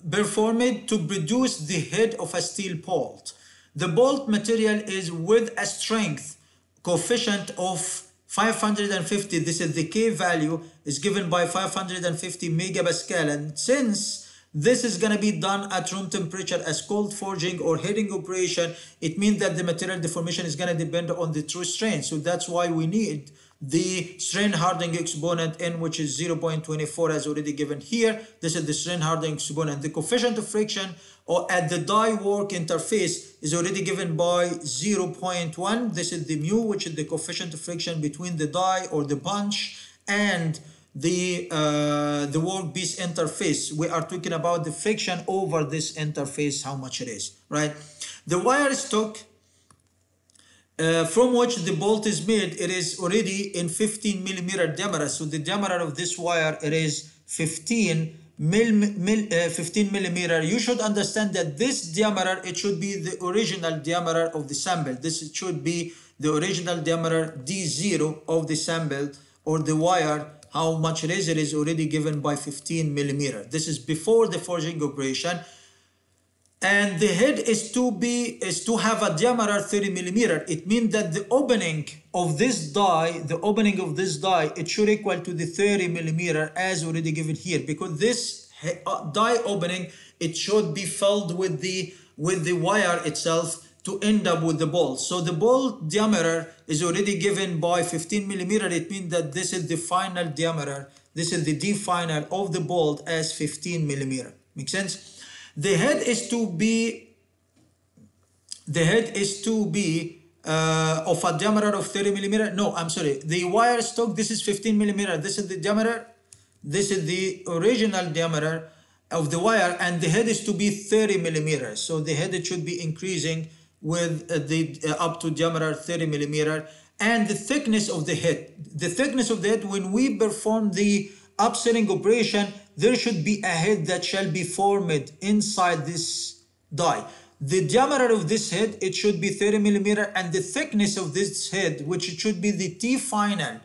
performed to produce the head of a steel bolt. The bolt material is with a strength coefficient of 550. This is the K value is given by 550 megapascal, and since this is going to be done at room temperature as cold forging or heading operation, it means that the material deformation is going to depend on the true strain. So that's why we need the strain hardening exponent N, which is 0.24 as already given here. This is the strain hardening exponent. The coefficient of friction or at the die work interface is already given by 0.1. This is the mu, which is the coefficient of friction between the die or the punch and the workpiece interface. We are talking about the friction over this interface, how much it is, right? The wire stock from which the bolt is made, it is already in 15 millimeter diameter. So the diameter of this wire, it is 15 millimeter. You should understand that this diameter, it should be the original diameter of the sample. This should be the original diameter D0 of the sample or the wire. How much it is already given by 15 millimeter. This is before the forging operation. And the head is to have a diameter 30 millimeter. It means that the opening of this die, it should equal to the 30 millimeter as already given here, because this die opening, it should be filled with the wire itself to end up with the bolt. So the bolt diameter is already given by 15 millimeter. It means that this is the final diameter. This is the D final of the bolt as 15 millimeter. Make sense? The head is to be of a diameter of 30 millimeter. No, I'm sorry. The wire stock, this is 15 millimeter. This is the diameter. This is the original diameter of the wire, and the head is to be 30 millimeters. So the head, it should be increasing with up to diameter 30 millimeter. And the thickness of the head. The thickness of the head, when we perform the upselling operation, there should be a head that shall be formed inside this die. The diameter of this head, it should be 30 millimeter, and the thickness of this head, which it should be the T final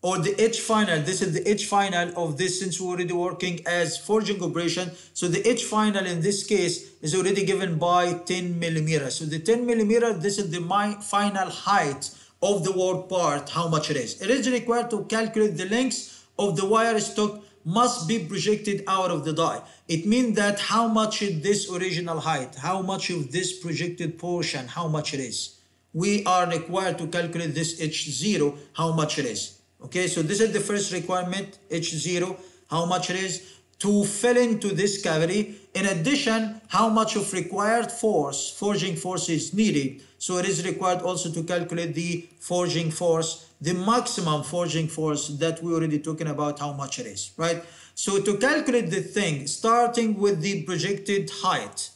or the H final. This is the H final of this, since we're already working as forging operation. So the H final in this case is already given by 10 millimeter. So the 10 millimeter, this is the final height of the work part, how much it is. It is required to calculate the length of the wire stock must be projected out of the die. It means that how much is this original height, how much of this projected portion, how much it is. We are required to calculate this H0, how much it is. Okay, so this is the first requirement, H0, how much it is to fill into this cavity. In addition, how much of required force, forging force is needed. So it is required also to calculate the forging force the maximum forging force that we already talking about how much it is, right? So to calculate the thing, starting with the projected height,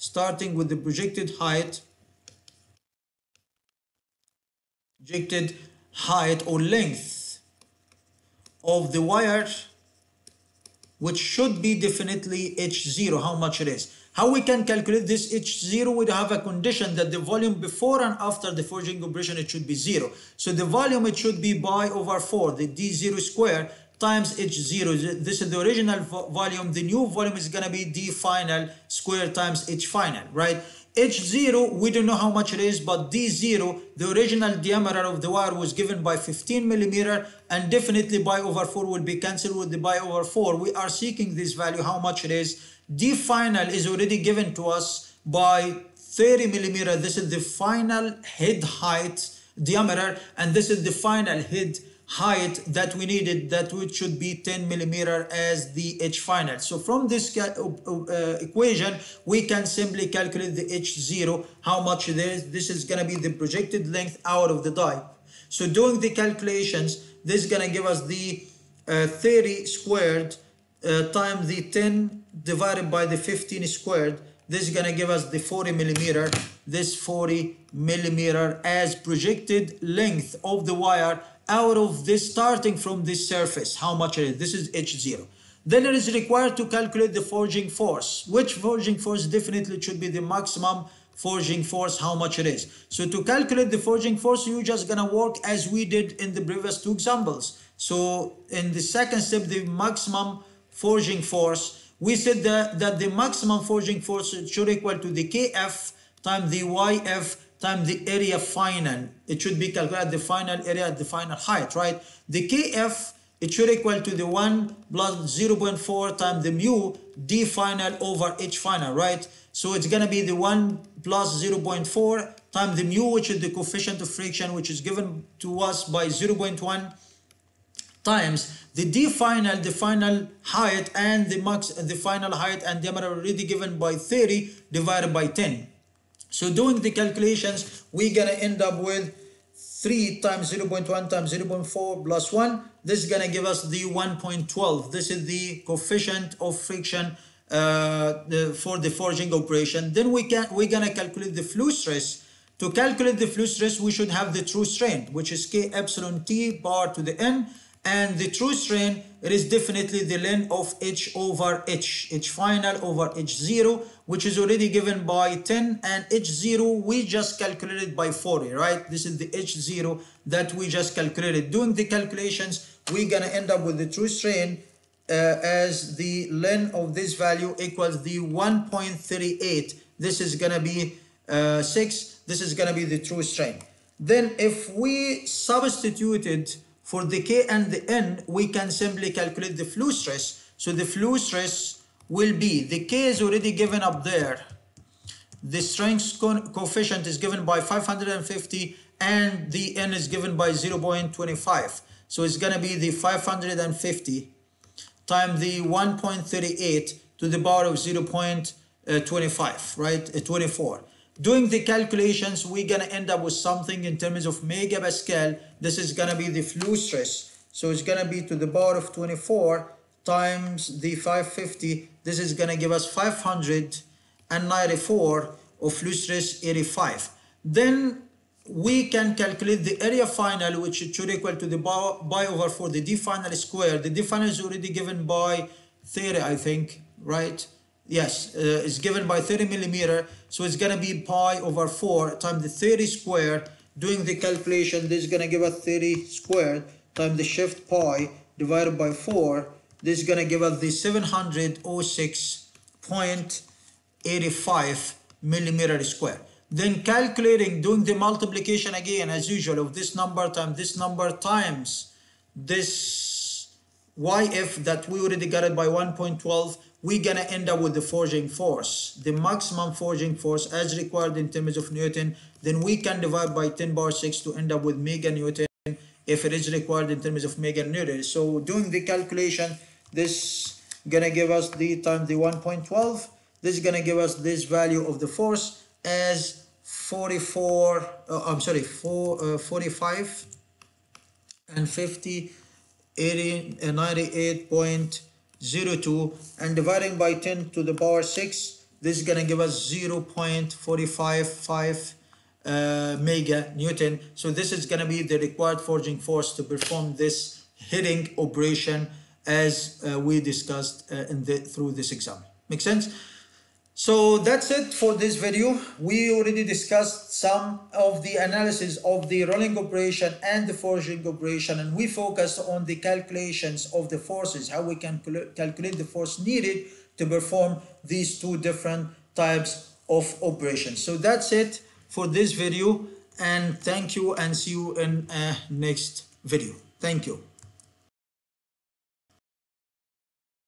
or length of the wire, which should be definitely H0, how much it is. How we can calculate this H0? We have a condition that the volume before and after the forging operation, it should be 0. So the volume, it should be pi over 4, the D0 square times H0. This is the original volume. The new volume is going to be D final square times H final, right? H0, we don't know how much it is, but D0, the original diameter of the wire was given by 15 millimeter, and definitely pi over 4 will be cancelled with the pi over 4. We are seeking this value, how much it is. D final is already given to us by 30 millimeter. This is the final head height diameter, and this is the final head height that we needed, that which should be 10 millimeter as the H final. So from this equation, we can simply calculate the H0, how much it is. This is going to be the projected length out of the die. So doing the calculations, this is going to give us the 30 squared times the 10 divided by the 15 squared. This is going to give us the 40 millimeter, this 40 millimeter as projected length of the wire out of this, starting from this surface, how much it is. This is H0. Then it is required to calculate the forging force. Which forging force? Definitely should be the maximum forging force, how much it is. So to calculate the forging force, you're just gonna work as we did in the previous two examples. So in the second step, the maximum forging force, we said that the maximum forging force should equal to the Kf times the Yf times the area final. It should be calculated the final area at the final height, right? The Kf, it should equal to the 1 plus 0.4 times the mu d final over h final, right? So it's going to be the 1 plus 0.4 times the mu, which is the coefficient of friction, which is given to us by 0.1 times the d final, the final height, and the final height and diameter already given by 30 divided by 10. So doing the calculations, we're going to end up with 3 times 0.1 times 0.4 plus 1. This is going to give us the 1.12. This is the coefficient of friction for the forging operation. Then we're going to calculate the flow stress. To calculate the flow stress, we should have the true strain, which is K epsilon T bar to the N. And the true strain, it is definitely the length of H over H, H final over H0, which is already given by 10, and H0 we just calculated by 40, right? This is the H0 that we just calculated. Doing the calculations, we're gonna end up with the true strain as the length of this value equals the 1.38. This is gonna be 6. This is gonna be the true strain. Then if we substituted for the K and the N, we can simply calculate the flow stress. So the flow stress will be, the K is already given up there. The strength coefficient is given by 550 and the N is given by 0.25. So it's going to be the 550 times the 1.38 to the power of 0.25, right? 24. Doing the calculations, we're going to end up with something in terms of megapascal. This is going to be the flow stress. So it's going to be to the power of 24 times the 550. This is going to give us 594 of flow stress 85. Then we can calculate the area final, which should equal to the pi over 4, the d final square. The d final is already given by 30, I think, right? Yes, it's given by 30 millimeter, so it's going to be pi over 4 times the 30 squared. Doing the calculation, this is going to give us 30 squared times the shift pi divided by 4. This is going to give us the 706.85 millimeter square. Then calculating, doing the multiplication again as usual of this number times this YF that we already got it by 1.12, we're gonna end up with the forging force, the maximum forging force as required in terms of Newton. Then we can divide by 10 power 6 to end up with meganewton if it is required in terms of meganewton. So doing the calculation, this gonna give us the times the 1.12. This is gonna give us this value of the force as 45 and 50, 80, 98.02, and dividing by 10 to the power 6, this is going to give us 0.455 mega Newton. So this is going to be the required forging force to perform this hitting operation as we discussed through this example. Make sense? So that's it for this video. We already discussed some of the analysis of the rolling operation and the forging operation, and we focused on the calculations of the forces, how we can calculate the force needed to perform these two different types of operations. So that's it for this video, and thank you, and see you in next video. Thank you.